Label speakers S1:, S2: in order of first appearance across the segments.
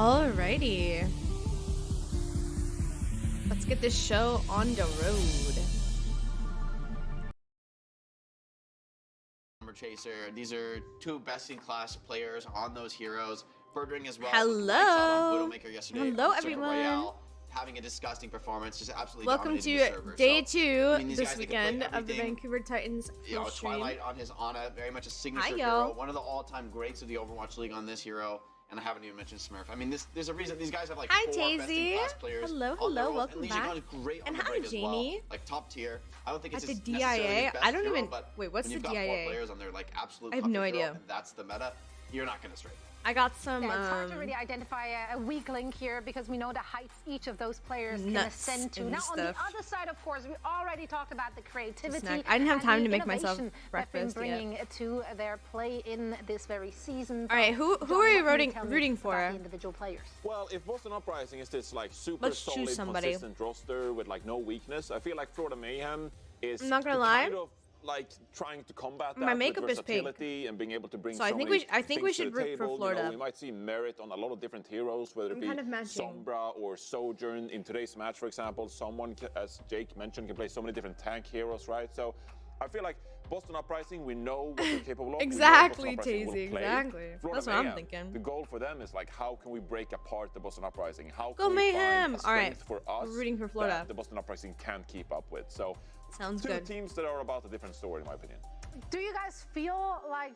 S1: Alrighty. Let's get this show on the road.
S2: Chaser. These are two best-in-class players on those heroes. Birdring as well.
S1: Hello.
S2: Yesterday
S1: Hello,
S2: on
S1: everyone.
S2: Royale, having a disgusting performance, just absolutely
S1: Welcome
S2: dominating
S1: to
S2: the server.
S1: day
S2: so,
S1: 2
S2: I mean, these
S1: this
S2: guys, they can play
S1: weekend of the
S2: everything.
S1: Vancouver Titans
S2: You know,
S1: full stream.
S2: Twilight on his Ana, very much a signature
S1: Hi,
S2: hero.
S1: yo.
S2: One of the all-time greats of the Overwatch League on this hero. And I haven't even mentioned Smurf. I mean, there's a reason these guys have like
S1: Hi,
S2: 4
S1: Tazy.
S2: best-in-class players.
S1: Hello,
S2: on their
S1: hello,
S2: roles,
S1: welcome
S2: and
S1: back.
S2: Is great on
S1: And
S2: the
S1: hi,
S2: break as
S1: Jamie.
S2: well. Like top tier. I don't think it's
S1: At the
S2: necessarily
S1: DIA.
S2: the best
S1: I don't
S2: hero,
S1: even.
S2: but
S1: Wait, what's
S2: when
S1: the
S2: you've got 4
S1: DIA?
S2: players on their like absolute
S1: I have
S2: top
S1: no
S2: hero,
S1: idea.
S2: and that's the meta. You're not gonna stray.
S1: I got some.
S3: Yeah, it's hard to really identify a weak link here because we know the heights each of those players can
S1: Nuts
S3: ascend to.
S1: and
S3: Now, on the
S1: stuff.
S3: other side, of course, we already talked about the creativity.
S1: Snack. I didn't have
S3: and
S1: time
S3: the
S1: to make myself
S3: innovation
S1: breakfast
S3: they've been
S1: yet.
S3: bringing to their play in this very season.
S1: All right, who
S3: John,
S1: are you
S3: what can tell me
S1: rooting
S3: about
S1: for?
S3: the individual players?
S4: Well, if Boston Uprising is this like super
S1: Let's choose
S4: solid,
S1: somebody.
S4: consistent roster with like no weakness, I feel like Florida Mayhem is
S1: I'm not gonna lie.
S4: kind of like trying to combat that
S1: My
S4: with
S1: makeup is pink.
S4: versatility and being able to bring
S1: So I think
S4: many
S1: I think we
S4: things to
S1: should
S4: the
S1: root for
S4: table.
S1: Florida.
S4: You know, we might see merit on a lot of different heroes, whether it be
S1: kind of matching.
S4: Sombra or Sojourn. In today's match, for example, someone, as Jake mentioned, can play so many different tank heroes, right? So I feel like Boston Uprising, we know what they're capable of.
S1: Exactly,
S4: We know what Boston Uprising will
S1: Tazy,
S4: play.
S1: exactly.
S4: Florida
S1: That's what I'm
S4: Mayhem,
S1: thinking.
S4: The goal for them is like, how can we break apart the Boston Uprising? How
S1: Go
S4: can we
S1: Mayhem!
S4: find a
S1: All right,
S4: strength for us
S1: we're rooting for Florida.
S4: that the Boston Uprising can't keep up with? So
S1: Sounds
S4: two
S1: good.
S4: teams that are about a different story, in my opinion.
S3: Do you guys feel like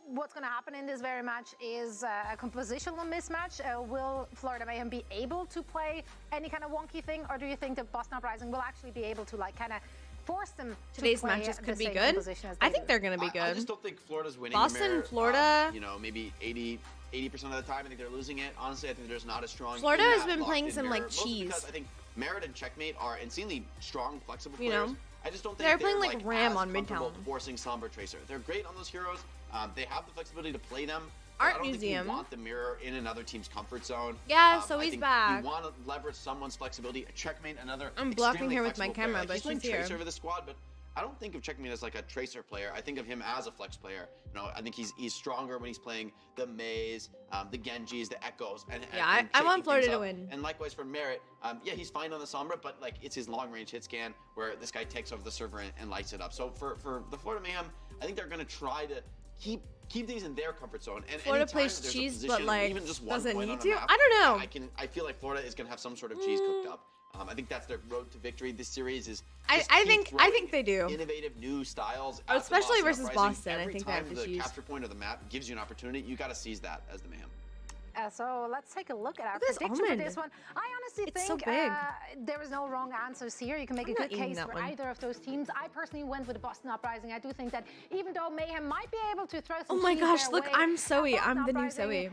S3: what's going to happen in this very match is a compositional mismatch? Will Florida Mayhem be able to play any kind of wonky thing, or do you think that Boston Uprising will actually be able to like kind of force them
S1: Today's
S3: to play
S1: matches
S3: the
S1: could be
S3: same
S1: good.
S3: composition as
S1: I
S3: they
S1: think
S3: do?
S1: they're gonna be
S2: I
S1: good.
S2: just don't think Florida's winning.
S1: Boston,
S2: the mirror.
S1: Florida.
S2: You know, maybe 80% of the time, I think they're losing it. Honestly, I think there's not a strong.
S1: Florida
S2: team
S1: has
S2: that
S1: been
S2: locked
S1: playing
S2: in
S1: some,
S2: mirror,
S1: like,
S2: mostly
S1: cheese.
S2: Because I think Merit and Checkmate are insanely strong, flexible
S1: You
S2: players.
S1: know,
S2: I just don't think
S1: they're playing, like, Ram
S2: as
S1: on
S2: comfortable
S1: Midtown.
S2: forcing Sombra Tracer. They're great on those heroes. They have the flexibility to play them. but
S1: Art
S2: I don't
S1: Museum.
S2: think you want the mirror in another team's comfort zone.
S1: Yeah, so
S2: I
S1: he's
S2: think
S1: back.
S2: You want to leverage someone's flexibility. Checkmate, another.
S1: I'm blocking
S2: extremely
S1: her with my
S2: flexible player.
S1: camera,
S2: Like,
S1: but
S2: he's playing
S1: she's here.
S2: Tracer over the squad, but I don't think of Checkmate as like a Tracer player. I think of him as a flex player. You know, I think he's stronger when he's playing the Maze, the Genjis, the Echoes, and
S1: Yeah,
S2: and
S1: I want
S2: shaking
S1: Florida
S2: things
S1: to
S2: up.
S1: win.
S2: And likewise for Merit, yeah, he's fine on the Sombra, but like it's his long range hit scan where this guy takes over the server and lights it up. So for the Florida Mayhem, I think they're gonna try to keep these in their comfort zone. And
S1: Florida
S2: anytime
S1: plays
S2: there's a
S1: cheese,
S2: position,
S1: but like
S2: even just one
S1: doesn't
S2: point
S1: need
S2: on a
S1: to.
S2: map,
S1: I don't know.
S2: I feel like Florida is gonna have some sort of cheese cooked up. I think that's their road to victory. This series is.
S1: I
S2: just keep
S1: think
S2: throwing
S1: they do.
S2: Innovative new styles. at the
S1: Especially versus
S2: Uprising.
S1: Boston, I
S2: Every
S1: think they have
S2: time
S1: to
S2: the
S1: choose.
S2: capture point of the map gives you an opportunity, you got to seize that as the Mayhem.
S3: So let's take a look at our
S1: Look at this
S3: prediction for
S1: almond.
S3: this one. I honestly
S1: It's so
S3: think
S1: big.
S3: there is no wrong answers here. You can make
S1: I'm
S3: a
S1: not
S3: good
S1: eating
S3: case
S1: that
S3: for
S1: one.
S3: either of those teams. I personally went with the Boston Uprising. I do think that even though Mayhem might be able to throw some
S1: Oh my
S3: cheese
S1: gosh,
S3: their
S1: look,
S3: way,
S1: I'm Zoe.
S3: Boston
S1: I'm the new
S3: Uprising,
S1: Zoe.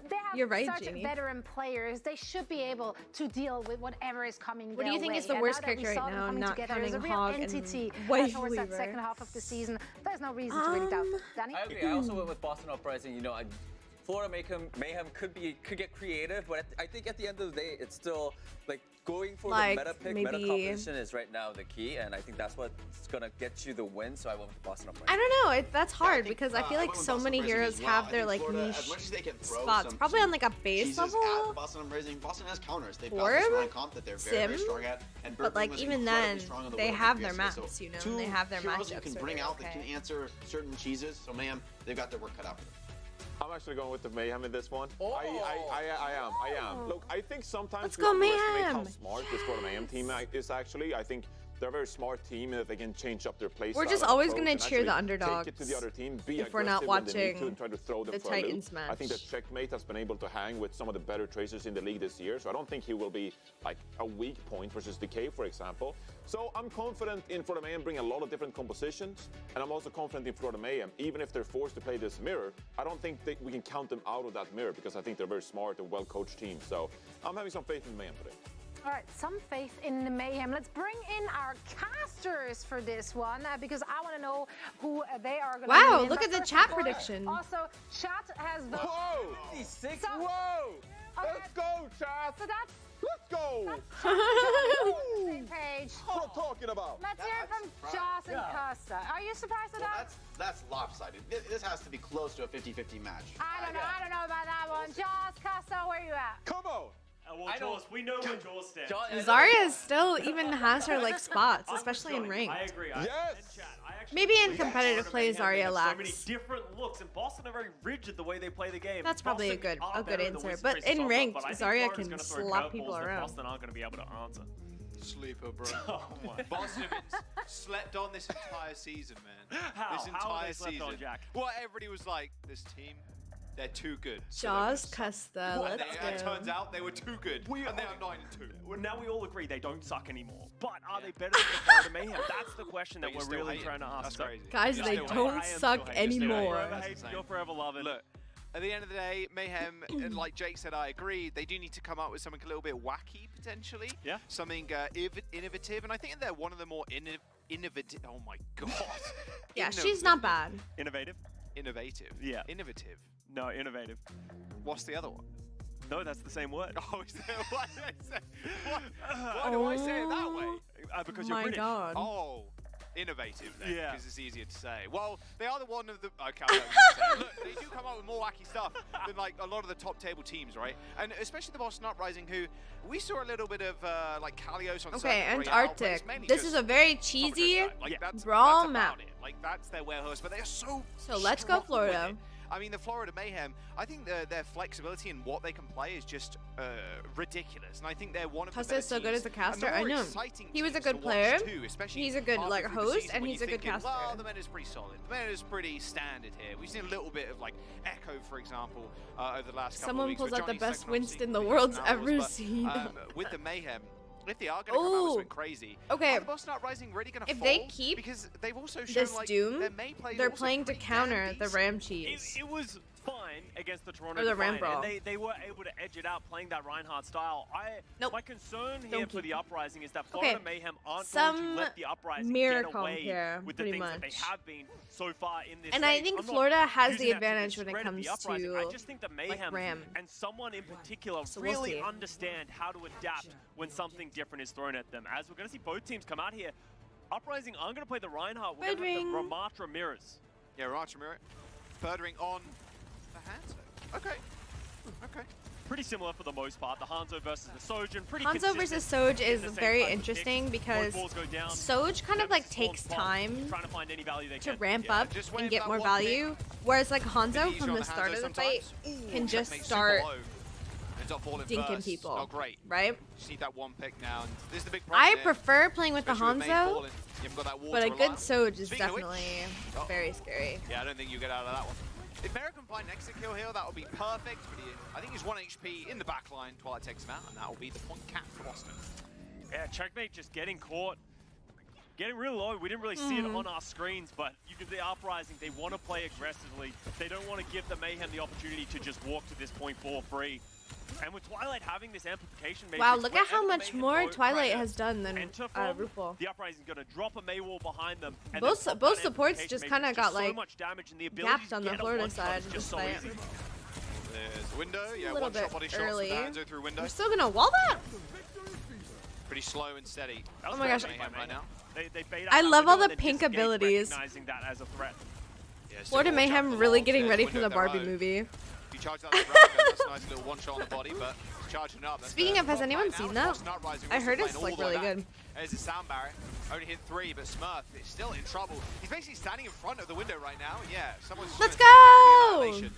S3: They have
S1: You're right,
S3: such
S1: Jeannie.
S3: veteran players. They should be able to deal with whatever is coming
S1: What do
S3: their
S1: you think
S3: way.
S1: is the
S3: And
S1: worst
S3: now that we
S1: character
S3: saw
S1: right
S3: them
S1: now,
S3: coming
S1: not
S3: together as a
S1: counting
S3: real
S1: Hog and
S3: entity
S1: Wife
S3: towards that
S1: Weaver?
S3: second half of the season, there's no reason to really doubt them. Danny?
S5: I agree. I also went with Boston Uprising. You know, Florida Mayhem could get creative, but I think at the end of the day, it's still like going for
S1: Like,
S5: the meta pick.
S1: maybe-
S5: Meta competition is right now the key, and I think that's what's gonna get you the win. So I went with Boston Uprising.
S1: I don't know. That's
S2: I
S1: hard
S2: think,
S1: because I feel
S2: I
S1: like
S2: went with
S1: so
S2: Boston
S1: many
S2: Uprising
S1: heroes
S2: as well.
S1: have
S2: I
S1: their
S2: think
S1: like
S2: Florida,
S1: niche
S2: as much as they can throw
S1: spots.
S2: some
S1: Probably on like a base
S2: cheeses
S1: level.
S2: at the Boston Uprising. Boston has counters. They've got
S1: Orb,
S2: this one comp that they're very
S1: Sim,
S2: strong at. And
S1: but, like,
S2: Birdwing was
S1: even
S2: incredibly
S1: then,
S2: strong on the
S1: they
S2: World
S1: have
S2: Cup
S1: their
S2: yesterday.
S1: maps, you know,
S2: two
S1: and they have their
S2: heroes you
S1: matchups
S2: can
S1: where
S2: bring
S1: they're
S2: out that
S1: okay.
S2: can answer certain cheeses. So, Mayhem, they've got their work cut out for them.
S4: I'm actually going with the Mayhem in this one.
S5: Oh.
S4: I am. Look, I think sometimes
S1: Let's
S4: we
S1: go
S4: underestimate
S1: Mayhem.
S4: how smart this Florida Mayhem team is actually. I think they're a very smart team and that they can change up their play
S1: We're
S4: style
S1: just
S4: and
S1: always
S4: approach
S1: gonna
S4: and
S1: cheer the
S4: actually
S1: underdogs
S4: take it to the other team, be
S1: if we're not
S4: aggressive when they need to
S1: watching
S4: and try to throw them
S1: the
S4: for a loop.
S1: Titans match.
S4: I think that Checkmate has been able to hang with some of the better tracers in the league this year, so I don't think he will be like a weak point versus Decay, for example. So I'm confident in Florida Mayhem bring a lot of different compositions, and I'm also confident in Florida Mayhem, even if they're forced to play this mirror, I don't think we can count them out of that mirror because I think they're a very smart and well-coached team. So I'm having some faith in Mayhem today.
S3: All right, some faith in the Mayhem. Let's bring in our casters for this one because I want to know who they are going to
S1: Wow, look at the chat predictions.
S3: Also, chat has the...
S5: Whoa! 56.
S3: So-
S5: Whoa!
S4: Let's go, Chaz.
S3: So that's
S4: Let's go.
S3: same page.
S4: What I'm talking about.
S3: Let's hear it from Joss and Costa. Are you surprised at that?
S2: That's lopsided. This has to be close to a 50-50 match.
S3: I don't know about that one. Joss, Costa, where you at?
S4: Come on.
S6: Well, Jaws, we know where Jaws stands.
S1: Zarya still even has her like spots, especially in ranked.
S6: I agree.
S4: Yes.
S1: Maybe in competitive play, Zarya
S6: So many
S1: lacks.
S6: different looks, and Boston are very rigid the way they play the game.
S1: That's probably a
S6: Boston
S1: good
S6: are better than
S1: answer.
S6: Wizards
S1: But
S6: Race
S1: in
S6: Soccer,
S1: ranked,
S6: but I think
S1: Zarya
S6: Florida's
S1: can
S6: gonna throw
S1: slap
S6: curveballs
S1: people
S6: that
S1: around.
S6: Boston aren't going to be able to answer.
S7: Sleeper, bro.
S6: Oh my.
S7: Boston have been slept on this entire season, man.
S6: How?
S7: This
S6: How are
S7: entire
S6: they slept
S7: season.
S6: on, Jack?
S7: Well, everybody was like, this team, they're too good. so
S1: Jaws,
S7: they're gonna suck.
S1: Costa,
S7: And
S1: let's
S7: it
S1: go.
S7: turns out they were too good, and they are 9-2.
S6: Well, now we all agree they don't suck anymore. But are they better than the Florida Mayhem? That's the question that
S7: But you're
S6: we're
S7: still
S6: really
S7: hating.
S6: trying to ask.
S7: That's
S6: So-
S7: crazy.
S1: Guys,
S7: You're
S1: they
S7: still
S1: don't
S7: hating.
S6: I am
S1: suck
S6: still hating. You're
S1: anymore.
S6: forever
S7: That's
S6: hating,
S7: insane.
S6: you're forever loving.
S7: Look, at the end of the day, Mayhem, and like Jake said, I agree, they do need to come up with something a little bit wacky, potentially.
S6: Yeah.
S7: Something innovative, and I think they're one of the more innovative. Oh my god.
S1: Yeah, she's not bad.
S6: Innovative?
S7: Innovative.
S6: Yeah.
S7: Innovative.
S6: No, innovative.
S7: What's the other one?
S6: No, that's the same word.
S7: Oh, is there, why do I say it that way?
S6: Because you're
S1: My
S6: British.
S1: God.
S7: Oh, innovative then,
S6: Yeah.
S7: because it's easier to say. Well, they are the one of the. Okay, I'm not gonna say it. Look, they do come up with more wacky stuff than like a lot of the top table teams, right? And especially the Boston Uprising, who we saw a little bit of like Kalios on.
S1: Okay,
S7: Circuit Royale, but it's
S1: Antarctic.
S7: mainly
S1: This
S7: just
S1: is a very
S7: Commodore
S1: cheesy
S7: side. Like, that's
S1: brawl
S7: about
S1: map.
S7: it. Like that's their warehouse, but they are so.
S1: So let's go
S7: strong with
S1: Florida.
S7: it. I mean, the FloridaMayhem, I think their flexibility and what they can play is just ridiculous. And I think they're one of the
S1: Costa
S7: better
S1: is so good
S7: teams
S1: as a caster.
S7: and the
S1: I
S7: more
S1: know.
S7: exciting
S1: He was a
S7: teams
S1: good
S7: to watch
S1: player.
S7: too, especially
S1: He's a good
S7: halfway
S1: like
S7: through the
S1: host,
S7: season
S1: and
S7: when
S1: he's
S7: you're
S1: a good
S7: thinking,
S1: caster.
S7: well, the meta's pretty solid. The meta's pretty standard here. We've seen a little bit of like Echo, for example, over the last couple
S1: Someone
S7: of weeks.
S1: pulls
S7: with
S1: out the
S7: Johnny's
S1: best
S7: second, obviously,
S1: Winston the
S7: pretty
S1: world's
S7: decent hours,
S1: ever
S7: but,
S1: seen.
S7: with the Mayhem, if they are going to come out with something crazy,
S1: Okay.
S7: are the Boston Uprising really going to
S1: If
S7: fall?
S1: they keep
S7: because they've also shown
S1: this
S7: like
S1: Doom,
S7: their May play is
S1: they're
S7: also
S1: playing to
S7: pretty
S1: counter
S7: damn
S1: the
S7: decent.
S1: Ram cheese.
S6: It was fine against the Toronto
S1: Or the Ram
S6: Defiant,
S1: Brawl.
S6: and they were able to edge it out playing that Reinhardt style.
S1: Nope.
S6: My concern
S1: Don't
S6: here for
S1: keep
S6: the
S1: it.
S6: Uprising is that Florida
S1: Okay,
S6: Mayhem aren't
S1: some
S6: going to let the Uprising
S1: miracle
S6: get away
S1: here,
S6: with the
S1: pretty
S6: things that they
S1: much.
S6: have been so far in this
S1: And I
S6: stage.
S1: think
S6: I'm not
S1: Florida has
S6: using
S1: the
S6: that to
S1: advantage when it
S6: discredit the
S1: comes
S6: Uprising.
S1: to,
S6: I just think that Mayhem
S1: Ram.
S6: and someone in particular
S1: So we'll
S6: really
S1: see.
S6: understand how to adapt when something different is thrown at them. As we're going to see both teams come out here. Uprising, I'm going to play the Reinhardt. We're going to have the
S1: Ring.
S6: Ramat Ramirez.
S7: Yeah, Rancho Mirror. Birdering on the Hanzo. Okay. Okay.
S6: Pretty similar for the most part. The Hanzo versus the Sojin. Pretty
S1: Hanzo
S6: consistent
S1: versus Soj
S6: in
S1: is
S6: the same
S1: very
S6: type of
S1: interesting
S6: picks.
S1: because
S6: Both balls go down.
S1: Soj kind of like
S6: Nemesis spawns
S1: takes
S6: bomb,
S1: time
S6: trying to find any value they
S1: to
S6: can.
S1: ramp
S7: Yeah,
S1: up
S7: just wait
S1: and
S7: for
S1: get
S7: that
S1: more
S7: one
S1: value, whereas like Hanzo
S7: Easy
S1: from
S7: on
S1: the start
S7: Hanzo
S1: of the fight
S7: sometimes.
S1: can just
S7: Checkmate's
S1: start
S7: super low. Ends up falling
S1: dinking
S7: first.
S1: people,
S7: Oh, great.
S1: right?
S7: Just need that one pick now. And this is the big problem
S1: I
S7: here,
S1: prefer playing with the
S7: especially with May
S1: Hanzo,
S7: falling. You haven't got that wall
S1: but
S7: to
S1: a
S7: rely
S1: good
S7: on.
S1: Soj is
S7: Speaking of which-
S1: definitely
S7: Uh-oh.
S1: very scary.
S7: Yeah, I don't think you get out of that one. If Merrick can find next to kill here, that would be perfect. But I think he's 1 HP in the back line. Twilight takes him out, and that will be the point cap for Boston.
S6: Yeah, Checkmate just getting caught. Getting real low. We didn't really see it on our screens, but you can see Uprising. They want to play aggressively. They don't want to give the Mayhem the opportunity to just walk to this point for free. And with Twilight having this amplification matrix,
S1: Wow, look at how
S6: wherever the
S1: much
S6: Mayhem
S1: more
S6: go,
S1: Twilight
S6: try to
S1: has done than
S6: enter from,
S1: RuPaul.
S6: the Uprising's going to drop a May wall behind them. And
S1: Both-
S6: then pop
S1: both
S6: that
S1: supports
S6: amplification
S1: just
S6: matrix.
S1: kinda got,
S6: so
S1: like,
S6: much damage, and the ability
S1: gapped
S6: to
S1: on the
S6: get a
S1: Florida
S6: one-shot
S1: side
S6: is
S1: this
S6: just so
S1: fight.
S6: easy.
S7: There's the window. Yeah,
S1: little
S7: one
S1: bit
S7: shot body shots
S1: early.
S7: from Hanzo through window.
S1: We're still gonna wall that?
S7: Pretty slow and steady.
S6: That was
S1: Oh my
S6: great
S1: gosh.
S6: play by
S7: Mayhem right
S6: Mayhem.
S7: now.
S6: They bait
S1: I
S6: out that
S1: love all
S6: window
S1: the
S6: and then
S1: pink
S6: disengage,
S1: abilities.
S6: recognizing that as a threat.
S7: Yeah, still
S1: Florida
S7: watch out
S1: Mayhem
S7: for
S1: really
S7: Lol.
S1: getting
S7: There's
S1: ready
S7: window
S1: for the
S7: of their
S1: Barbie
S7: own.
S1: movie.
S7: If you charge that Raga, that's a nice little one shot on the body, but charging up. That's
S1: Speaking
S7: the
S1: of, has
S7: top
S1: anyone
S7: right now.
S1: seen that?
S7: Boston Uprising
S1: I
S7: also
S1: heard it's
S7: playing
S1: like
S7: all the way
S1: really
S7: back.
S1: good.
S7: There's a sound barrier. Only hit 3, but Smurf is still in trouble. He's basically standing in front of the window right now. Yeah, someone's
S1: Let's
S7: doing a
S1: go!
S7: annihilation.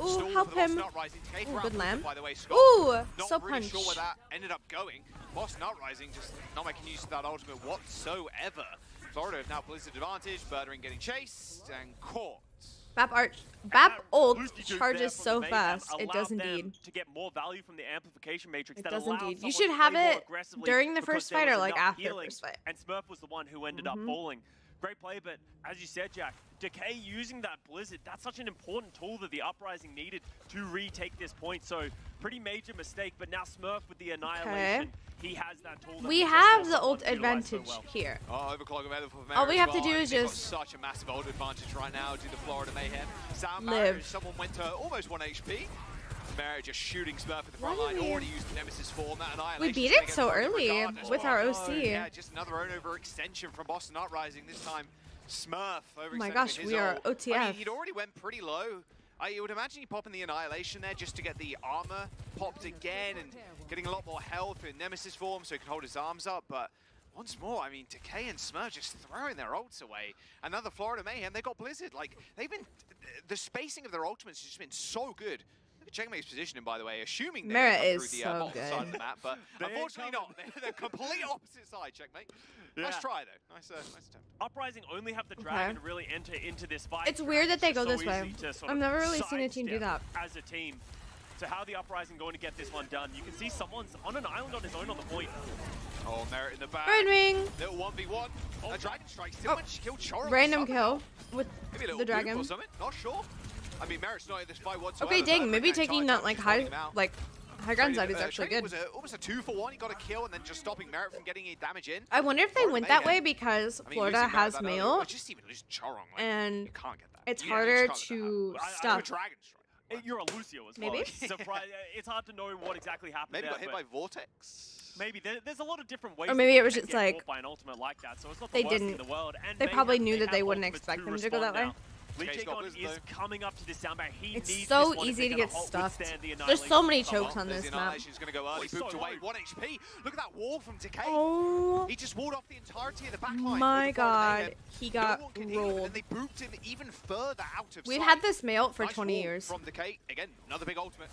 S1: Ooh,
S7: Stall
S1: help
S7: for the Boston
S1: him.
S7: Uprising. Take
S1: Ooh,
S7: round
S1: good
S7: one,
S1: lamb.
S7: by the way, Scott.
S1: Ooh,
S7: Not
S1: so
S7: really
S1: punch.
S7: sure where that ended up going. Boston Uprising just not making use of that ultimate whatsoever. Florida have now Blizzard advantage. Birdering getting chased and caught.
S1: Bap ult
S6: Boosty juice there
S1: charges
S6: from
S1: so
S6: the Mayhem
S1: fast. It
S6: allowed
S1: does
S6: them
S1: indeed.
S6: to get more value from the amplification matrix.
S1: It
S6: that
S1: does
S6: allowed
S1: indeed. You
S6: someone
S1: should
S6: to
S1: have
S6: play more
S1: it
S6: aggressively
S1: during the
S6: because
S1: first
S6: there
S1: fight or
S6: was
S1: like
S6: enough
S1: after
S6: healing,
S1: first fight.
S6: And Smurf was the one who ended up falling. Great play, but as you said, Jack, Decay using that Blizzard, that's such an important tool that the Uprising needed to retake this point. So pretty major mistake, but now Smurf with the Annihilation, he has that tool. That
S1: We
S6: just
S1: have
S6: wasn't
S1: the ult
S6: utilized so
S1: advantage
S6: well.
S1: here.
S7: Oh, overclock available for
S1: All we
S7: Mary
S1: have
S7: as
S1: to
S7: well.
S1: do is
S7: They've got
S1: just
S7: such a massive ult advantage right now due to Florida Mayhem. Sound
S1: live.
S7: barrier, someone went to almost 1 HP. Merit just shooting Smurf at the front
S1: Why
S7: line,
S1: did we-
S7: already used Nemesis form. That annihilation
S1: We beat
S7: is gonna
S1: it
S7: get
S1: so
S7: thrown
S1: early
S7: regardless.
S1: with our
S7: Oh,
S1: OC.
S7: Yeah, just another own overextension from Boston Uprising. This time, Smurf overextending.
S1: Oh my gosh,
S7: his
S1: we are
S7: ult. I
S1: OTF.
S7: mean, he'd already went pretty low. I would imagine he'd pop in the annihilation there just to get the armor popped again and getting a lot more health in Nemesis form so he can hold his arms up. But once more, I mean, Decay and Smurf just throwing their ults away. Another Florida Mayhem, they got Blizzard. Like, they've been, the spacing of their ultimates has just been so good. Look at Checkmate's positioning, by the way, assuming they're
S1: Merit
S7: gonna come
S1: is
S7: through the
S1: so
S7: bottom side of
S1: good.
S7: the map, but
S6: They ain't
S7: unfortunately
S6: coming.
S7: not. They're complete opposite side, Checkmate. Nice
S6: Yeah.
S7: try, though. Nice attempt.
S6: Uprising only have the dragon to really enter into this fight.
S1: It's weird that they go
S6: so
S1: this way.
S6: easy to sort
S1: I've
S6: of
S1: never really seen a team do
S6: sidestep
S1: that.
S6: as a team. So how the Uprising going to get this one done? You can see someone's on an island on his own on the point.
S7: Oh, Merit in the back.
S1: Red Wing.
S7: Little 1v1. A Dragon Strike still managed to kill Choro.
S1: Random kill with
S7: Maybe a little
S1: the
S7: boop
S1: dragon.
S7: or something. Not sure. I mean, Merit's not in this fight whatsoever.
S1: Okay,
S7: but
S1: dang. Maybe
S7: that
S1: taking
S7: charge
S1: that
S7: was
S1: like
S7: just holding
S1: high,
S7: him out.
S1: like high ground side is
S7: Trading-
S1: actually
S7: Trading
S1: good.
S7: was almost a 2-for-1. He got a kill and then just stopping Merit from getting any damage in.
S1: I wonder if they
S7: Florida
S1: went that way
S7: Mayhem.
S1: because
S7: I mean,
S1: Florida
S7: losing Merit
S1: has
S7: that early,
S1: mail
S7: or just even losing Chorong, like,
S1: and
S7: you can't get that.
S1: it's
S7: You
S1: harder
S7: just can't let that
S1: to
S7: happen.
S1: stuff.
S7: A Dragon Strike.
S6: You're a Lucio as
S1: Maybe?
S6: well. It's hard to know what exactly happened
S7: Maybe
S6: there,
S7: got hit
S6: but
S7: by Vortex.
S6: maybe there's a lot of different ways.
S1: Or maybe
S6: that
S1: it was
S6: you
S1: just
S6: can get
S1: like,
S6: caught by an ultimate like that. So it's not
S1: they
S6: the worst thing
S1: didn't-
S6: in the world. And
S1: they probably
S6: Mayhem,
S1: knew that they
S6: have
S1: wouldn't
S6: ultimates
S1: expect them to go that
S6: respond
S1: way.
S6: now. Lee
S7: He's got
S6: Jagon
S7: Blizzard,
S6: is
S7: though.
S6: coming up to this soundbar. He
S1: It's
S6: needs
S1: so
S6: this one if
S1: easy
S6: they're
S1: to
S6: gonna
S1: get stuffed.
S6: withstand the
S1: There's so many
S6: annihilation.
S1: chokes on
S7: There's
S1: this
S7: the
S1: map.
S7: Annihilation's going to go early.
S6: he's so
S7: Booped away.
S6: low.
S7: 1 HP. Look at that wall from Decay.
S1: Oh
S7: He just walled off the entirety of the back line.
S1: my
S7: with the Florida
S1: god,
S7: Mayhem.
S1: he
S7: No
S1: got
S7: one can heal him, and
S1: rolled.
S7: then they booped him even further out of
S1: We've
S7: sight.
S1: had this mail for
S7: Nice
S1: 20
S7: wall
S1: years.
S7: From Decay. Again, another big ultimate.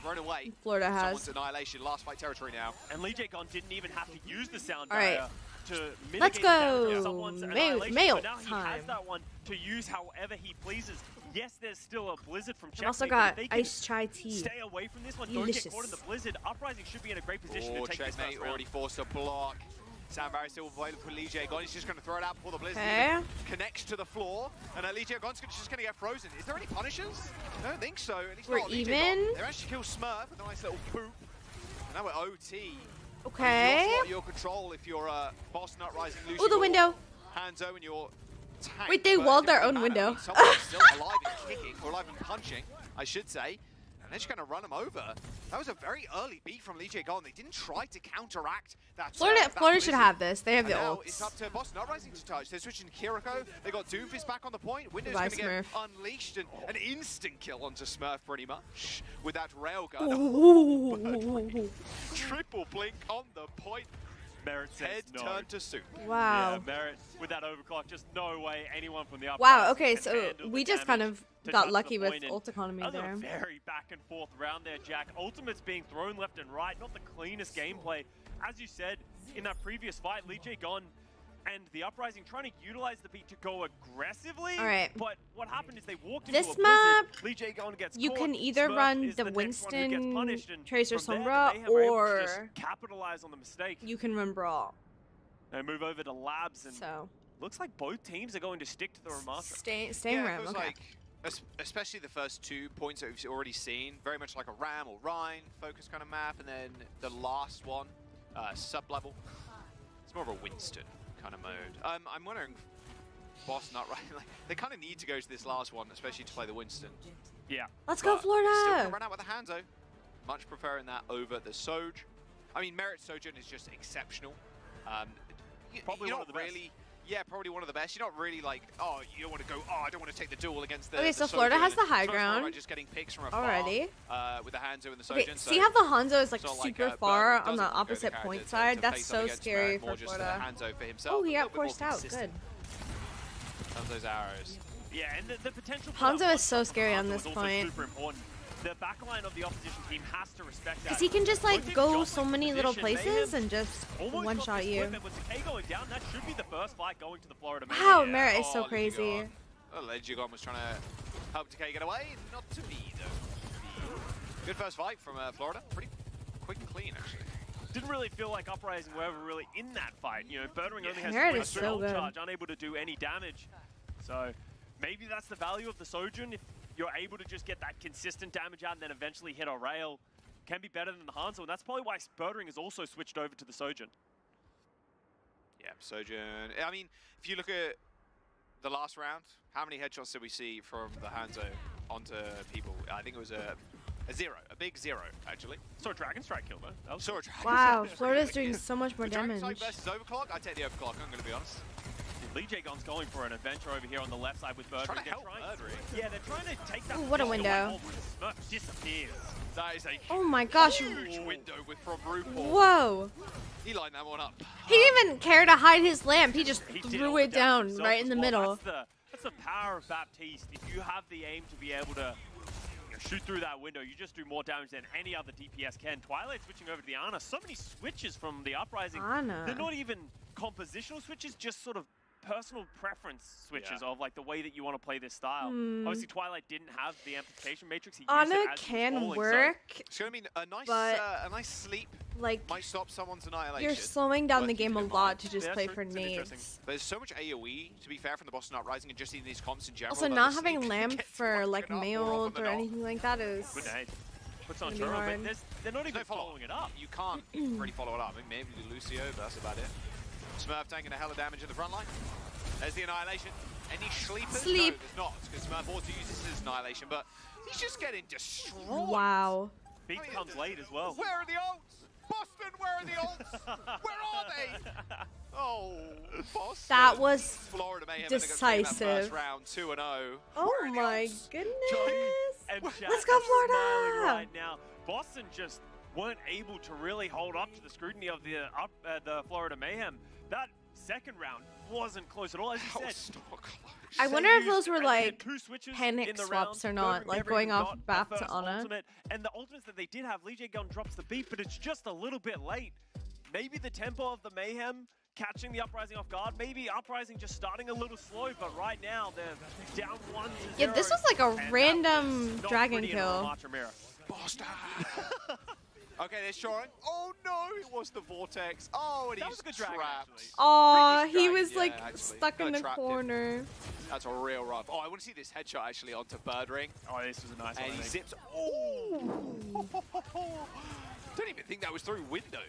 S7: Thrown away.
S1: Florida
S7: Someone's
S1: has.
S7: annihilation. Last fight territory now.
S6: And Lee Jagon didn't even have to use the sound
S1: All right.
S6: barrier to mitigate
S1: Let's
S6: the damage
S1: go.
S6: of someone's
S1: Mail-
S6: annihilation.
S1: mail
S6: But now he has
S1: time.
S6: that one to use however he pleases. Yes, there's still a blizzard from
S1: I've also
S6: Checkmate, but if
S1: got
S6: they can
S1: iced chai tea.
S6: stay away from this one, don't get caught in the
S1: Delicious.
S6: blizzard. Uprising should be in a great position
S7: Oh,
S6: to take this
S7: Checkmate
S6: first round.
S7: already forced a block. Sound barrier still available for Lee Jagon. He's just going to throw it out before the blizzard
S1: Okay.
S7: even connects to the floor. And Lee Jagon's just going to get frozen. Is there any punishers? I don't think so. At least
S1: We're
S7: not Lee
S1: even?
S7: Jagon. They managed to kill Smurf with a nice little boop. And now we're OT.
S1: Okay.
S7: It's not your control if you're Boston Uprising.
S1: Oh, the window.
S7: Hanzo and your tank.
S1: Wait, they
S7: but
S1: walled
S7: it
S1: their
S7: doesn't
S1: own
S7: matter. I
S1: window.
S7: mean, someone's still alive and kicking, or alive and punching, I should say. And they're just going to run them over. That was a very early beat from Lee Jagon. They didn't try to counteract that.
S1: Florida
S7: that
S1: should
S7: blizzard.
S1: have this. They have
S7: And
S1: the
S7: now it's
S1: ults.
S7: up to Boston Uprising to touch. They're switching to Kiriko. They got Doomfist back on the point. Window's
S1: Goodbye,
S7: going to get
S1: Smurf.
S7: unleashed and an instant kill onto Smurf pretty much with that railgun.
S1: Ooh.
S7: Triple blink on the point.
S6: Merit says
S7: Head
S6: no.
S7: turned to soup.
S1: Wow.
S6: Yeah, Merit with that overclock, just no way anyone from the Uprising
S1: Wow, okay,
S6: can
S1: so
S6: handle
S1: we
S6: the
S1: just kind
S6: damage
S1: of
S6: to
S1: got
S6: touch the
S1: lucky with
S6: point, and
S1: ult economy
S6: that was
S1: there.
S6: a very back and forth round there, Jack. Ultimates being thrown left and right, not the cleanest gameplay. As you said, in that previous fight, Lee Jagon and the Uprising trying to utilize the beat to go aggressively.
S1: All right.
S6: But what happened is they walked into
S1: This
S6: a blizzard.
S1: map,
S6: Lee Jagon gets
S1: You
S6: caught.
S1: can either
S6: Smurf
S1: run
S6: is
S1: the
S6: next one who gets
S1: Winston,
S6: punished, and
S1: Tracer
S6: from there,
S1: Sombra,
S6: the Mayhem are able to
S1: or
S6: just capitalize on the mistake.
S1: you can run Brawl.
S6: They move over to Labs, and
S1: So,
S6: looks like both teams are going to stick to the Ramatra.
S1: staying
S7: Yeah,
S1: Ram.
S7: it feels
S1: Okay.
S7: like, especially the first 2 points that we've already seen, very much like a Ram or Rhine focus kind of map, and then the last one, sub-level, it's more of a Winston kind of mode. I'm wondering, Boston Uprising, like, they kind of need to go to this last one, especially to play the Winston.
S6: Yeah.
S1: Let's go,
S7: But Still gonna
S1: Florida!
S7: run out with the Hanzo. Much preferring that over the Soj. I mean, Merit Sojourn is just exceptional.
S6: Probably
S7: you're
S6: one of
S7: not
S6: the best.
S7: really, yeah, probably one of the best. You're not really like, oh, you don't want to go, oh, I don't want to take the duel against the
S1: Okay,
S7: the
S1: so Florida
S7: Sojourn.
S1: has the high
S7: It's much more
S1: ground
S7: about just getting picks from afar,
S1: already.
S7: with the Hanzo and the
S1: Okay,
S7: Sojourn.
S1: see how the Hanzo is like
S7: it's not like,
S1: super
S7: Burton
S1: far
S7: doesn't
S1: on the
S7: wanna go
S1: opposite
S7: character
S1: point
S7: to
S1: side? That's
S7: face
S1: so
S7: up against
S1: scary
S7: Merit,
S1: for
S7: more just
S1: Florida.
S7: Hanzo for himself.
S1: Oh, he
S7: a
S1: got
S7: little bit more
S1: forced out.
S7: consistent.
S1: Good.
S7: Of those arrows.
S6: Yeah, and the potential for
S1: Hanzo
S6: that
S1: is so
S6: one-shot from
S1: scary on
S6: Hanzo
S1: this
S6: is also
S1: point.
S6: super important. The backline of the opposition team has to respect that.
S1: Because he can just like
S6: Looking
S1: go
S6: just
S1: so
S6: like
S1: many little
S6: position,
S1: places
S6: Mayhem
S1: and just
S6: almost
S1: one
S6: got
S1: shot
S6: this
S1: you.
S6: flip, and with Decay going down, that should be the first fight going to the Florida Mayhem.
S1: Wow,
S6: Yeah.
S1: Merit is so
S7: Oh,
S1: crazy.
S7: Legigon was trying to help Decay get away. Not to be, though. Good first fight from Florida. Pretty quick and clean, actually.
S6: Didn't really feel like Uprising were ever really in that fight. You know, Birdring only has
S1: Merit
S6: one
S1: is
S6: straight
S1: so
S6: ult
S1: good.
S6: charge, unable to do any damage. So maybe that's the value of the Sojourn. If you're able to just get that consistent damage out and then eventually hit a rail, can be better than the Hanzo. And that's probably why Birdring has also switched over to the Sojourn.
S7: Yeah, Sojourn. I mean, if you look at the last round, how many headshots did we see from the Hanzo onto people? I think it was A 0. A big 0, actually.
S6: Saw a Dragon Strike kill, though. That was
S7: Saw a Dragon
S1: Wow,
S7: Strike.
S1: Florida's doing so much more
S7: The Dragon
S1: damage.
S7: Strike versus Overclock? I take the Overclock, I'm going to be honest.
S6: Lee J Gon's going for an adventure over here on the left side with Birdring.
S7: Trying to help Birdring.
S6: Yeah, they're trying to take that.
S1: Ooh, what a
S6: away.
S1: window.
S6: Oh, Smurf disappears.
S7: That is a
S1: Oh my gosh.
S7: huge window from RuPaul.
S1: Whoa.
S7: He lined that one up.
S1: He didn't even care to hide his lamp. He just
S6: He did
S1: threw
S6: all
S1: it
S6: the damage
S1: down
S6: himself
S1: right in
S6: as
S1: the
S6: well.
S1: middle.
S6: That's the power of Baptiste. If you have the aim to be able to shoot through that window, you just do more damage than any other DPS can. Twilight switching over to the Ana. So many switches from the Uprising.
S1: Ana.
S6: They're not even compositional switches, just sort of personal preference switches of like the way that you want to play this style. Obviously, Twilight didn't have the amplification matrix. He used
S1: Ana
S6: it as he was
S1: can
S6: falling, so-
S1: work,
S7: It's going to be a nice sleep.
S1: like,
S7: Might stop someone's annihilation.
S1: you're slowing down
S7: but
S1: the
S7: keep
S1: game a
S7: in mind-
S1: lot to just
S6: Yeah,
S1: play
S6: true.
S1: for
S6: It's interesting.
S1: nades.
S7: There's so much AoE, to be fair, from the Boston Uprising and just in these comps in general.
S1: Also,
S7: that
S1: not
S7: the
S1: having
S7: sleep
S1: lamp
S7: gets
S1: for
S7: woken
S1: like
S7: up more
S1: mailed
S7: often
S1: or
S7: than not.
S1: anything like that is.
S6: Good nade. Puts on
S1: Gonna be
S6: turtle, but
S1: hard.
S6: they're not even
S7: No follow-up.
S6: following it up.
S7: You can't really follow it up. I mean, maybe Lucio, but that's about it. Smurf taking a hell of damage in the front line. There's the annihilation. Any sleepers?
S1: Sleep.
S7: No, there's not, because Smurf also uses his annihilation, but he's just getting destroyed.
S1: Wow.
S6: Beat
S7: I mean,
S6: comes late as well.
S7: Where are the ults? Boston, where are the ults? Where are they? Oh, Boston.
S1: That was
S7: Florida Mayhem are gonna take that
S1: decisive.
S7: first round 2-0.
S1: Oh
S7: Where are the
S1: my
S7: ults?
S1: goodness.
S6: And
S1: Let's
S6: Jack
S1: go,
S6: is smiling
S1: Florida!
S6: right now. Boston just weren't able to really hold up to the scrutiny of the Florida Mayhem. That second round wasn't close at all, as you
S7: That
S6: said.
S7: was not close.
S1: I
S6: They
S1: wonder if
S6: used-
S1: those were
S6: they had
S1: like
S6: 2 switches
S1: panic
S6: in the
S1: swaps
S6: round.
S1: or not,
S6: Birdring
S1: like
S6: never
S1: going
S6: even
S1: off
S6: got
S1: BAP
S6: a
S1: to
S6: first
S1: Ana.
S6: ultimate. And the ultimates that they did have, Lee J Gun drops the beat, but it's just a little bit late. Maybe the tempo of the Mayhem catching the Uprising off guard. Maybe Uprising just starting a little slow, but right now they're down 1-0.
S1: Yeah, this was like a
S6: and that
S1: random
S6: was not
S1: dragon
S6: pretty in
S1: kill.
S6: Ramatra Mirror.
S7: Boston. Okay, they're shoring. Oh no, it was the vortex. Oh, and
S6: That
S7: he's
S6: was a good dragon,
S7: trapped.
S6: actually.
S1: Aw,
S7: Pretty
S1: he
S7: straight,
S1: was
S7: yeah,
S1: like
S7: actually.
S1: stuck in
S7: Kinda
S1: the
S7: trapped him.
S1: corner.
S7: That's a real rough. Oh, I want to see this headshot actually onto Birdring.
S6: Oh, this was a nice one.
S7: And
S6: I
S7: he
S6: think.
S7: zips. Oh! Don't even think that was through window.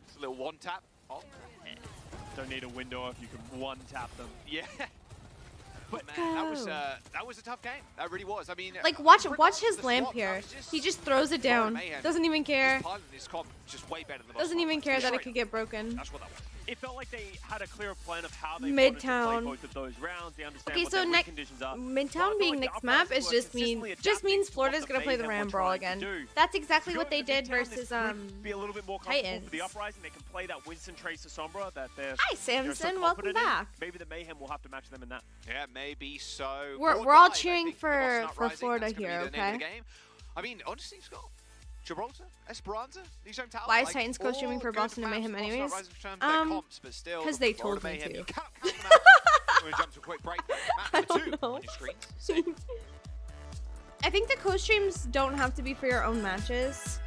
S7: Just a little one tap. Oh,
S6: Don't need a window if you can one tap them.
S7: yeah. But
S1: Let's
S7: man,
S1: go.
S7: that was a tough game. That really was. I mean,
S1: Like, watch
S7: regardless of
S1: his
S7: the
S1: lamp
S7: swaps,
S1: here.
S7: that was just
S1: He just throws it
S7: Florida
S1: down.
S7: Mayhem.
S1: Doesn't even care.
S7: Just piloting this comp just way better than
S1: Doesn't even care that it
S7: Straight
S1: could get broken.
S7: That's what that was.
S6: It felt like they had a clear plan of how they wanted to play
S1: Midtown.
S6: both of those rounds. They understand
S1: Okay,
S6: what
S1: so
S6: their win
S1: next
S6: conditions are.
S1: Midtown being next map is just means Florida's gonna play the Ram Brawl again. That's exactly what they did versus
S6: be a little bit more comfortable for the
S1: Titans.
S6: Uprising. They can play that Winston Tracer Sombra that they're
S1: Hi,
S6: they're so
S1: Samson. Welcome
S6: confident in.
S1: back.
S6: Maybe the Mayhem will have to match them in that.
S7: Yeah, maybe so.
S1: We're
S7: Or
S1: all
S7: Dive, I
S1: cheering
S7: think,
S1: for-
S7: the Boston
S1: for
S7: Uprising,
S1: Florida
S7: that's gonna
S1: here,
S7: be the name of the
S1: okay?
S7: game. I mean, honestly, Scott, Gibraltar, Esperanza, these home Tower.
S1: Why is
S7: like,
S1: Titans
S7: all
S1: co-streaming for
S7: good
S1: Boston and
S7: maps
S1: Mayhem
S7: for Boston
S1: anyways?
S7: Uprising in terms of their comps, but still,
S1: 'cause
S7: the
S1: they told
S7: Florida
S1: me
S7: Mayhem,
S1: to.
S7: You cannot count them out. We're gonna jump to a quick break. Map number 2
S1: know.
S7: on your screen.
S1: I think the co-streams don't have to be for your own matches.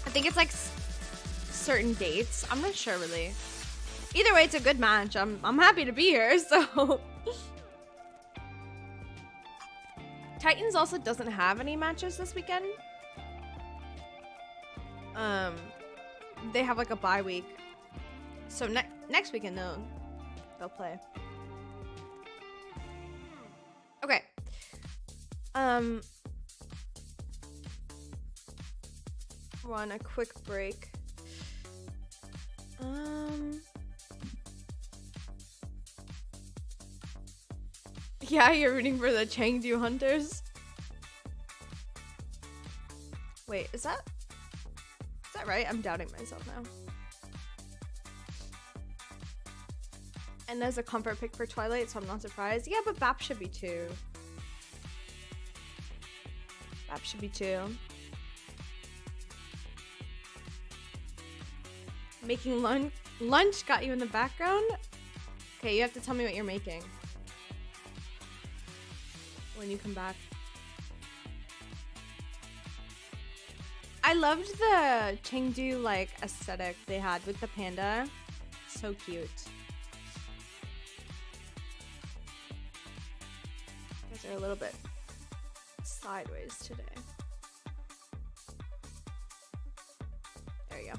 S1: I think it's like certain dates. I'm not sure really. Either way, it's a good match. I'm happy to be here. So Titans also doesn't have any matches this weekend. They have like a bye week. So next weekend they'll play. Okay. We're on a quick break. Yeah, you're rooting for the Chengdu Hunters. Wait, is that right? I'm doubting myself now. And there's a comfort pick for Twilight, so I'm not surprised. Yeah, but BAP should be too. BAP should be too. Making lunch got you in the background? Okay, you have to tell me what you're making when you come back. I loved the Chengdu like aesthetic they had with the panda. So cute. You guys are a little bit sideways today. There you go.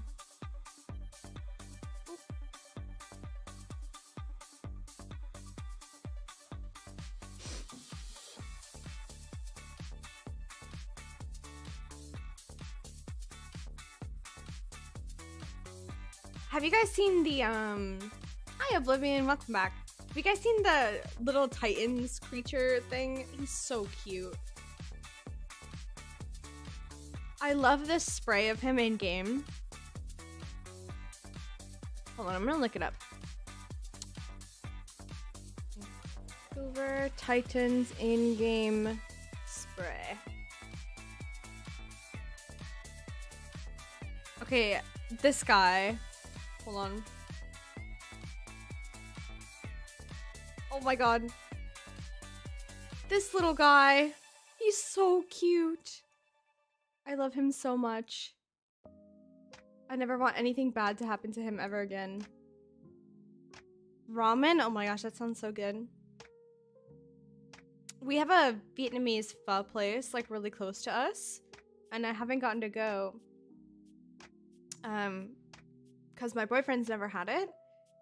S1: Have you guys seen the Hi Oblivion, welcome back. Have you guys seen the little Titans creature thing? He's so cute. I love this spray of him in game. Hold on, I'm gonna look it up. Vancouver Titans in-game spray. Okay, this guy. Hold on. Oh my god. This little guy. He's so cute. I love him so much. I never want anything bad to happen to him ever again. Ramen? Oh my gosh, that sounds so good. We have a Vietnamese pho place like really close to us, and I haven't gotten to go. Because my boyfriend's never had it,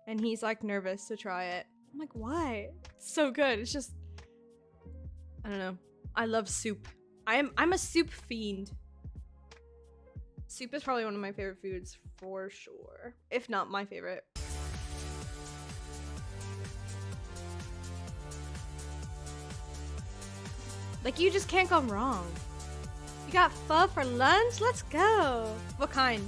S1: and he's like nervous to try it. I'm like, why? It's so good. It's just, I don't know. I love soup. I'm a soup fiend. Soup is probably one of my favorite foods for sure, if not my favorite. Like, you just can't go wrong. You got pho for lunch? Let's go. What kind?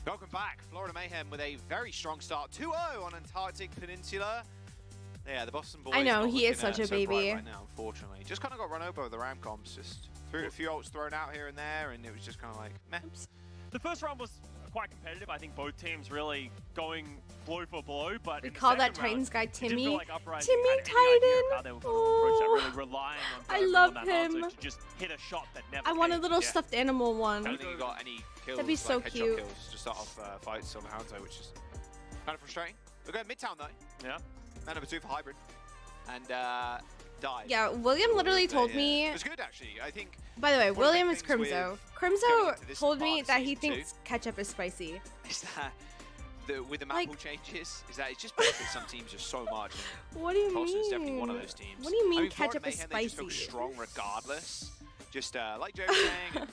S7: Welcome back, Florida Mayhem with a very strong start, 2-0 on Antarctic Peninsula. Yeah, the Boston boys.
S1: I know,
S7: not
S1: he is
S7: looking,
S1: such a
S7: so bright
S1: baby.
S7: right now, unfortunately. Just kind of got run over with the ram comps. Just threw a few ults thrown out here and there, and it was just kind of like, meh.
S6: The first round was quite competitive. I think both teams really going blow for blow, but
S1: We
S6: in the
S1: call that
S6: second round,
S1: Titans guy
S6: it didn't
S1: Timmy.
S6: feel like Uprising
S1: Timmy
S6: had any idea of how
S1: Titan.
S6: they were going to approach that, really relying on
S1: I
S6: Dover
S1: love
S6: on that answer
S1: him.
S6: to just hit a shot that never
S1: I want a
S6: came.
S1: little
S6: Yeah.
S1: stuffed animal
S7: I
S1: one.
S7: don't think he got any kills,
S1: That'd be so
S7: like headshot
S1: cute.
S7: kills to start off fights on Hanzo, which is kind of frustrating. We're going Midtown though.
S6: Yeah.
S7: Man number 2 for Hybrid. And died.
S1: Yeah, William literally told
S7: Yeah.
S1: me.
S7: It was good actually. I think
S1: By the way,
S7: one of the
S1: William
S7: big
S1: is
S7: things
S1: Crimzo.
S7: with
S1: Crimzo
S7: going into this
S1: told
S7: part
S1: me
S7: of
S1: that he
S7: season two
S1: thinks ketchup is spicy.
S7: is that with the map
S1: Like-
S7: pool changes, is that it's just benefits some teams just so much.
S1: What do you
S7: Boston's definitely
S1: mean?
S7: one of those teams.
S1: What do you mean
S7: I mean, Florida
S1: ketchup is
S7: Mayhem, they just feel
S1: spicy?
S7: strong regardless. Just like Joe was saying, and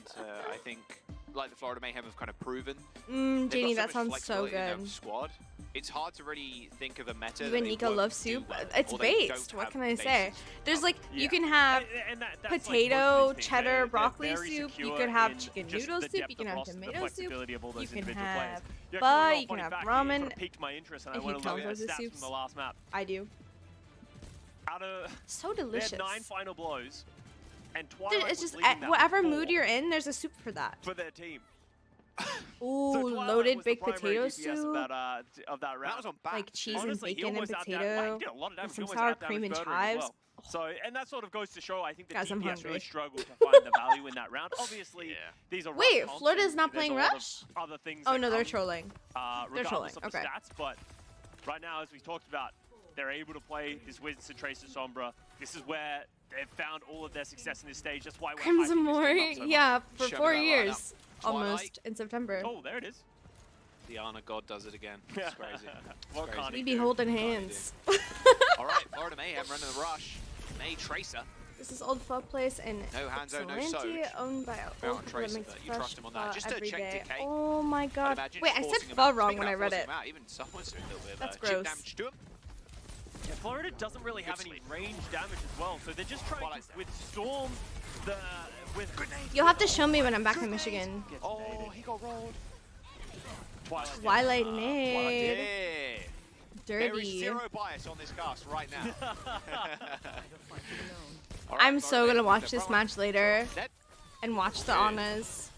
S7: I think like the Florida Mayhem have kind of proven. they've got
S1: Janie,
S7: so
S1: that
S7: much
S1: sounds so
S7: flexibility in their
S1: good.
S7: squad. It's hard to really think of a meta.
S1: You
S7: that
S1: and
S7: they
S1: Nico
S7: won't
S1: love
S7: do
S1: soup.
S7: well,
S1: It's
S7: or they don't
S1: based. What
S7: have
S1: can I say?
S7: bases.
S1: There's like you
S6: Yeah.
S1: can have
S6: And that's like
S1: potato,
S6: most of these things.
S1: cheddar,
S6: They're
S1: broccoli
S6: very
S1: soup. You
S6: secure
S1: could have
S6: in
S1: chicken
S6: just
S1: noodle
S6: the
S1: soup. You
S6: depth
S1: can
S6: of
S1: have
S6: roster, the
S1: tomato soup.
S6: flexibility of all those
S1: You can
S6: individual
S1: have
S6: players. Yeah,
S1: pho.
S6: actually,
S1: You can
S6: funny
S1: have
S6: fact,
S1: ramen.
S6: Sort of piqued my interest, and I
S1: If
S6: went
S1: you
S6: to
S1: count
S6: look at
S1: those as
S6: stats
S1: soups.
S6: from the last map.
S1: I do.
S6: Out of
S1: So
S6: they
S1: delicious.
S6: had 9 final blows, and
S1: Dude,
S6: Twilight
S1: it's
S6: was
S1: just
S6: leading that
S1: whatever
S6: with
S1: mood
S6: 4
S1: you're in, there's a soup for that.
S6: for their team.
S1: Ooh,
S6: So Twilight
S1: loaded
S6: was the
S1: baked
S6: primary
S1: potato
S6: DPS
S1: soup.
S6: of that round.
S7: That was on back.
S1: Like cheese
S6: Honestly,
S1: and
S6: he
S1: bacon and
S6: almost out
S1: potato.
S6: he did a lot of damage.
S1: with some
S6: He almost
S1: sour
S6: out-damaged
S1: cream and
S6: Birdring as
S1: chives.
S6: well. So, and that sort of goes to show, I think the
S1: Guys, I'm
S6: DPS
S1: hungry.
S6: really struggled to find the value in that round. Obviously,
S7: Yeah.
S6: these are rough
S1: Wait,
S6: comps,
S1: Florida's
S6: and
S1: not
S6: there's
S1: playing
S6: a lot of
S1: Rush?
S6: Other things
S1: Oh
S6: that
S1: no, they're
S6: come,
S1: trolling. They're
S6: regardless
S1: trolling,
S6: of the
S1: okay.
S6: stats, but right now, as we talked about, they're able to play this Winston Tracer Sombra. This is where they've found all of their success in this stage. That's why we're hyping this
S1: Crimson
S6: team
S1: Mori,
S6: up so much.
S1: yeah, for
S7: Show me
S1: 4
S7: that lineup.
S1: years.
S7: Twilight.
S1: Almost, in September.
S6: Oh, there it is.
S7: The Ana God does it again. It's crazy.
S6: What
S7: It's
S6: can't
S7: crazy.
S1: We
S6: he
S1: be
S6: do?
S1: holding
S7: Can't he
S1: hands.
S7: All right, Florida Mayhem running the rush. May Tracer.
S1: This is Old Pho Place and
S7: No Hanzo, no
S1: Ypsilanti,
S7: Soch.
S1: owned by
S7: Fair
S1: Old
S7: on
S1: Pho
S7: Tracer,
S1: that makes
S7: but you
S1: fresh
S7: trust him on that.
S1: pho
S7: Just to
S1: every
S7: check
S1: day.
S7: decay.
S1: Oh my
S7: I'd
S1: god.
S7: imagine
S1: Wait, I
S7: forcing
S1: said
S7: him
S1: pho
S7: out.
S1: wrong
S7: Speaking
S1: when I
S7: of
S1: read
S7: forcing
S1: it.
S7: him out, even someone's doing a little bit of
S1: That's
S7: chip
S1: gross.
S7: damage to him.
S6: Yeah, Florida doesn't really have any range damage as well, so they're just trying
S7: Twilight's
S6: to
S7: there.
S6: withstorm the
S1: You'll have to show me when I'm back in Michigan.
S7: Oh, he got rolled.
S1: Twilight nade.
S7: Yeah. There is
S1: Dirty.
S7: zero bias on this cast right now. All right,
S1: I'm
S7: Florida
S1: so gonna
S7: Mayhem
S1: watch
S7: with
S1: this
S7: their
S1: match later
S7: Dead.
S1: and watch the
S7: Okay.
S1: Annas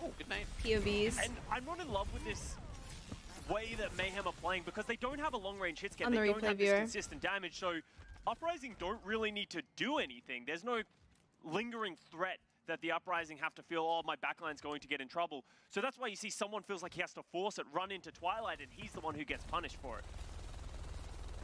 S7: Oh, good name.
S1: POVs.
S6: And I'm not in love with this way that Mayhem are playing because they don't have a long-range hit scan.
S1: On the
S6: They don't
S1: replay
S6: have this
S1: viewer.
S6: consistent damage, so Uprising don't really need to do anything. There's no lingering threat that the Uprising have to feel, oh, my backline's going to get in trouble. So that's why you see someone feels like he has to force it, run into Twilight, and he's the one who gets punished for it.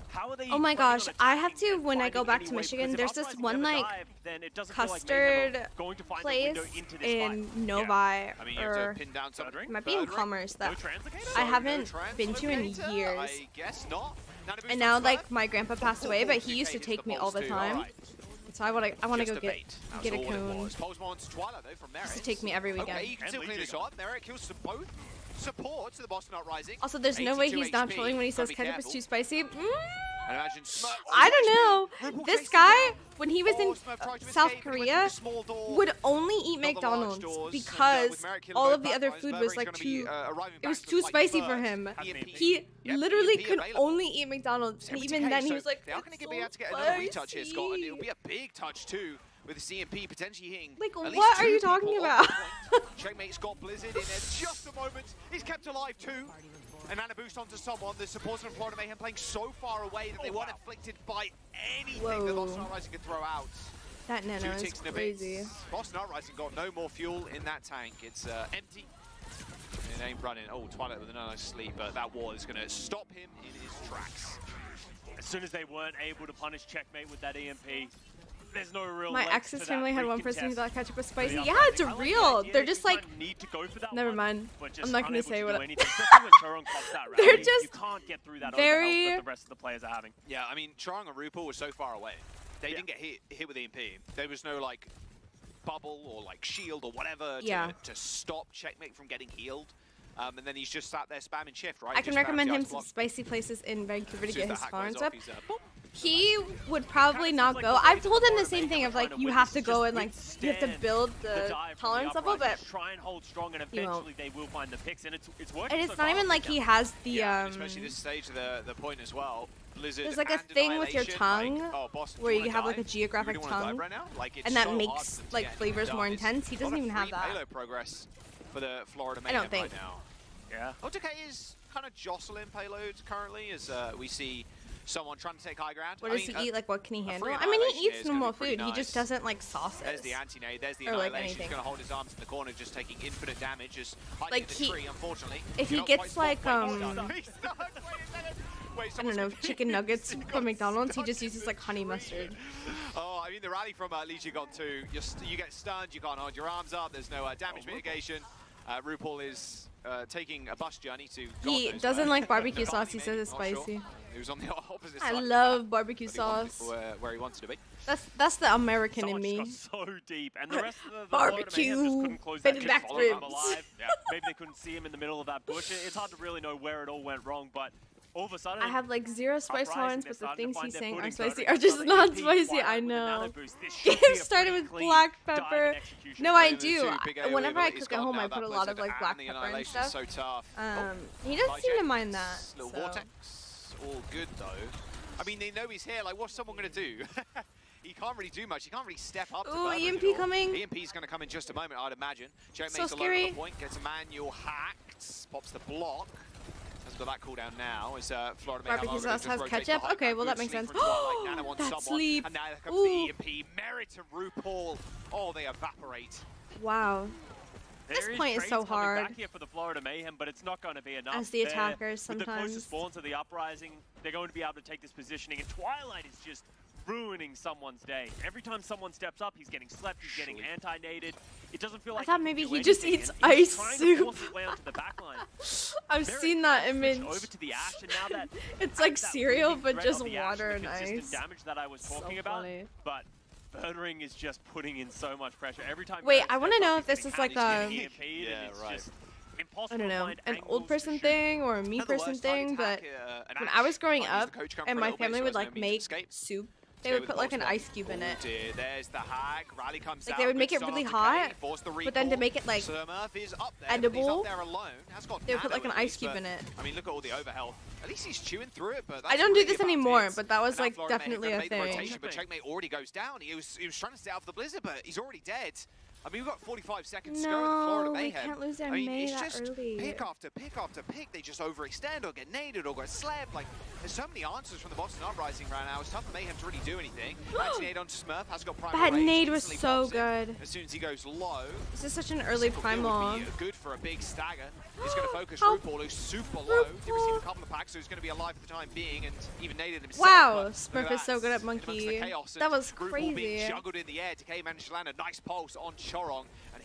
S6: How are they
S1: Oh my
S6: planning on
S1: gosh, I have
S6: attacking
S1: to,
S6: and
S1: when I go
S6: finding
S1: back
S6: any
S1: to
S6: way?
S1: Michigan,
S6: Because if
S1: there's this
S6: Uprising
S1: one,
S6: never
S1: like,
S6: dive, then it doesn't feel like Mayhem
S1: custard
S6: are going to find a
S1: place
S6: window into this
S1: in
S6: fight.
S1: Novi,
S7: I mean, you have
S1: or
S7: to pin down some.
S6: Birdring?
S1: it might be in
S7: Birdring?
S1: Commerce
S6: No
S1: that
S6: translocator?
S1: I
S7: No
S1: haven't been to in
S7: translocator?
S1: years.
S7: I guess not. None of
S1: And
S7: it's
S1: now,
S7: on
S1: like,
S7: fire?
S1: my grandpa passed away, but he used to
S7: Okay,
S1: take
S7: hits
S1: me
S7: the
S1: all the
S7: balls too.
S1: time.
S7: Alright.
S1: It's so I wanna go
S7: Just
S1: get
S7: bait.
S1: a
S7: That was all it
S1: cone.
S7: was. Pulse onto Twilight though from Merrick.
S1: Just to take me every weekend.
S7: Okay, you can still clean this up. Merrick kills both support to the Boston Uprising.
S1: Also, there's no way
S7: 82
S1: he's not
S7: HP.
S1: trolling when he says
S7: Gotta be
S1: ketchup is
S7: careful.
S1: too spicy.
S7: And imagine Smurf.
S1: I don't know.
S7: Ripple
S1: This
S7: chasing
S1: guy,
S7: down.
S1: when he was in
S7: Smurf tried to
S1: South
S7: escape, but he went
S1: Korea,
S7: through the small door.
S1: would only eat
S7: Not the large
S1: McDonald's
S7: doors, and,
S1: because
S7: with Merrick killing
S1: all
S7: both
S1: of the other
S7: backliners,
S1: food
S7: Burberry's
S1: was like
S7: gonna be,
S1: too.
S7: arriving
S1: It was
S7: back
S1: too
S7: with, like,
S1: spicy
S7: the
S1: for
S7: first
S1: him.
S7: EMP.
S1: He
S7: Yep,
S1: literally
S7: EMP
S1: could
S7: available.
S1: only eat McDonald's, and even then he was like,
S7: They are going to
S1: "It's
S7: be able to
S1: so
S7: get another retouch here, Scott, and it'll
S1: spicy."
S7: be a big touch too, with the CMP potentially hitting.
S1: Like,
S7: at least
S1: what are
S7: 2
S1: you talking
S7: people
S1: about?
S7: on the point. Checkmate Scott Blizzard in there just a moment. He's kept alive too. And Nana boost onto someone. The supporters from Florida Mayhem playing so far away that they weren't afflicted by anything that Boston Uprising could throw out.
S1: That
S7: Two
S1: nano is
S7: ticks and a
S1: crazy.
S7: bit. Boston Uprising got no more fuel in that tank. It's empty. It ain't running. Oh, Twilight with a nice sleep, but that wall is going to stop him in his tracks.
S6: As soon as they weren't able to punish Checkmate with that EMP, there's no real
S1: My
S6: legs
S1: ex's
S6: to that
S1: family had one
S6: pre-contest
S1: person who thought ketchup was
S6: for
S1: spicy.
S6: the
S1: Yeah,
S6: Uprising.
S1: it's
S6: I like the
S1: real.
S6: idea
S1: They're
S6: that
S1: just
S6: you
S1: like,
S6: kind of need to go for that
S1: never
S6: one,
S1: mind.
S6: but just
S1: I'm not gonna
S6: unable
S1: say
S6: to
S1: what.
S6: do anything, especially when Choron pops that round.
S1: They're
S6: You
S1: just
S6: can't get through that
S1: very-
S6: overhealth that the rest of the players are having.
S7: Yeah, I mean, Charang and Rupal were so far away. They didn't get hit with EMP. There was no, like, bubble or, like, shield or whatever to stop Checkmate from getting healed. And then he's just sat there spamming shift, right?
S1: I can
S7: Just
S1: recommend
S7: spams the
S1: him
S7: ice
S1: some
S7: block.
S1: spicy places in Vancouver to
S7: As soon
S1: get
S7: as
S1: his
S7: the hack
S1: tolerance
S7: goes off,
S1: up.
S7: he's, boop.
S1: He would probably not
S6: like
S1: go.
S6: the
S1: I've
S6: way
S1: told
S6: that
S1: him the
S6: Florida
S1: same thing
S6: Mayhem
S1: of
S6: are
S1: like
S6: trying
S1: you
S6: to
S1: have to
S6: win,
S1: go
S6: just
S1: and like you have to
S6: withstand
S1: build
S6: the
S1: the
S6: dive from
S1: tolerance
S6: the
S1: level, but
S6: Uprising, try and hold strong, and
S1: he won't.
S6: eventually they will find the picks, and it's working.
S1: and it's
S6: so
S1: not
S6: far.
S1: even like he has the
S7: Yeah, and especially this stage of the point as well. Blizzard
S1: There's like a
S7: and
S1: thing with your
S7: Annihilation,
S1: tongue
S7: like, oh, Boston,
S1: where
S7: do
S1: you
S7: wanna
S1: have like a
S7: dive?
S1: geographic
S7: You really wanna dive
S1: tongue,
S7: right now? Like, it's
S1: and that
S7: so hard
S1: makes
S7: for them to
S1: like
S7: get anything
S1: flavors more
S7: done. It's
S1: intense. He
S7: a lot
S1: doesn't
S7: of
S1: even have
S7: free
S1: that.
S7: Halo progress for the Florida
S1: I
S7: Mayhem
S1: don't think.
S7: right now.
S6: Yeah.
S7: OTK is kind of jostling payloads currently as we see someone trying to take high ground.
S1: What
S7: I
S1: does
S7: mean,
S1: he eat? Like what can he handle?
S7: free
S1: I mean, he
S7: annihilation
S1: eats
S7: is gonna
S1: normal
S7: be pretty
S1: food. He just
S7: nice.
S1: doesn't like sauces.
S7: There's the anti-nade, there's the
S1: Or, like,
S7: annihilation. He's
S1: anything.
S7: going to hold his arms in the corner, just taking infinite damage, just hiding
S1: Like,
S7: in the
S1: he-
S7: tree, unfortunately.
S1: if he
S7: You're not
S1: gets,
S7: quite
S1: like,
S7: He's stuck. He's stuck. Wait,
S1: I don't know, chicken nuggets from McDonald's. He just uses like honey mustard.
S7: Oh, I mean, the rally from Legion got to, you get stunned, you can't hold your arms up, there's no damage mitigation. RuPaul is taking a bus journey to God
S1: He
S7: knows
S1: doesn't
S7: where.
S1: like barbecue
S7: Maybe,
S1: sauce. He says it's
S7: not sure.
S1: spicy.
S7: He was on the opposite
S1: I
S7: side.
S1: love barbecue
S7: But he wanted
S1: sauce.
S7: where he wanted to be.
S1: That's the American
S6: Someone
S1: in
S6: just
S1: me.
S6: got so deep, and the rest of the
S1: Barbecue,
S6: Florida Mayhem just couldn't close
S1: fitted
S6: that
S1: back
S6: gap, follow him
S1: ribs.
S6: alive. Yeah, maybe they couldn't see him in the middle of that bush. It's hard to really know where it all went wrong, but all of a sudden,
S1: I have like zero spice
S6: Uprising,
S1: tolerance,
S6: they're
S1: but the
S6: starting to
S1: things
S6: find
S1: he's
S6: their
S1: saying are
S6: footing,
S1: spicy
S6: Tony.
S1: are just
S6: Another
S1: not
S6: EP,
S1: spicy.
S6: Twilight
S1: I
S6: with the
S1: know.
S6: nano boost. This should
S1: Game
S6: be a
S1: started
S6: pretty
S1: with
S6: clean
S1: black
S6: dive and
S1: pepper.
S6: execution.
S1: No, I
S7: And the
S1: do.
S7: two big AoE
S1: Whenever I
S7: abilities
S1: cook at
S7: gone
S1: home,
S7: now,
S1: I
S7: that
S1: put a lot of
S7: Blizzard
S1: like black
S7: and the
S1: pepper and
S7: Annihilation is
S1: stuff.
S7: so tough.
S1: He doesn't seem to mind that.
S7: Little
S1: So.
S7: vortex, all good though. I mean, they know he's here. Like, what's someone gonna do? He can't really do much. He can't really step up.
S1: Ooh,
S7: to
S1: EMP
S7: Burberry.
S1: coming.
S7: EMP's gonna come in just a moment, I'd imagine. Checkmate's
S1: So
S7: alone at
S1: scary.
S7: the point. Gets a manual hacked. Pops the block. Has got that cooldown now. As Florida Mayhem
S1: Barbecue
S7: are gonna
S1: sauce
S7: just
S1: has
S7: rotate
S1: ketchup?
S7: behind
S1: Okay,
S7: that.
S1: well,
S7: Good
S1: that makes
S7: sleep
S1: sense.
S7: from Twilight. Nana on
S1: That
S7: someone.
S1: sleep.
S7: And now there comes
S1: Ooh.
S7: the EMP. Merit to RuPaul. Oh, they evaporate.
S1: Wow. This
S6: There
S1: point is
S6: trades
S1: so
S6: coming
S1: hard.
S6: back here for the Florida Mayhem, but it's not going to be enough.
S1: As the
S6: They're-
S1: attackers
S6: with the
S1: sometimes.
S6: closest spawn to the Uprising, they're going to be able to take this positioning, and Twilight is just ruining someone's day. Every time someone steps up, he's getting slept, he's getting anti-nated. It doesn't feel like
S1: thought
S6: he can
S1: maybe
S6: do
S1: he just
S6: anything,
S1: eats
S6: and he's
S1: ice
S6: trying
S1: soup.
S6: to force his way onto the backline.
S1: I've
S6: Merrick
S1: seen that
S6: switched
S1: image.
S6: over to the Ash, and now that
S1: It's like
S6: that
S1: cereal,
S6: bleeding
S1: but
S6: threat
S1: just
S6: of the Ash
S1: water
S6: and
S1: and
S6: the consistent
S1: ice.
S6: damage that I was
S1: So
S6: talking about,
S1: funny.
S6: but Burning is just putting in so much pressure. Every time
S1: Wait,
S6: Merrick
S1: I wanna
S6: steps up,
S1: know
S6: he's
S1: if this
S6: getting
S1: is like
S6: hacked, he's
S1: a-
S6: getting EMP'd,
S7: Yeah,
S6: and it's
S7: right.
S6: just impossible
S1: I don't
S6: to
S1: know,
S6: find
S1: an
S6: angles
S1: old
S6: to
S1: person
S6: shoot.
S1: thing or a me
S7: And the
S1: person
S7: worst target
S1: thing, but
S7: hack, an
S1: when
S7: Ash.
S1: I was growing
S7: Might use
S1: up
S7: the coach come
S1: and
S7: for a
S1: my
S7: little bit,
S1: family
S7: so
S1: would
S7: there's no
S1: like
S7: means of
S1: make
S7: escape.
S1: soup, they
S7: Stay
S1: would
S7: with
S1: put
S7: the
S1: like an
S7: box one.
S1: ice cube in
S7: Oh
S1: it.
S7: dear, there's the hack. Rally comes
S1: Like,
S7: out.
S1: they would
S7: Good
S1: make it
S7: start
S1: really
S7: to
S1: hot,
S7: Kane, force the
S1: but then to
S7: recall.
S1: make it, like,
S7: Surmurf is up there, but
S1: edible,
S7: he's up there alone. Has got
S1: they would put
S7: nano
S1: like an
S7: at
S1: ice
S7: least,
S1: cube
S7: but,
S1: in it.
S7: I mean, look at all the overhealth. At least he's chewing through it, but
S1: I
S7: that's
S1: don't do
S7: really
S1: this
S7: about
S1: anymore,
S7: it.
S1: but that was
S7: And now
S1: like
S7: Florida Mayhem
S1: definitely
S7: gonna
S1: a
S7: make the
S1: thing.
S7: rotation, but Checkmate already goes down. He was trying to stay out for the Blizzard, but he's already dead. I mean, we've got 45 seconds to go in the Florida
S1: No, we
S7: Mayhem.
S1: can't lose their
S7: I mean,
S1: May
S7: it's
S1: that
S7: just
S1: early.
S7: pick after pick after pick. They just overextend or get naded or get slapped. Like, there's so many answers from the Boston Uprising right now. It's tough for Mayhem to really do anything. Anti-nade onto Smurf, has got primal
S1: That
S7: range,
S1: nade was
S7: instantly
S1: so
S7: pops it.
S1: good.
S7: As soon as he goes low,
S1: This is such an early
S7: single kill would
S1: primal.
S7: be good for a big stagger. He's going to focus
S1: Help.
S7: RuPaul, who's super low. Did receive a
S1: RuPaul.
S7: couple of packs, so he's going to be alive for the time being, and even naded himself.
S1: Wow,
S7: but look
S1: Smurf
S7: at
S1: is so
S7: that.
S1: good at
S7: In amongst the
S1: monkey.
S7: chaos,
S1: That
S7: and
S1: was
S7: RuPaul being
S1: crazy.
S7: juggled in the air. Decay managed to land a nice pulse on Chorong, and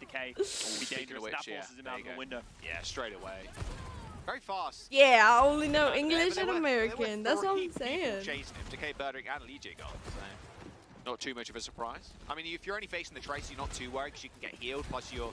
S6: and Decay will be
S7: Speaking
S6: dangerous.
S7: of which,
S6: That
S7: yeah,
S6: forces him
S7: there
S6: out
S7: you
S6: of the
S7: go.
S6: window.
S7: Yeah, straight away. Very fast.
S1: Yeah, I only know
S7: There
S1: English
S7: were
S1: and American. That's what
S7: three
S1: I'm
S7: people
S1: saying.
S7: chasing him, Decay, Birdring, and Legion gone. So not too much of a surprise. I mean, if you're only facing the Tracer, you're not too worried because you can get healed. Plus, you're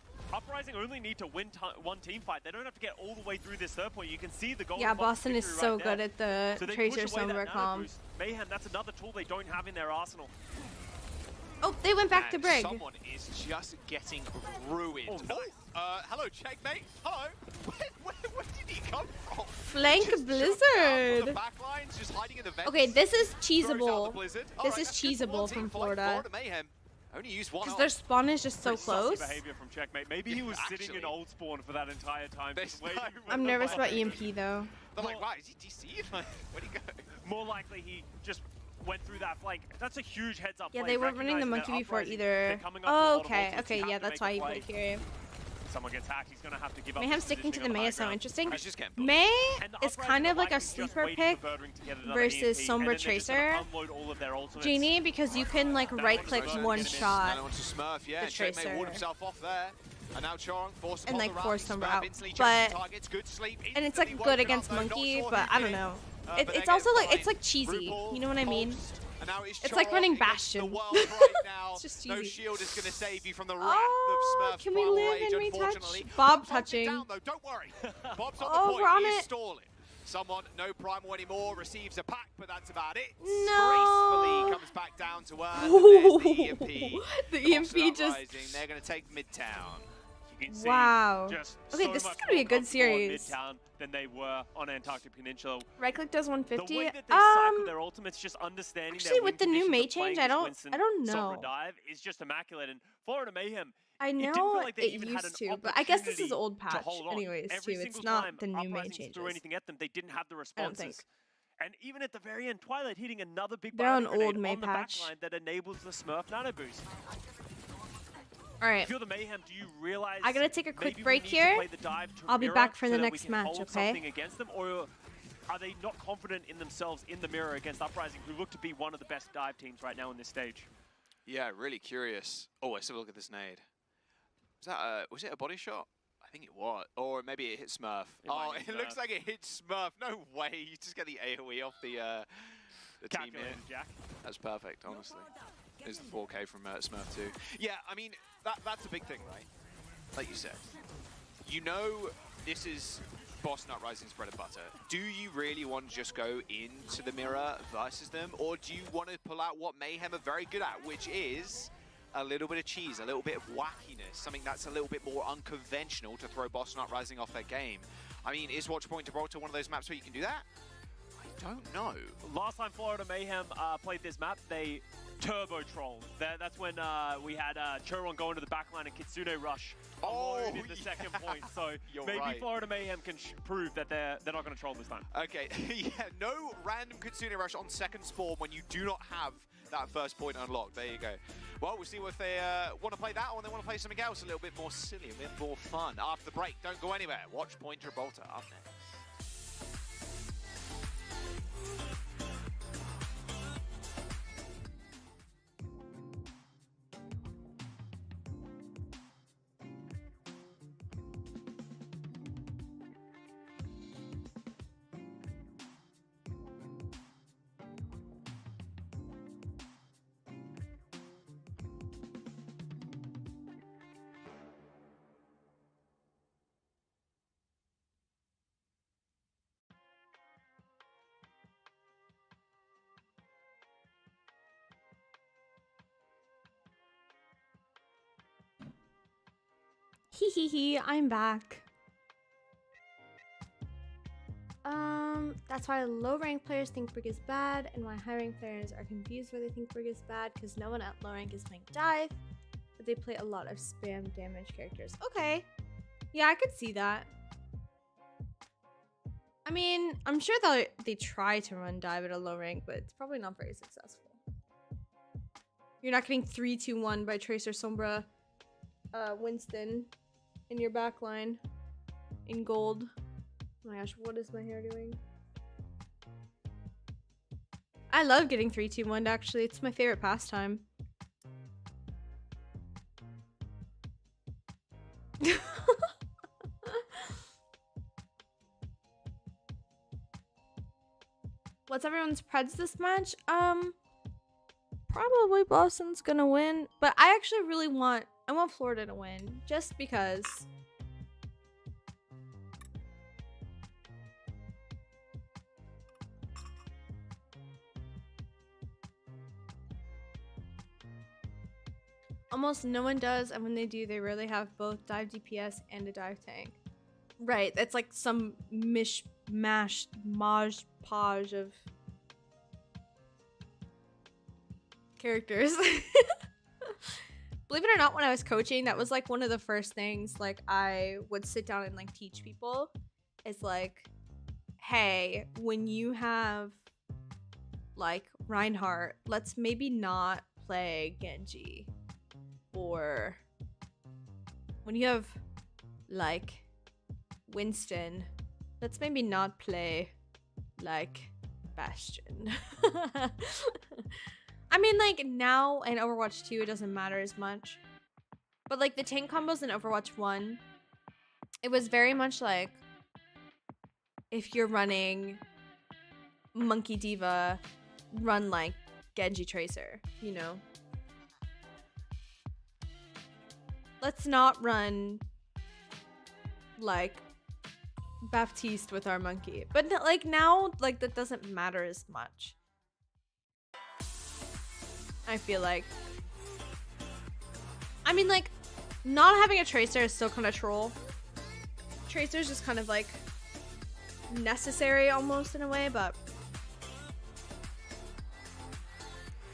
S6: Uprising only need to win one team fight. They don't have to get all the way through this third point. You can see the goal.
S1: Yeah, Boston is so good at the
S6: so they
S1: Tracer
S6: push away that
S1: Sombra
S6: nano
S1: comp.
S6: boost. Mayhem, that's another tool they don't have in their arsenal.
S1: Oh, they went back to
S7: And
S1: Brig.
S7: someone is just getting ruined.
S6: Oh, nice.
S7: Hello, checkmate. Hello. Where did he come from?
S1: Flank
S7: Just jumped out
S1: Blizzard.
S7: from the back lines, just hiding in the vents.
S1: Okay, this is
S7: Throws out the
S1: cheesable.
S7: Blizzard.
S1: This
S7: Alright,
S1: is
S7: that's good for one
S1: cheesable
S7: team
S1: from
S7: for, like,
S1: Florida.
S7: Mayhem. Only used one
S1: Because
S7: off.
S1: their spawn is just so
S6: Pretty sussy
S1: close.
S6: behavior from Checkmate. Maybe he was sitting in
S7: Actually.
S6: old spawn for that entire time.
S7: There's
S6: just waiting
S7: no-
S6: for
S1: I'm
S6: the
S1: nervous about
S6: button.
S1: EMP though.
S7: They're like, wow, is he DC'd? Like, where'd he go?
S6: More likely he just went through that flank. That's a huge heads up.
S1: Yeah,
S6: play,
S1: they weren't running the
S6: recognizing that
S1: monkey before
S6: Uprising,
S1: either.
S6: they're coming up with a
S1: Oh,
S6: lot of
S1: okay,
S6: ultimates.
S1: okay,
S6: You
S1: yeah,
S6: have to
S1: that's
S6: make
S1: why
S6: a
S1: you
S6: play.
S1: put here.
S6: Someone gets hacked, he's gonna have to give up.
S1: Mayhem
S6: his
S1: sticking to the
S6: positioning on
S1: May
S6: high
S1: is so
S6: ground.
S1: interesting.
S7: He's just getting bullied.
S1: May
S6: And the
S1: is
S6: Uprising
S1: kind
S6: are
S1: of like a
S6: likely just
S1: sleeper
S6: waiting
S1: pick
S6: for Birdring to get another
S1: versus
S6: EMP, and
S1: Sombra
S6: then they're just gonna
S1: Tracer.
S6: unload all of their ultimates.
S1: Genie, because you can like
S6: That
S1: right
S6: one's
S1: click
S6: also
S1: one
S6: getting in.
S1: shot.
S7: Now onto Smurf, yeah,
S1: the
S7: and Checkmate
S1: Tracer.
S7: walled himself off there. And now Chong forced
S1: And,
S7: upon
S1: like,
S7: the
S1: forced
S7: round.
S1: Sombra
S7: Smurf
S1: out.
S7: instantly
S1: But-
S7: checks targets, good sleep,
S1: And it's
S7: instantly
S1: like good
S7: woken
S1: against
S7: up, though, not
S1: Monkey,
S7: sure
S1: but
S7: who
S1: I
S7: did
S1: don't
S7: it.
S1: know.
S7: But
S1: It's
S7: they're
S1: also
S7: getting
S1: like, it's
S7: fine.
S1: like cheesy.
S7: RuPaul,
S1: You know what I mean?
S7: Post, and now it's
S1: It's like
S7: Chong
S1: running
S7: against
S1: Bastion.
S7: The world right now.
S1: It's just
S7: No
S1: cheesy.
S7: shield is going to save you from the wrath
S1: Oh,
S7: of Smurf's
S1: can we
S7: primal
S1: live
S7: rage,
S1: and retouch?
S7: unfortunately.
S1: Bob
S7: Bob's holds it
S1: touching.
S7: down, though, don't worry. Bob's on
S1: Oh,
S7: the
S1: we're
S7: point.
S1: on
S7: He's
S1: it.
S7: stalling. Someone, no primal anymore, receives a pack, but that's about it.
S1: No.
S7: Gracefully comes back down to earth. And there's the EMP.
S1: The
S7: Boston
S1: EMP just.
S7: Uprising, they're going to take Midtown.
S6: You can see
S1: Wow.
S6: just
S1: Okay,
S6: so
S1: this is
S6: much
S1: gonna be a
S6: more
S1: good
S6: comfortable in
S1: series.
S6: Midtown than they were on Antarctic Peninsula.
S1: Right click does
S6: The
S1: 150.
S6: way that they cycle their ultimates, just understanding
S1: actually,
S6: their
S1: with
S6: win
S1: the new
S6: conditions
S1: May
S6: of playing
S1: change, I
S6: this
S1: don't-
S6: Winston
S1: I don't
S6: Sombra
S1: know.
S6: dive is just immaculate. And Florida Mayhem,
S1: I
S6: it didn't
S1: know
S6: feel like they
S1: it
S6: even had
S1: used
S6: an
S1: to, but I guess this is
S6: opportunity
S1: old
S6: to
S1: patch,
S6: hold on.
S1: anyways.
S6: Every
S1: Too. It's
S6: single
S1: not
S6: time
S1: the new May
S6: Uprising
S1: changes.
S6: threw anything at them, they didn't have the
S1: I don't think.
S6: responses. And even at the very end, Twilight hitting another big
S1: They're on
S6: bionic grenade
S1: old May
S6: on the
S1: patch.
S6: backline that enables the Smurf nano boost.
S1: All right.
S6: If you're the Mayhem, do you realize
S1: I gotta take a quick
S6: maybe we
S1: break
S6: need
S1: here.
S6: to play the dive to
S1: I'll be
S6: mirror
S1: back for
S6: so
S1: the
S6: that we
S1: next
S6: can
S1: match,
S6: hold
S1: okay?
S6: something against them, or are they not confident in themselves in the mirror against Uprising, who look to be one of the best dive teams right now in this stage?
S7: Yeah, really curious. Oh, let's have a look at this nade. Was it a body shot? I think it was. Or maybe it hit Smurf.
S6: might hit
S7: It looks
S6: Smurf.
S7: like it hit Smurf. No way. You just get the AoE off the team
S6: Calculated,
S7: here.
S6: Jack.
S7: That's perfect, honestly. There's the 4K from Smurf too. Yeah, I mean, that's a big thing, right? Like you said. You know this is Boston Uprising's bread and butter. Do you really want to just go into the mirror versus them? Or do you want to pull out what Mayhem are very good at, which is a little bit of cheese, a little bit of wackiness, something that's a little bit more unconventional to throw Boston Uprising off their game? I mean, is Watch Point Gibraltar one of those maps where you can do that? I don't know.
S6: Last time Florida Mayhem played this map, they turbo trolled. That's when we had Choron go into the backline and Kitsune rush alone in the second point. So
S7: You're
S6: maybe
S7: right.
S6: Florida Mayhem can prove that they're not going to troll this time.
S7: Okay, yeah, no random Kitsune rush on second spawn when you do not have that first point unlocked. There you go. Well, we'll see if they want to play that or they want to play something else a little bit more silly, a bit more fun. After the break, don't go anywhere. Watch Point Gibraltar up next.
S1: Hee, I'm back. That's why low rank players think Brig is bad, and why high rank players are confused why they think Brig is bad, because no one at low rank is playing dive, but they play a lot of spam damage characters. Okay. Yeah, I could see that. I mean, I'm sure they try to run dive at a low rank, but it's probably not very successful. You're not getting 3-2-1 by Tracer Sombra Winston in your backline in gold. Oh my gosh, what is my hair doing? I love getting 3-2-1 actually. It's my favorite pastime. What's everyone's preds this match? Probably Boston's gonna win, but I actually really want Florida to win just because. almost no one does, and when they do, they rarely have both dive DPS and a dive tank. Right, it's like some mishmash, podge of characters. Believe it or not, when I was coaching, that was like one of the first things like I would sit down and like teach people. Is like, hey, when you have like Reinhardt, let's maybe not play Genji. Or when you have like Winston, let's maybe not play like Bastion. I mean, like, now in Overwatch 2, it doesn't matter as much. But, like, the tank combos in Overwatch 1, it was very much like, if you're running Monkey Diva, run, like, Genji Tracer, you know? Let's not run, like, Baptiste with our monkey. But, like, now, like, that doesn't matter as much. I feel like. I mean, like, not having a Tracer is still kind of troll. Tracer's just kind of, like, necessary almost in a way, but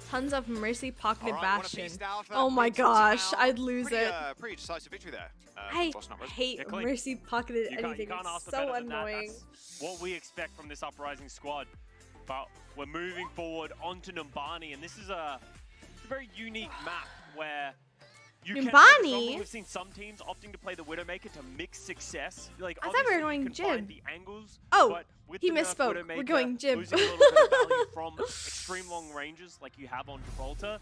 S1: tons of Mercy pocketed Bastion. Oh my gosh, I'd lose it.
S7: Pretty decisive victory there.
S1: I hate Mercy pocketed anything. It's so annoying.
S6: That's what we expect from this Uprising squad. But we're moving forward onto Numbani, and this is a very unique map where you
S1: Numbani?
S6: We've seen some teams opting to play the Widowmaker to mix success. Like,
S1: I thought we were going
S6: you can find
S1: Jib.
S6: the angles,
S1: Oh,
S6: but with
S1: he
S6: the nerf
S1: misspoke. We're
S6: Widowmaker,
S1: going Jib.
S6: losing a little bit of value from extreme long ranges like you have on Gibraltar.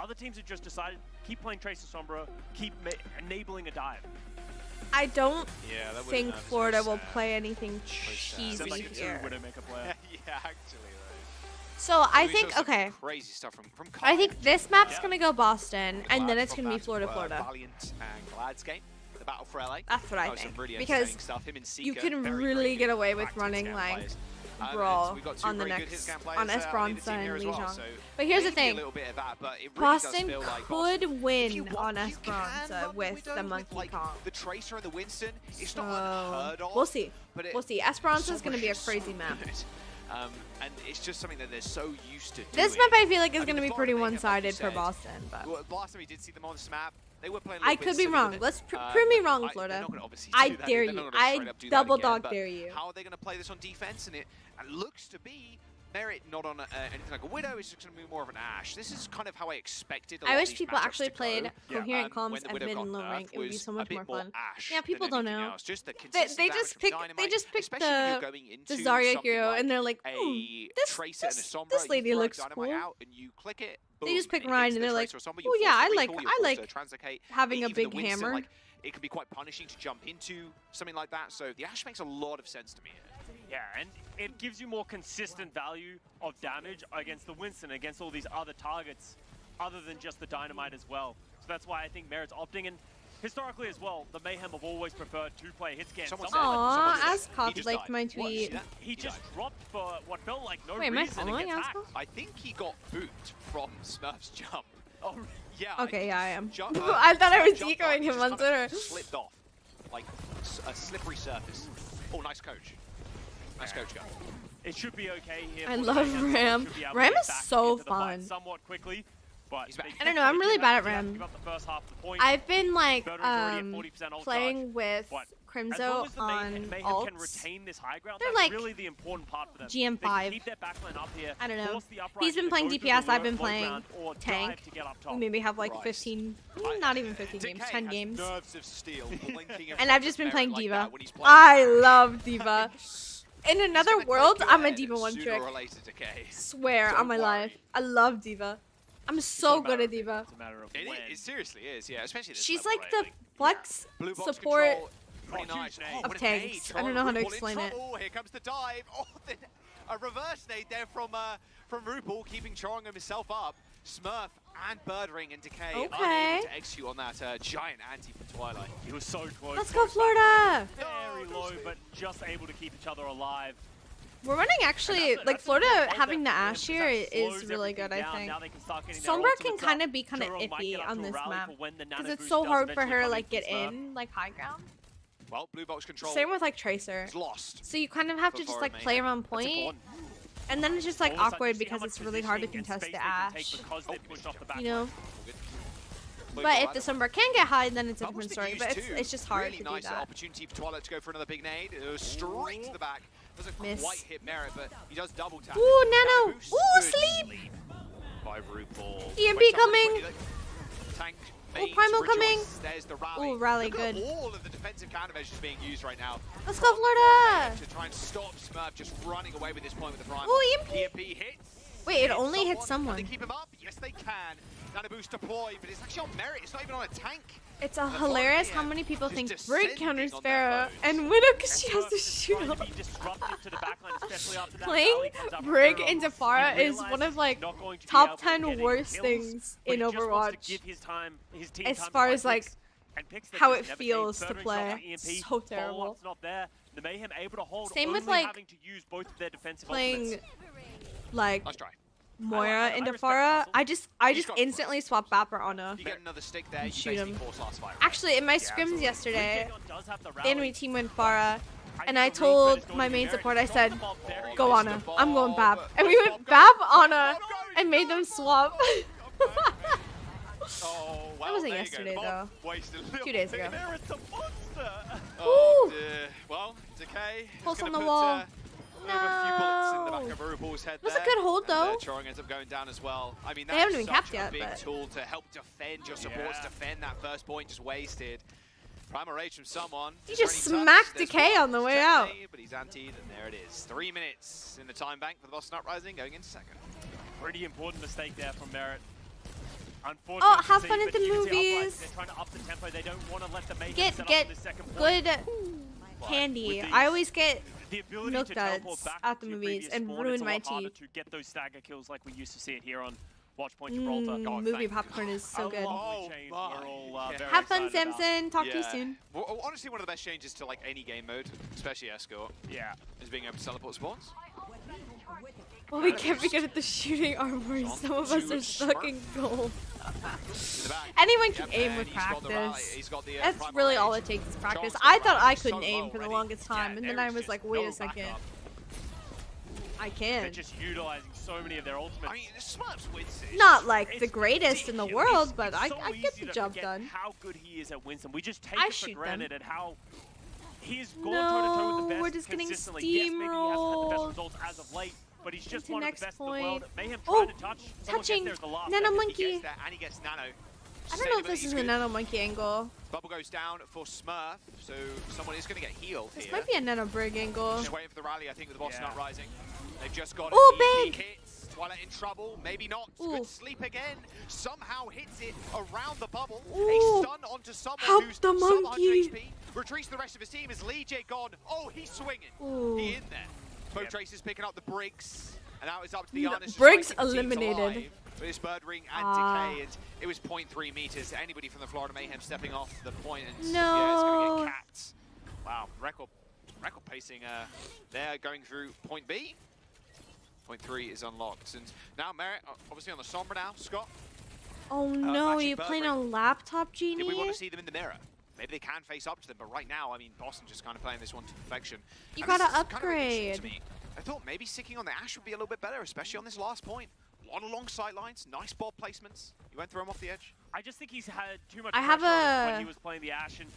S6: Other teams have just decided keep playing Tracer Sombra, keep enabling a dive.
S1: I don't think
S7: nervous,
S1: Florida
S7: very
S1: will
S7: sad.
S1: play anything
S6: Except
S1: cheesy
S6: like a
S1: here.
S6: Widowmaker player.
S7: Yeah, actually, though.
S1: So I
S7: We
S1: think,
S7: saw some
S1: okay,
S7: Crazy stuff from
S1: I think this map's
S6: Yeah.
S1: gonna go Boston, and then
S7: Glad
S1: it's
S7: from
S1: gonna be
S7: that,
S1: Florida.
S7: Valiant and Glad's game, the battle for LA.
S1: That's what I
S7: That was some
S1: think.
S7: really
S1: Because
S7: entertaining stuff. Him and
S1: you
S7: Seeker,
S1: can
S7: very,
S1: really
S7: very
S1: get
S7: good
S1: away with
S7: practice
S1: running,
S7: scan
S1: like,
S7: players.
S1: Brawl
S7: And we've got two
S1: on the
S7: very good
S1: next,
S7: hit scan
S1: on
S7: players,
S1: Esperanza
S7: on the team here
S1: and
S7: as well,
S1: Lijiang.
S7: so
S1: But here's the
S7: maybe
S1: thing.
S7: a little bit of that, but it really
S1: Boston
S7: does feel like
S1: could
S7: If you
S1: win
S7: want,
S1: on
S7: you can
S1: Esperanza
S7: run
S1: with
S7: Widow
S1: the monkey
S7: like,
S1: comp.
S7: the Tracer and the Winston. It's not
S1: So,
S7: unheard of.
S1: we'll see.
S7: But
S1: We'll see. Esperanza's
S7: Sombra
S1: gonna be a
S7: is so
S1: crazy map.
S7: good. And it's just something that they're so used to doing.
S1: This map I feel like is
S7: I mean,
S1: gonna
S7: the
S1: be
S7: Florida
S1: pretty
S7: Mayhem, like you
S1: one-sided for
S7: said,
S1: Boston, but
S7: well, last time we did see them on this map, they were playing a
S1: I
S7: little bit
S1: could be
S7: silly
S1: wrong.
S7: with it.
S1: Let's prove me wrong,
S7: they're
S1: Florida.
S7: not gonna obviously
S1: I
S7: do that.
S1: dare
S7: They're not
S1: you.
S7: gonna
S1: I
S7: straight up do that
S1: double
S7: again,
S1: dog
S7: but
S1: dare you.
S7: How are they going to play this on defense? And it looks to be Merit not on anything like a Widow. It's just going to be more of an Ashe. This is kind of how I expected.
S1: I wish people actually played coherent comms
S7: when the
S1: and
S7: Widow
S1: mid
S7: got
S1: and low
S7: nerfed
S1: rank. It would be
S7: was
S1: so
S7: a
S1: much
S7: bit
S1: more
S7: more
S1: fun.
S7: Ashe
S1: Yeah, people
S7: than
S1: don't
S7: anything
S1: know.
S7: else. Just the
S1: They
S7: consistent
S1: just
S7: damage
S1: pick
S7: from
S1: they just
S7: Dynamite,
S1: pick
S7: especially when you're
S1: the
S7: going into
S1: Zarya
S7: something
S1: hero
S7: like
S1: and they're like,
S7: a
S1: this
S7: Tracer and a Sombra,
S1: this
S7: you
S1: lady
S7: throw
S1: looks
S7: Dynamite
S1: cool.
S7: out and you click it,
S1: They
S7: boom,
S1: just pick
S7: it
S1: Ryan
S7: hits
S1: and
S7: the
S1: they're like,
S7: Tracer or Sombra,
S1: oh
S7: you're
S1: yeah,
S7: forced
S1: I
S7: to
S1: like
S7: recall, you're
S1: I
S7: forced
S1: like
S7: to translocate.
S1: having a
S7: Even the
S1: big
S7: Winston,
S1: hammer.
S7: like, it can be quite punishing to jump into something like that. So the Ashe makes a lot of sense to me here.
S6: Yeah, and it gives you more consistent value of damage against the Winston, against all these other targets, other than just the Dynamite as well. So that's why I think Merit's opting, and historically as well, the Mayhem have always preferred two-player hit scans.
S7: Someone
S1: Aw,
S7: said-
S1: Ascot
S7: just
S1: liked
S7: died.
S1: my
S7: What?
S1: tweet.
S7: See that?
S6: He just dropped for what felt like no
S1: Wait, am I
S6: reason
S1: following
S6: against Hack.
S1: Ascot?
S7: I think he got booped from Smurf's jump.
S6: Oh,
S7: Yeah.
S1: Okay, yeah, I am.
S7: Jump,
S1: I thought I was
S7: jumped
S1: decoing
S7: up,
S1: him
S7: just
S1: on
S7: kind of
S1: Twitter.
S7: Slipped off, like a slippery surface. Oh, nice coach. Nice coach, guy.
S6: it should be okay here.
S1: I
S6: for
S1: love
S6: Mayhem.
S1: Ram.
S6: Should be able to
S1: Ram
S6: get
S1: is
S6: back
S1: so
S6: into the fight
S1: fun.
S6: somewhat quickly, but
S7: He's back.
S6: they
S1: I don't know, I'm really
S6: do
S1: bad
S6: have
S1: at
S6: to
S1: Ram.
S6: give up the first half of the point.
S1: I've been like
S6: Murderer's already at 40% ult
S1: playing
S6: charge,
S1: with
S6: but as long
S1: Crimzo
S6: as the
S1: on
S6: Mayhem can
S1: alts.
S6: retain this high ground,
S1: They're
S6: that's
S1: like
S6: really the important part for them.
S1: GM5.
S6: They can keep their backline up here,
S1: I don't know.
S6: force the
S1: He's been
S6: Uprising
S1: playing
S6: to go to
S1: DPS,
S6: the
S1: I've been
S6: low
S1: playing
S6: ground or
S1: tank.
S6: dive to get up top.
S1: We maybe have like
S7: Christ.
S1: 15, not even 15 games,
S7: Decay
S1: 10
S7: has
S1: games.
S7: nerves of steel, blinking in
S1: And
S7: front
S1: I've
S7: of
S1: just been
S7: Merit
S1: playing
S7: like
S1: Diva.
S7: that when he's playing
S1: I
S7: Ashe.
S1: love Diva. In another
S7: He's gonna
S1: world,
S7: go
S1: I'm a
S7: ahead
S1: Diva
S7: and
S1: one
S7: sooner
S1: trick.
S7: or later Decay.
S1: Swear
S7: Don't
S1: on my
S7: worry.
S1: life. I love Diva. I'm
S6: It's
S1: so
S6: not a
S1: good
S6: matter
S1: at
S6: of if,
S1: Diva.
S6: It's a matter of
S7: It,
S6: when.
S7: it seriously is, yeah, especially this
S1: She's
S7: level,
S1: like
S7: right?
S1: the flex
S7: Blue box
S1: support.
S7: control, pretty
S6: Oh,
S7: nice.
S6: huge
S7: Oh,
S6: nade.
S1: Of
S7: what a
S1: tanks.
S7: nade.
S1: I don't know how to
S7: RuPaul in
S1: explain it.
S7: trouble. Here comes the dive. Oh, then a reverse nade there from RuPaul, keeping Choring himself up. Smurf and Birdring and Decay
S1: Okay.
S7: unable to execute on that giant anti for Twilight.
S6: He was so close.
S1: Let's go, Florida!
S6: Very low, but just able to keep each other alive.
S1: We're running actually, like Florida having the Ashe here is really good, I think. Sombra can kind of be kind of iffy on this map because it's so hard for her to like get in like high ground.
S7: Well, blue box control.
S1: Same with like Tracer.
S7: Is lost.
S1: So you kind of have to just like play around point, and then it's just like awkward because it's really hard to contest the Ashe. You know. But if the Sombra can get high, then it's a different story. But it's just hard to do
S7: nice
S1: that.
S7: Opportunity for Twilight to go for another big nade. It was straight to the back. Doesn't quite hit Merit, but he does double tap.
S1: Ooh, Nano! Ooh, sleep!
S7: By RuPaul.
S1: EMP coming!
S7: Tank.
S1: Ooh, Primal coming!
S7: There's the rally.
S1: Ooh, rally,
S7: Look
S1: good.
S7: at all of the defensive countermeasures being used right now.
S1: Let's go, Florida!
S7: To try and stop Smurf just running away with this point with the Primal.
S1: Ooh, EMP!
S7: EMP hits.
S1: Wait, it only hits someone.
S7: Can they keep him up? Yes, they can. Nano boost deployed, but it's actually on Merit. It's not even on a tank.
S1: It's a hilarious how many people think Brig counters Pharah and Widow because she has to shoot up. Playing Brig into Pharah is one of like top 10 worst things in Overwatch as far as like how it feels to play. It's so terrible. Same with like playing like Moira into Pharah. I just instantly swap Bapper on her.
S7: You get another stick there, you
S1: Shoot him.
S7: force last fight.
S1: Actually, in my scrims yesterday, the enemy team went Pharah, and I told my main support, I said, go Ana, I'm going Bap. And we went Bap Ana and made them swap. That wasn't yesterday though. 2 days ago.
S7: Oh dear. Well, Decay.
S1: Pulse on the wall.
S7: A few bullets in the back of RuPaul's head.
S1: It was a good hold though.
S7: Choring ends up going down as well. I mean,
S1: They haven't
S7: that's
S1: even
S7: such
S1: capped
S7: a
S1: yet,
S7: big
S1: but
S7: tool to help defend your supports, defend that first point just wasted. Primal Rage from someone.
S1: He just smacked Decay on the way out.
S7: But he's antied, and there it is. 3 minutes in the time bank for the Boston Uprising, going into second.
S6: Pretty important mistake there from Merit. Unfortunately,
S1: Oh, have fun at the movies.
S6: They're trying to up the tempo. They don't want to let the Mayhem
S1: Get
S6: set up the second point.
S1: good candy. I always get milk duds at the movies and ruin my teeth.
S6: To get those stagger kills like we used to see it here on Watch Point Gibraltar.
S1: Movie popcorn is so good.
S6: Very
S1: Have fun,
S6: excited about.
S1: Samson. Talk to you soon.
S7: Well, honestly, one of the best changes to like any game mode, especially Escort, is being able to teleport spawns.
S1: Well, we can't be good at the shooting Aramori. Some of us are stuck in gold. Anyone can aim with practice. That's really all it takes is practice. I thought I couldn't aim for the longest time, and then I was like, wait a second. I
S6: They're
S1: can.
S6: just utilizing so many of their ultimates.
S7: I mean, Smurfs wins it.
S1: Not like the greatest in the world, but I get the job done.
S6: How good he is at Winston. We just take
S1: I
S6: it for
S1: shoot
S6: granted
S1: them.
S6: at how he's gone toe-to-toe with the best
S1: we're just getting
S6: consistently. Yes, maybe he hasn't had the best
S1: steamrolled.
S6: results as of late, but he's just
S1: Into
S6: one of
S1: next
S6: the best
S1: point.
S6: in the world. Mayhem
S1: Oh,
S6: tried to touch. Someone gets
S1: touching
S6: there at the last
S1: Nano
S6: second.
S1: Monkey.
S7: He gets there and he gets Nano.
S1: I don't know if this is a Nano Monkey angle.
S7: Bubble goes down for Smurf, so someone is going to get healed
S1: This
S7: here.
S1: might be a Nano Brig angle.
S7: Just waiting for the rally, I think, with the Boston Uprising. They've just got
S1: Ooh,
S7: it.
S1: big!
S7: Hits. Twilight in trouble. Maybe not.
S1: Ooh.
S7: Good sleep again. Somehow hits it around the bubble.
S1: Ooh.
S7: A stun onto someone
S1: Help
S7: who's
S1: the
S7: sub 100
S1: monkey.
S7: HP. Retreats the rest of his team as Lee J gone. Oh, he's swinging.
S1: Ooh.
S7: He in there. Bo Trace is picking up the Briggs. And now it's up to the Arnish.
S1: Briggs eliminated.
S7: With his bird ring and Decay, and it was 0.3 meters. Anybody from the Florida Mayhem stepping off the point, and yeah, it's going to get capped. Wow, record pacing there going through point B. Point 3 is unlocked, and now Merit obviously on the Sombra now. Scott.
S1: Oh no,
S7: matching
S1: you
S7: bird
S1: playing
S7: ring.
S1: a laptop genie?
S7: Did we want to see them in the mirror? Maybe they can face up to them, but right now, I mean, Boston just kind of playing this one to perfection.
S1: You
S7: And
S1: gotta
S7: this is kind of
S1: upgrade.
S7: to me. I thought maybe sticking on the Ashe would be a little bit better, especially on this last point. A lot of long sight lines, nice ball placements. You won't throw him off the edge.
S6: I just think he's had too much
S1: I have
S6: pressure on him
S1: a-
S6: when he was playing the Ashe. And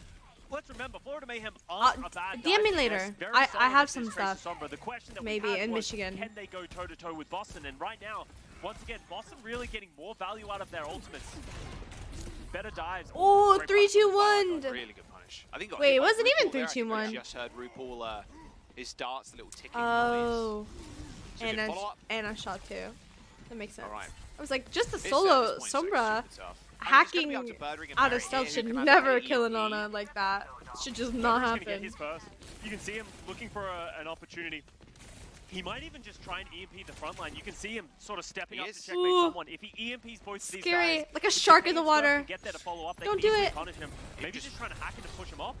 S6: let's remember, Florida Mayhem aren't a bad
S1: DM me
S6: guy.
S1: later.
S6: Very
S1: I
S6: solid
S1: have
S6: with
S1: some
S6: this Tracer
S1: stuff.
S6: Sombra. The question that we
S1: Maybe
S6: had
S1: in
S6: was,
S1: Michigan.
S6: can they go toe-to-toe with Boston? And right now, once again, Boston really getting more value out of their ultimates. Better dives.
S1: Oh,
S6: Great
S1: 3, 2,
S6: punish.
S1: 1.
S7: Really good punish. I think got
S1: Wait,
S7: hit
S1: it
S7: by
S1: wasn't even
S7: RuPaul there.
S1: 3, 2, 1.
S7: I just heard RuPaul, his darts, the little ticking
S1: Oh.
S7: noise. So good follow-up.
S1: And a shot too. That makes sense.
S7: Alright.
S1: I was like, just a
S7: It's,
S1: solo
S7: at this point,
S1: Sombra
S7: super tough. I mean, it's gonna
S1: hacking
S7: be up to Bird Ring and
S1: out of
S7: Merit
S1: stealth
S7: here,
S1: should
S7: who can have
S1: never
S7: an
S1: kill an
S7: AEP.
S1: Ana like that. Should just not
S6: Gonna get
S1: happen.
S6: his first. You can see him looking for an opportunity. He might even just try and EMP the front line. You can see him sort of stepping up to checkmate
S1: Ooh.
S6: someone. If he EMPs both of these
S1: Scary,
S6: guys,
S1: like a
S6: if
S1: shark in the
S6: Decay and Smurf
S1: water.
S6: can get there to follow up, they
S1: Don't
S6: can
S1: do
S6: easily
S1: it.
S6: punish him. Maybe just trying to hack him to push him off.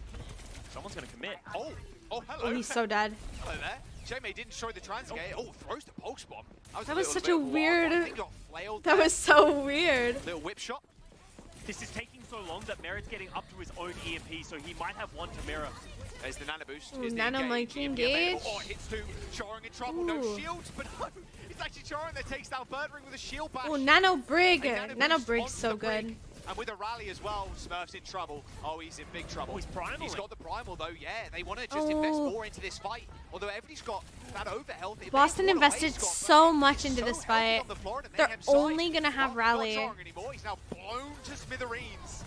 S6: Someone's gonna commit.
S7: Oh, hello.
S1: Oh, he's so dead.
S7: Hello there. Checkmate didn't destroy the Transgate. Oh, throws the pulse bomb.
S1: That was
S7: little
S1: such
S7: bit
S1: a
S7: of wild.
S1: weird.
S7: I think got flailed
S1: That
S7: there.
S1: was so weird.
S7: Little whip shot.
S6: This is taking so long that Merritt's getting up to his own EMP, so he might have one to mirror.
S7: There's the nano boost.
S1: Ooh,
S7: Here's the
S1: nano
S7: engage.
S1: monkey
S7: EMP
S1: engage.
S7: available. Oh, hits two. Choring in trouble. No
S1: Ooh.
S7: shields, but no. It's actually Choring that takes down Birdring with a shield bash.
S1: Oh, Nano Brig.
S7: A
S1: Nano
S7: boost
S1: Brig's
S7: onto
S1: so
S7: the brig.
S1: good.
S7: And with a rally as well, Smurf's in trouble. Oh, he's in big trouble.
S6: Oh, he's primal.
S7: He's got the primal though, yeah. They want to just invest
S1: Oh.
S7: more into this fight. Although everybody's got that overhealth. It may
S1: Boston
S7: have fallen away.
S1: invested
S7: He's got
S1: so
S7: Birdring.
S1: much
S7: He's
S1: into
S7: so
S1: this
S7: healthy
S1: fight.
S7: on the Florida
S1: They're
S7: Mayhem side.
S1: only gonna have
S7: Not
S1: rally.
S7: Choring anymore. He's now blown to smithereens.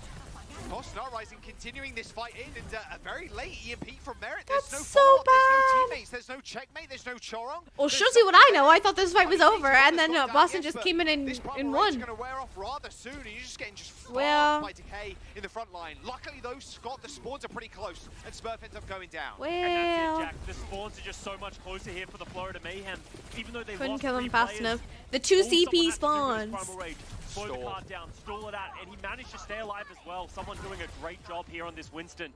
S7: Boston Uprising continuing this fight in, and a very late EMP from Merritt. There's
S1: That's
S7: no
S1: so
S7: follow-up, there's no
S1: bad.
S7: teammates, there's no checkmate, there's no Chorong.
S1: Well,
S7: There's
S1: shows you what
S7: nothing
S1: I know.
S7: there.
S1: I thought this fight was
S7: Well,
S1: over, and then
S7: Boston's
S1: Boston
S7: not
S1: just
S7: down
S1: came in
S7: yet,
S1: and,
S7: but this primal
S1: and
S7: rage's
S1: won.
S7: gonna wear off rather soon, and you're just getting farmed
S1: Well.
S7: by Decay in the front line. Luckily, though, Scott, the spawns are pretty close, and Smurf ends up going down.
S6: And that's
S1: Well,
S6: it, Jack. The spawns are just so much closer here for the Florida Mayhem. Even though they
S1: couldn't
S6: lost
S1: kill him
S6: 3
S1: fast
S6: players,
S1: enough. The 2
S6: all someone
S1: CP
S6: had to do was
S1: spawns.
S6: Primal Rage, slow the
S7: Stall.
S6: card down, stall it out, and he managed to stay alive as well. Someone doing a great job here on this Winston.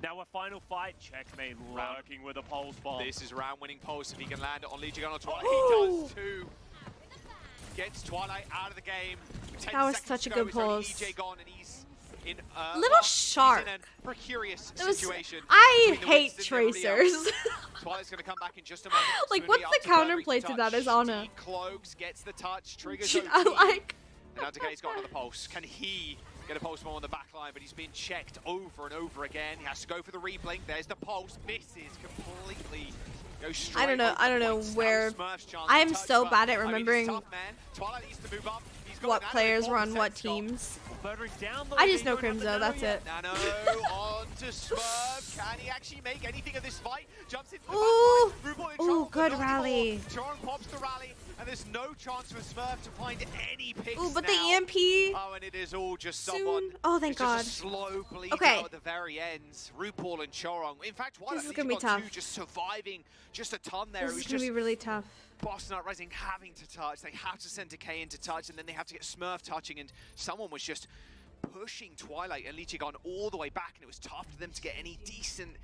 S6: Now a final fight. Checkmate lurking with a pulse bomb.
S7: This is round-winning pulse. If he can land it on Legion or Twilight,
S1: Ooh.
S7: he does too. Gets Twilight out of the game. 10
S1: That was
S7: seconds
S1: such
S7: to
S1: a
S7: go.
S1: good
S7: It's only
S1: pulse.
S7: EJ gone, and he's in
S1: Little
S7: he's
S1: shark.
S7: in a precarious
S1: That was,
S7: situation.
S1: I
S7: between the
S1: hate
S7: Winston and everybody else.
S1: tracers.
S7: Twilight's gonna come back in just a moment.
S1: Like,
S7: Soon
S1: what's
S7: be up
S1: the
S7: to Birdring
S1: counterplay to that
S7: touch.
S1: is Anna?
S7: He cloaks, gets the touch, triggers
S1: I
S7: OT.
S1: like.
S7: And now Decay's got another pulse. Can he get a pulse bomb on the back line? But he's been checked over and over again. He has to go for the reblink. There's the pulse. Misses completely. Goes straight
S1: I don't know
S7: over the
S1: where-
S7: points. Now Smurf's chance
S1: I'm
S7: to touch,
S1: so
S7: but,
S1: bad at
S7: I mean, it's
S1: remembering
S7: tough, man. Twilight needs to move up. He's got
S1: What
S7: Nano
S1: players
S7: in
S1: were on
S7: form,
S1: what
S7: Scott.
S1: teams.
S6: Birdring's down though.
S1: I just
S6: They
S1: know
S6: don't have the
S1: Crimzo,
S6: nano
S1: that's
S6: yet.
S1: it.
S7: Nano on to Smurf. Can he actually make anything of this fight? Jumps into the
S1: Ooh.
S7: back line. RuPaul in
S1: Ooh,
S7: trouble, but
S1: good
S7: not
S1: rally.
S7: anymore. Choron pops the rally, and there's no chance for Smurf to find any picks
S1: Ooh, but the
S7: now.
S1: EMP.
S7: Oh, and it is all just
S1: Soon.
S7: someone.
S1: Oh, thank
S7: it's
S1: God.
S7: Just a slow bleed
S1: Okay.
S7: out at the very ends. RuPaul and Chorong. In fact, Twilight
S1: This is
S7: at
S1: gonna
S7: least
S1: be
S7: got
S1: tough.
S7: two, just surviving just a ton there.
S1: This
S7: It was
S1: is gonna
S7: just
S1: be really tough.
S7: Boston Uprising having to touch. They have to send Decay into touch, and then they have to get Smurf touching, and someone was just pushing Twilight and Lichigon all the way back, and it was tough for them to get any decent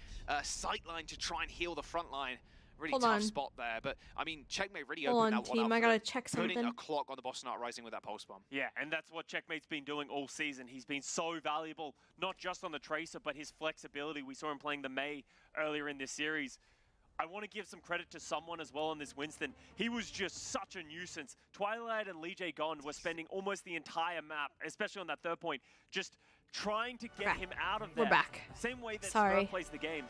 S7: sight line to try and heal the front line. Really
S1: Hold
S7: tough
S1: on.
S7: spot there, but I mean, Checkmate really
S1: Hold
S7: opened
S1: on,
S7: that one
S1: team.
S7: up
S1: I
S7: for
S1: gotta
S7: them,
S1: check
S7: putting a
S1: something.
S7: clock on the Boston Uprising with that pulse bomb.
S6: Yeah, and that's what Checkmate's been doing all season. He's been so valuable, not just on the Tracer, but his flexibility. We saw him playing the May earlier in this series. I want to give some credit to someone as well on this Winston. He was just such a nuisance. Twilight and Lee J. Gond were spending almost the entire map, especially on that third point, just trying to get
S1: Back.
S6: him out of
S1: We're
S6: there.
S1: back.
S6: Same way that
S1: Sorry.
S6: Smurf plays the game.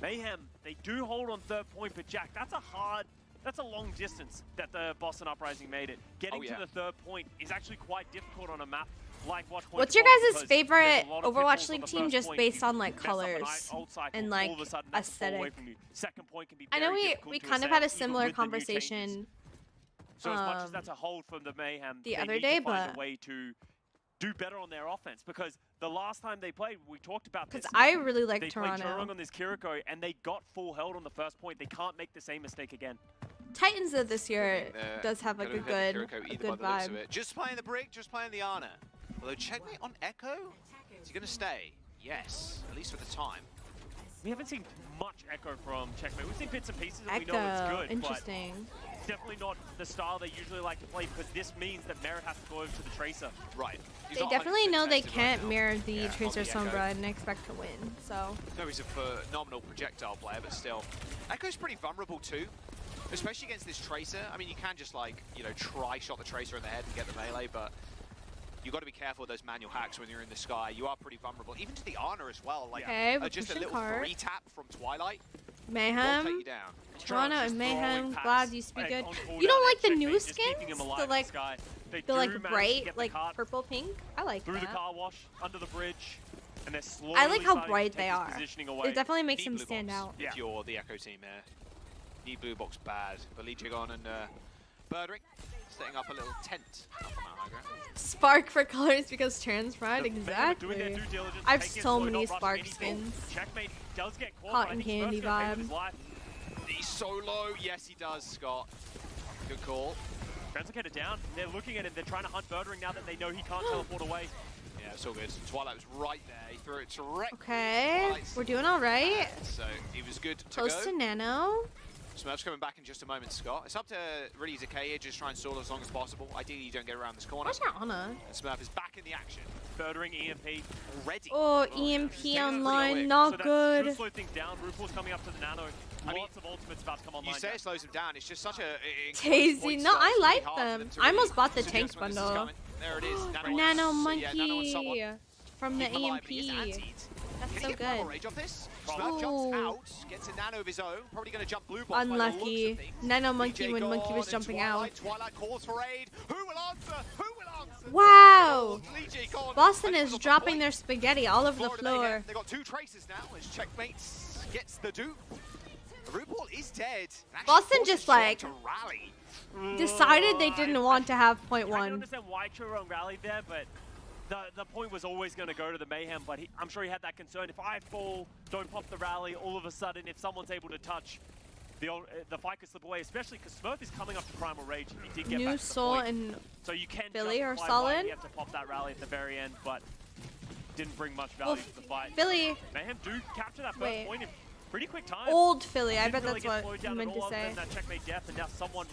S6: Mayhem, they do hold on third point, but Jack, that's a long distance that the Boston Uprising made it. Getting
S7: yeah.
S6: to the third point is actually quite difficult on a map like Watchpoint.
S1: What's your
S6: Evolved
S1: guys'
S6: because
S1: favorite
S6: there's a lot of
S1: Overwatch
S6: pitfalls
S1: League
S6: on the
S1: team
S6: first
S1: just
S6: point.
S1: based
S6: You
S1: on like
S6: mess up an
S1: colors
S6: ult cycle,
S1: and
S6: all
S1: like
S6: of a sudden that's fall away
S1: aesthetic?
S6: from you. Second point can be
S1: I
S6: very
S1: know
S6: difficult
S1: we
S6: to
S1: kind of
S6: assess,
S1: had a
S6: even
S1: similar
S6: with the new changes.
S1: conversation
S6: So as much as
S1: um,
S6: that's a hold from the Mayhem,
S1: the
S6: they
S1: other
S6: need
S1: day,
S6: to find
S1: but-
S6: a way to do better on their offense, because the last time they played, we talked about this.
S1: because I really like
S6: They played
S1: Toronto.
S6: Chorong on this Kiriko, and they got full held on the first point. They can't make the same mistake again.
S1: Titans of this year
S7: There,
S1: does have like a
S7: gonna
S1: good,
S7: hit the Kiriko
S1: a
S7: either by
S1: good
S7: the looks of
S1: vibe.
S7: it. Just playing the Brig, just playing the Ana. Although Checkmate on Echo, is he going to stay? Yes, at least for the time.
S6: We haven't seen much Echo from Checkmate. We've seen bits and pieces, and we know it's
S1: Echo,
S6: good,
S1: interesting.
S6: but it's definitely not the style they usually like to play, because this means that Merritt has to go over to the Tracer.
S7: Right. He's
S1: They
S7: not
S1: definitely
S7: 100%
S1: know they
S7: tested right
S1: can't
S7: now.
S1: mirror the
S7: Yeah, on
S1: Tracer
S7: the Echo.
S1: Sombra and expect to win. So
S7: No, he's a phenomenal projectile player, but still. Echo's pretty vulnerable too, especially against this Tracer. I mean, you can just like, you know, try shot the Tracer in the head and get the melee, but you've got to be careful with those manual hacks when you're in the sky. You are pretty vulnerable, even to the Ana as well. Like,
S1: Okay, we're
S7: just a
S1: pushing
S7: little
S1: card.
S7: 3-tap from Twilight will take
S1: Mayhem,
S7: you down.
S1: Toronto,
S6: Just
S1: and
S6: throwing
S1: Mayhem.
S6: packs,
S1: Glad you speak good.
S6: on cooldown
S1: You don't
S6: and
S1: like the
S6: Checkmate
S1: new
S6: just keeping
S1: skins?
S6: him alive
S1: The
S6: in
S1: like,
S6: sky. They
S1: the
S6: do
S1: like
S6: manage to
S1: bright,
S6: get the
S1: like
S6: cart
S1: purple pink. I like
S6: through the
S1: that.
S6: car wash, under the bridge, and they're slowly
S1: I like how
S6: starting to
S1: bright
S6: take
S1: they
S6: his
S1: are.
S6: positioning away.
S1: It definitely makes
S7: Need
S1: them
S7: blue
S1: stand
S7: box
S1: out.
S6: Yeah.
S7: If you're the Echo team there. Need blue box bad. But Lee Jigon and Birdring setting up a little tent up on that high ground.
S1: Spark for colors because trans pride.
S6: The Mayhem are doing their
S1: Exactly.
S6: due diligence,
S1: I have
S6: taking it
S1: so
S6: slow,
S1: many
S6: not rushing
S1: Spark
S6: anything.
S1: skins.
S6: Checkmate does get caught,
S1: Cotton
S6: but I think
S1: candy
S6: Smurf's gonna pay with
S1: vibe.
S6: his life.
S7: He's so low. Yes, he does, Scott. Good call.
S6: Translocator down. They're looking at him. They're trying to hunt Birdring now that they know he can't teleport away.
S7: Yeah, it's all good. Twilight was right there. He threw it directly.
S1: Okay,
S7: Twilight's
S1: we're doing all right.
S7: So he was good to
S1: Close
S7: go.
S1: to Nano.
S7: Smurf's coming back in just a moment, Scott. It's up to really Decay here, just try and stall as long as possible. Ideally, you don't get around this corner.
S1: Watch out, Anna.
S7: And Smurf is back in the action.
S6: Furthering EMP.
S7: Already.
S1: Oh, EMP
S7: Taking that
S1: online,
S7: pretty
S1: not
S6: So that
S1: good.
S6: should slow things down. RuPaul's coming up to the nano.
S7: I mean,
S6: Lots of ultimates about to come online.
S7: You say it slows him down. It's just such a
S1: Tasty. No, I like them. I almost bought the tank bundle.
S7: There it is.
S1: Nano
S7: Monkey
S1: Monkey from the EMP. That's so good.
S7: Rage off this. Smurf jumps
S1: Ooh.
S7: out, gets a nano of his own. Probably going to jump blue box by the looks of
S1: Unlucky.
S7: things.
S1: Nano Monkey
S7: DJ
S1: when Monkey
S7: gone
S1: was
S7: and
S1: jumping out.
S7: Twilight calls for aid. Who will answer? Who will answer?
S1: Wow.
S7: DJ gone.
S1: Boston
S7: And it
S1: is
S7: was on
S1: dropping
S7: point.
S1: their spaghetti all over the
S7: Florida
S1: floor.
S7: Mayhem, they got 2 traces now as Checkmates gets the dupe. RuPaul is dead. Actually
S1: Boston
S7: forces
S1: just,
S7: Sean
S1: like,
S7: to rally.
S1: Decided they didn't want to have point
S6: I can
S1: one.
S6: understand why Chiron rallied there, but the point was always going to go to the Mayhem, but I'm sure he had that concern. If I fall, don't pop the rally, all of a sudden, if someone's able to touch, the fight could slip away, especially because Smurf is coming up to Primal Rage. He did get
S1: New
S6: back to the
S1: Soul
S6: point.
S1: and
S6: So you can
S1: Philly are
S6: justify why
S1: solid.
S6: you have to pop that rally at the very end, but didn't bring much value
S1: Well,
S6: to the fight.
S1: Philly,
S6: Mayhem do capture that first
S1: Wait.
S6: point in pretty quick time.
S1: old Philly. I
S6: Didn't
S1: bet
S6: really
S1: that's
S6: get
S1: what
S6: slowed
S1: you
S6: down
S1: meant
S6: at
S1: to
S6: all other
S1: say.
S6: than that checkmate death, and now someone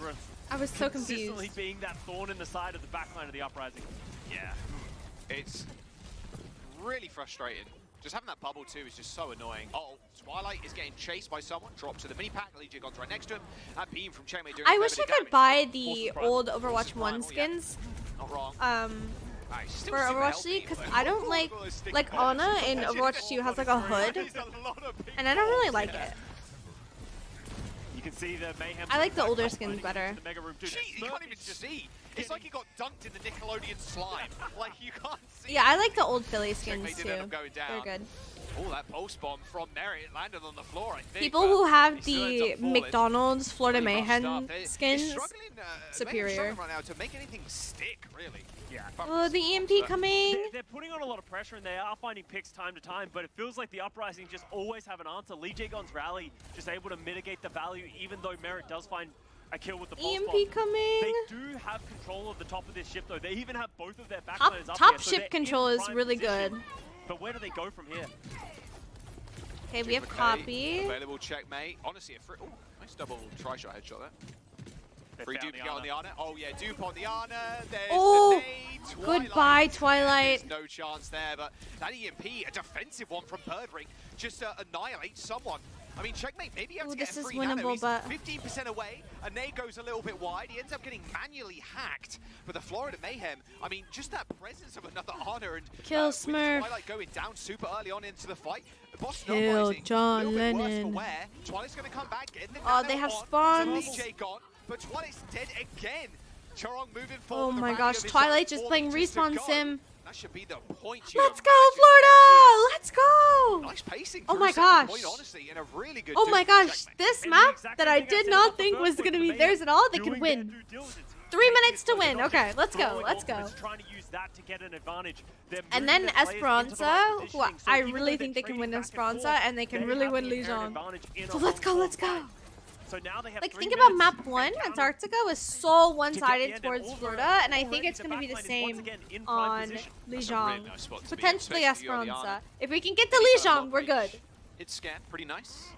S1: I was so
S6: consistently
S1: confused.
S6: being that thorn in the side of the backline of the Uprising.
S7: Yeah. It's really frustrating. Just having that bubble too is just so annoying. Oh, Twilight is getting chased by someone. Dropped to the mini pack. Legion God's right next to him. And Beam from Checkmate doing
S1: I
S7: a
S1: wish
S7: fair
S1: I
S7: bit of
S1: could
S7: damage.
S1: buy the
S7: Forces Primal.
S1: old
S7: Forces
S1: Overwatch 1
S7: Primal, yeah.
S1: skins
S7: Not wrong.
S1: for
S7: Still
S1: Overwatch
S7: super
S1: League
S7: healthy,
S1: because
S7: but-
S1: I don't like Ana in Overwatch 2 has like a hood
S7: He's done a lot of big
S1: and I don't really
S7: balls,
S1: like
S7: yeah.
S1: it.
S6: You can see the Mayhem.
S1: I like the older
S6: back
S1: skins
S6: into
S1: better.
S6: the Mega Room. Dude,
S7: Gee, you
S6: Smurf
S7: can't even
S6: is just
S7: see. It's like he got dunked in the Nickelodeon slime. Like you can't see.
S1: Yeah, I like the old Philly skins
S7: Checkmate did
S1: too.
S7: end up going down.
S1: They're good.
S7: Oh, that pulse bomb from Merritt landed on the floor, I think.
S1: People
S7: but
S1: who have
S7: he still
S1: the
S7: ends up falling.
S1: McDonald's Florida
S7: Pretty rough
S1: Mayhem
S7: stuff. They're
S1: skins,
S7: struggling,
S1: superior.
S7: Mayhem's struggling right now to make anything stick, really.
S6: Yeah.
S1: Oh, the EMP coming.
S6: They're putting on a lot of pressure and they are finding picks time to time, but it feels like the Uprising just always have an answer. Lee Jagon's rally just able to mitigate the value, even though Merritt does find a kill with the pulse bomb.
S1: EMP coming.
S6: They do have control of the top of this ship, though. They even have both of their
S1: Top,
S6: backliners up
S1: top
S6: here, so
S1: ship
S6: they're
S1: control
S6: in
S1: is
S6: prime
S1: really
S6: position.
S1: good.
S6: But where do they go from here?
S1: Okay, we have
S7: McKay,
S1: copy.
S7: Available checkmate. Honestly, a free. Oh, nice double try-shot headshot there.
S6: They
S7: Free
S6: found
S7: dupe on the Ana. Oh yeah, dupe on the Ana. There's
S1: Oh,
S7: the nade. Twilight.
S1: goodbye, Twilight.
S7: There's no chance there, but that EMP, a defensive one from Birdring, just annihilate someone. I mean, checkmate, maybe you have
S1: Ooh,
S7: to get
S1: this
S7: a
S1: is
S7: free nano.
S1: winnable,
S7: He's
S1: but
S7: 15% away. A nade goes a little bit wide. He ends up getting manually hacked. But the Florida Mayhem, I mean, just that presence of another Ana and
S1: Kill
S7: with
S1: Smurf.
S7: Twilight going down super early on into the fight. Boston
S1: Kill
S7: Uprising,
S1: John
S7: a little bit worse for
S1: Lennon.
S7: wear. Twilight's going to come back, getting the
S1: Oh,
S7: nano
S1: they have
S7: on.
S1: spawns.
S7: DJ gone, but Twilight's dead again. Charong moving
S1: Oh
S7: forward.
S1: my gosh, Twilight just playing Respawn Sim.
S7: That should be the point. You
S1: Let's go,
S7: imagine
S1: Florida!
S7: there
S1: Let's go!
S7: is. Nice pacing.
S1: Oh
S7: through
S1: my
S7: second
S1: gosh.
S7: Point, honestly, in a really good
S1: Oh
S7: dupe
S1: my
S7: for
S1: gosh,
S7: checkmate.
S1: this
S6: And the
S1: map
S6: exact
S1: that
S6: same
S1: I
S6: thing I
S1: did
S6: said
S1: not
S6: about the
S1: think
S6: first
S1: was
S6: point
S1: gonna
S6: for
S1: be
S6: the
S1: theirs at all, they
S6: Doing
S1: could
S6: their
S1: win.
S6: due diligence.
S1: 3 minutes to
S6: Taking this
S1: win.
S6: point,
S1: Okay, let's go,
S6: throwing
S1: let's go.
S6: ultimates, Trying to use that to get an advantage. They're
S1: And
S6: moving
S1: then
S6: their players into the
S1: Esperanza,
S6: right
S1: who
S6: positioning, so
S1: I
S6: even
S1: really
S6: though
S1: think they
S6: they're
S1: can win
S6: trading back
S1: Esperanza,
S6: forth,
S1: and they can
S6: they
S1: really
S6: have
S1: win
S6: the inherent
S1: Legion.
S6: advantage in
S1: So
S6: a
S1: let's go,
S6: long
S1: let's go.
S6: fight. So now they have
S1: Like,
S6: 3
S1: think about
S6: minutes
S1: map
S6: to
S1: 1,
S6: counter
S1: Antarctica was so
S6: to get the
S1: one-sided
S6: end, and
S1: towards
S6: over-
S1: Florida, and I think
S6: already
S1: it's
S6: the
S1: going to be the
S6: backline is
S1: same
S6: once again in prime
S1: on
S6: position.
S7: That's a
S1: Legion.
S7: really nice spot to be in,
S1: Potentially
S7: especially on the
S1: Esperanza.
S7: Ana.
S1: If we can get the
S7: He's got a
S1: Legion,
S7: long
S1: we're
S7: range.
S1: good.
S7: Hit scan, pretty nice.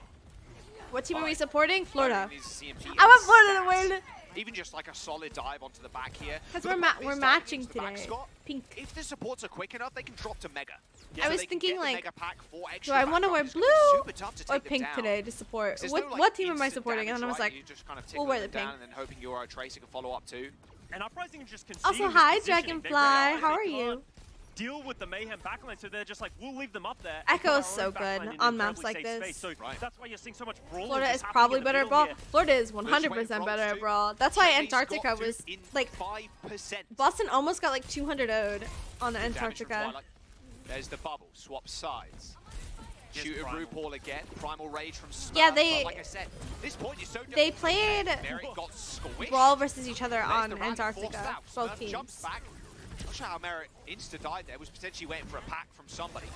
S1: What team are we supporting? Florida.
S7: Needs a CMP
S1: I want
S7: and
S1: Florida to
S7: stats.
S1: win.
S7: Even just like a solid dive onto the back here.
S1: Because
S7: But the
S1: we're
S7: problem
S1: we're
S7: is,
S1: matching
S7: into the back,
S1: today.
S7: Scott,
S1: Pink.
S7: if the supports are quick enough, they can drop to Mega.
S1: I was
S7: they can
S1: thinking,
S7: get the
S1: like,
S7: Mega pack for
S1: Do
S7: extra
S1: I want to
S7: backup.
S1: wear
S7: It's gonna be
S1: blue
S7: super tough to
S1: or
S7: take them
S1: pink
S7: down.
S1: today to support?
S7: There's
S1: What
S7: no, like,
S1: what team am I
S7: instant
S1: supporting?
S7: damage,
S1: And I was
S7: right?
S1: like,
S7: You're just kind of
S1: we'll wear the
S7: tickling them down
S1: pink.
S7: and then hoping your Tracer can follow up too.
S6: And Uprising just conceding
S1: Also,
S6: this
S1: hi,
S6: positioning. They
S1: Dragonfly.
S6: realize
S1: How
S6: they
S1: are you?
S6: can't Deal with the Mayhem backline, so they're just like, we'll leave them up there.
S1: Echo
S6: and
S1: is
S6: put
S1: so
S6: our own
S1: good
S6: backline in
S1: on maps
S6: incredibly
S1: like
S6: safe
S1: this.
S6: space. So
S7: Right.
S6: that's why you're seeing so much brawling
S1: Florida
S6: just
S1: is
S6: happening
S1: probably
S6: in the
S1: better at
S6: middle
S1: Brawl.
S6: here.
S1: Florida is
S7: Just
S1: 100%
S7: waiting for
S1: better
S7: us
S1: at
S7: to-
S1: Brawl. That's why
S7: Checkmate's
S1: Antarctica
S7: got
S1: was
S7: to in
S1: like
S7: 5%.
S1: Boston almost got like 200 owed on
S7: Damage from
S1: Antarctica.
S7: Twilight. There's the bubble, swap sides.
S6: Here's
S7: Shoot of
S6: Primal.
S7: RuPaul again, Primal Rage from Smurf.
S1: Yeah,
S7: But like I said, this point is so
S1: They
S7: difficult.
S1: played
S7: Merritt got squished.
S1: Brawl versus each other
S7: There's
S1: on
S7: the rally forced
S1: Antarctica,
S7: out.
S1: both
S7: Smurf
S1: teams.
S7: jumps back. Not sure how Merritt insta-died there, was potentially waiting for a pack from somebody.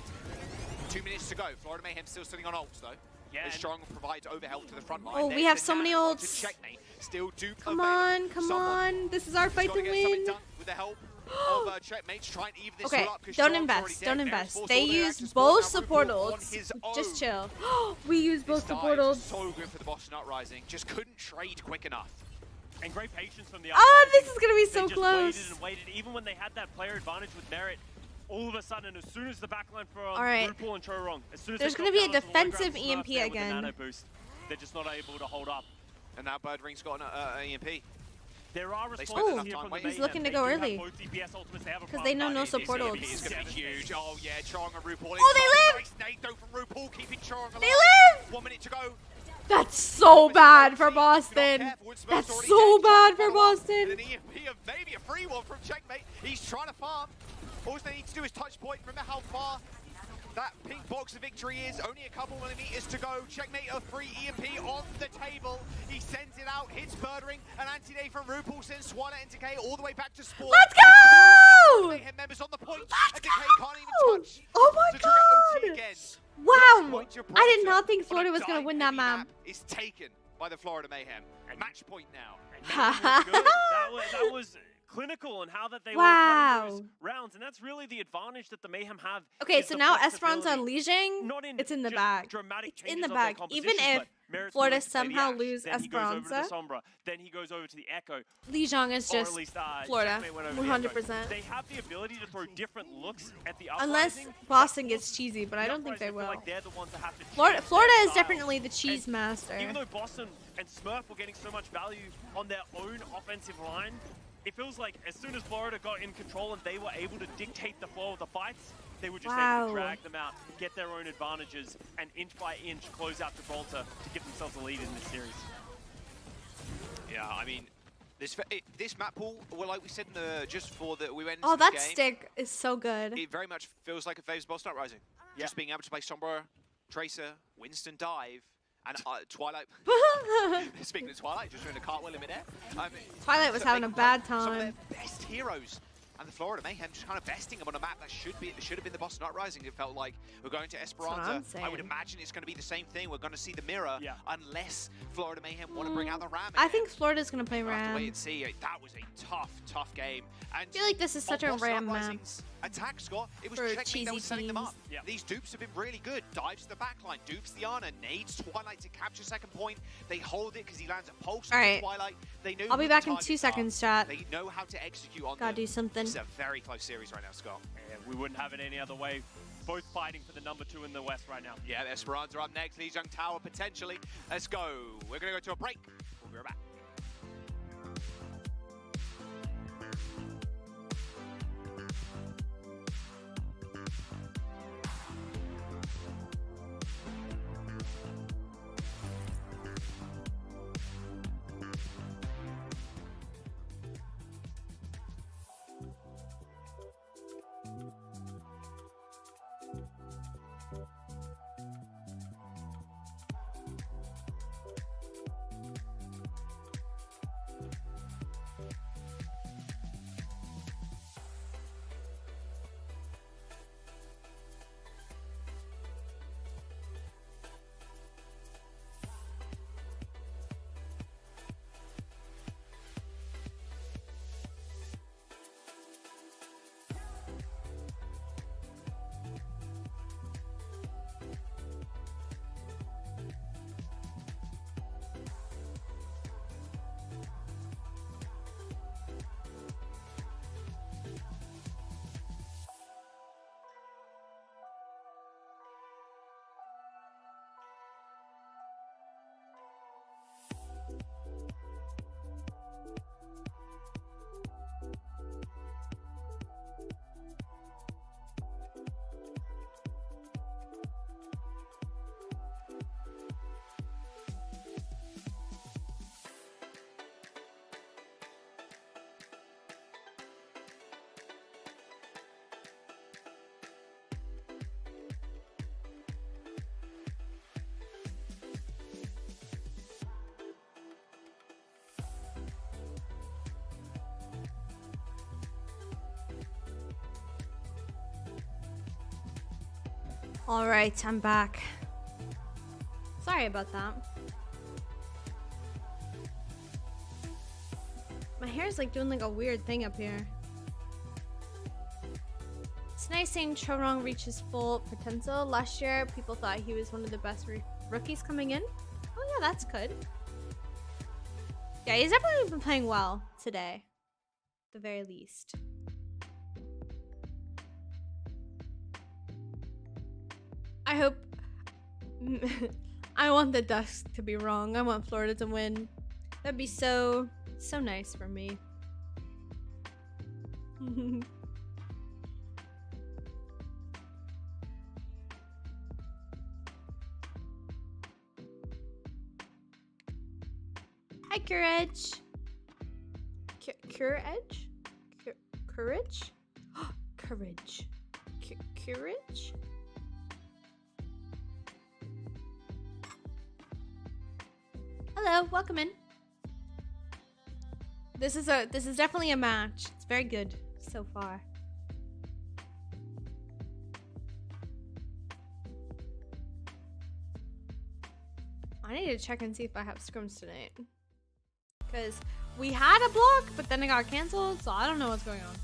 S7: 2 minutes to go. Florida Mayhem still sitting on ults though.
S6: Yeah,
S7: As
S6: and-
S7: Strong provides overhelp to the front line.
S1: Oh, we
S7: There's
S1: have
S7: the
S1: so many
S7: nano onto
S1: ults.
S7: Checkmate. Still dupe
S1: Come
S7: available.
S1: on, come
S7: Someone
S1: on. This is our
S7: has
S1: fight
S7: gotta
S1: to
S7: get something
S1: win.
S7: done with the help of Checkmate to try and even this
S1: Okay,
S7: one up. 'Cause
S1: don't
S7: Strong's
S1: invest.
S7: already dead.
S1: Don't
S7: Maris
S1: invest.
S7: forced
S1: They
S7: all their
S1: use
S7: actions
S1: both
S7: forward. Now
S1: support
S7: RuPaul on
S1: ults.
S7: his
S1: Just
S7: own.
S1: chill. We use both
S7: This
S1: support
S7: dive is
S1: ults.
S7: so good for the Boston Uprising. Just couldn't trade quick enough.
S6: And great patience from the
S1: Oh, this
S6: Uprising.
S1: is gonna be
S6: They
S1: so
S6: just
S1: close.
S6: waited and waited. Even when they had that player advantage with Merit, all of a sudden, as soon as the backline for
S1: Alright.
S6: RuPaul and Chorong, as soon as
S1: There's
S6: they
S1: gonna
S6: drop
S1: be a
S6: down onto the low
S1: defensive
S6: ground,
S1: EMP
S6: Smurf there with the
S1: again.
S6: nano boost, they're just not able to hold up.
S7: And now Birdring's got an EMP.
S6: There are
S7: They
S6: responses
S7: spent enough
S6: here
S7: time
S6: from the
S7: waiting.
S1: He's
S6: Mayhem.
S1: looking to
S6: They
S1: go
S6: do have
S1: early.
S6: both DPS ultimates. They have a
S1: 'Cause they know
S6: front
S1: no
S6: line.
S1: support
S7: This
S1: ults.
S7: EMP is going to be huge. Oh yeah, Chorong and RuPaul.
S1: Oh, they live!
S7: Nice nade though from RuPaul, keeping Chorong alive.
S1: They live!
S7: 1 minute to go.
S1: That's so bad for
S7: If you're not
S1: Boston.
S7: careful, Smurf's
S1: That's
S7: already
S1: so
S7: dead.
S1: bad
S7: Chorong
S1: for
S7: follow up.
S1: Boston.
S7: And an EMP of maybe a free one from Checkmate. He's trying to farm. All they need to do is touch point. Remember how far that pink box of victory is. Only a couple millimeters to go. Checkmate a free EMP on the table. He sends it out, hits Birdring, an anti-day from RuPaul sends Twilight and Decay all the way back to Sport.
S1: Let's go!
S7: Mayhem members on the point.
S1: Let's
S7: and Decay can't even
S1: go!
S7: touch.
S1: Oh my
S7: to trigger OT
S1: god!
S7: again.
S1: Wow!
S7: Point your
S1: I did
S7: Prompter
S1: not think
S7: on a
S1: Florida was gonna
S7: dying
S1: win that
S7: heavy
S1: map.
S7: Is taken by the Florida Mayhem. Match point now.
S6: And that was good. That was clinical in how that they
S1: Wow.
S6: were playing those rounds, and that's really the advantage that the Mayhem have.
S1: Okay,
S6: is
S1: so
S6: the
S1: now Esperanza
S6: flexibility.
S1: unleashing.
S6: Not in
S1: It's in the
S6: just
S1: bag.
S6: dramatic
S1: It's in
S6: changes
S1: the
S6: of their
S1: bag. Even
S6: compositions,
S1: if
S6: but Merit's
S1: Florida
S6: willing to play the
S1: somehow
S6: Ashe,
S1: lose
S6: then he goes over to the
S1: Esperanza.
S6: Sombra, then he goes over to the Echo,
S1: Lijiang is
S6: or
S1: just
S6: at least
S1: Florida,
S6: Checkmate went over to the
S1: 100%.
S6: Echo. They have the ability to throw different looks at the
S1: Unless
S6: Uprising.
S1: Boston gets cheesy, but I
S6: The
S1: don't think they
S6: Uprising feel
S1: will.
S6: like they're the ones that have to
S1: Florida,
S6: change
S1: Florida
S6: their
S1: is
S6: style.
S1: definitely the cheese master.
S6: Even though Boston and Smurf were getting so much value on their own offensive line, it feels like as soon as Florida got in control and they were able to dictate the flow of the fights, they were just able
S1: Wow.
S6: to drag them out, get their own advantages, and inch by inch close out Gibraltar to give themselves a lead in this series.
S7: Yeah, I mean, this map pool, well, like we said in the just before that we went into
S1: Oh,
S7: this
S1: that
S7: game,
S1: stick is so good.
S7: it very much feels like it favors Boston Uprising.
S6: Yeah.
S7: Just being able to play Sombra, Tracer, Winston Dive, and Twilight. Speaking of Twilight, just doing a cartwheel in midair.
S1: Twilight was
S7: so
S1: having
S7: they
S1: a
S7: can play
S1: bad
S7: some of their
S1: time.
S7: best heroes. And the Florida Mayhem just kind of besting them on a map that should have been the Boston Uprising. It felt like we're going to Esperanza.
S1: saying.
S7: I would imagine it's going to be the same thing. We're going to see the mirror,
S6: Yeah.
S7: unless Florida Mayhem want to bring out the Ram.
S1: I
S7: again.
S1: think Florida's gonna play
S7: We'll have to wait
S1: Ram.
S7: and see. That was a tough game. And
S1: I feel like this is such
S7: on
S1: a
S7: Boston
S1: Ram map.
S7: Uprising's attack, Scott, it was
S1: for
S7: Checkmate
S1: cheesy
S7: that was setting them up.
S1: teams.
S6: Yeah.
S7: These dupes have been really good. Dives to the backline, dupes the Ana, nades Twilight to capture second point. They hold it because he lands a pulse on
S1: Alright.
S7: Twilight. They know
S1: I'll be
S7: who the
S1: back in
S7: targets
S1: 2
S7: are.
S1: seconds, chat.
S7: They know how to execute on
S1: Gotta
S7: them.
S1: do something.
S7: It's a very close series right now, Scott.
S6: And we wouldn't have it any other way. Both fighting for the number 2 in the West right now.
S7: Yeah, Esperanza up next. Lijiang Tower potentially. Let's go. We're going to go to a break. We'll be right back.
S1: All right, I'm back. Sorry about that. My hair's like doing like a weird thing up here. It's nice seeing Chorong reach his full potential. Last year, people thought he was one of the best rookies coming in. Oh yeah, that's good. Yeah, he's definitely been playing well today. At the very least. I hope... I want the Ducks to be wrong. I want Florida to win. That'd be so nice for me. Hi, Courage. Courage? Courage? Courage. Courage? Hello, welcome in. This is definitely a match. It's very good so far. I need to check and see if I have scrims tonight. Because we had a block, but then it got canceled, so I don't know what's going on.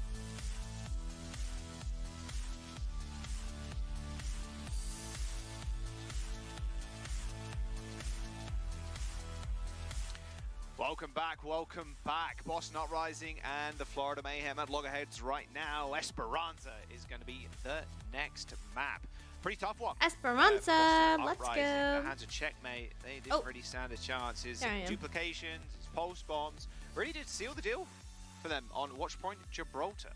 S7: Welcome back. Boston Uprising and the Florida Mayhem at loggerheads right now. Esperanza is going to be the next map. Pretty tough one.
S1: Esperanza, let's go.
S7: Their hands of checkmate. They didn't really stand a chance. His duplications, his pulse bombs, really did seal the deal for them on watch point Gibraltar.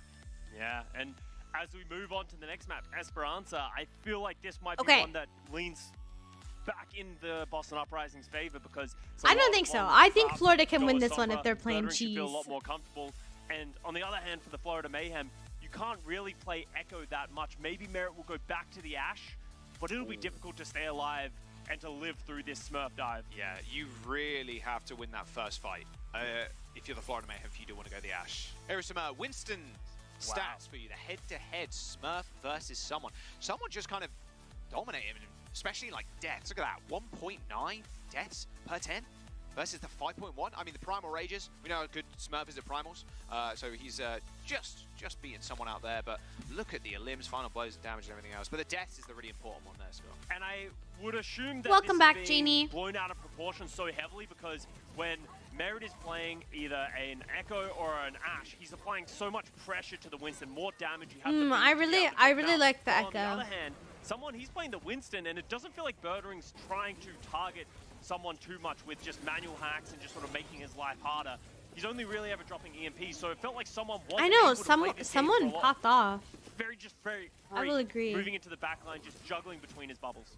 S6: Yeah, and as we move on to the next map, Esperanza, I feel like this might be one that leans back in the Boston Uprising's favor because
S1: I don't think so. I think Florida can win this one if they're playing cheese.
S6: Feel a lot more comfortable. And on the other hand, for the Florida Mayhem, you can't really play Echo that much. Maybe Merit will go back to the Ash, but it'll be difficult to stay alive and to live through this Smurf dive.
S7: Yeah, you really have to win that first fight if you're the Florida Mayhem, if you do want to go the Ash. Here are some Winston stats for you. The head-to-head Smurf versus someone. Someone just kind of dominated him. Especially like deaths. Look at that, 1.9 deaths per 10 versus the 5.1. I mean, the Primal Rages, we know how good Smurf is at Primals, so he's just beating someone out there, but look at the limbs, final blows, and damage, and everything else. But the deaths is the really important one there, Scott.
S6: And I would assume that
S1: Welcome back,
S6: this is being
S1: Genie.
S6: blown out of proportion so heavily because when Merit is playing either an Echo or an Ash, he's applying so much pressure to the Winston, more damage you have to
S1: I really like the Echo.
S6: On the other hand, he's playing the Winston, and it doesn't feel like Burdering's trying to target someone too much with just manual hacks and just sort of making his life harder. He's only really ever dropping EMP, so it felt like someone wasn't able to play this
S1: someone
S6: game for a
S1: popped off.
S6: very free.
S1: I will agree.
S6: Moving into the backline, just juggling between his bubbles.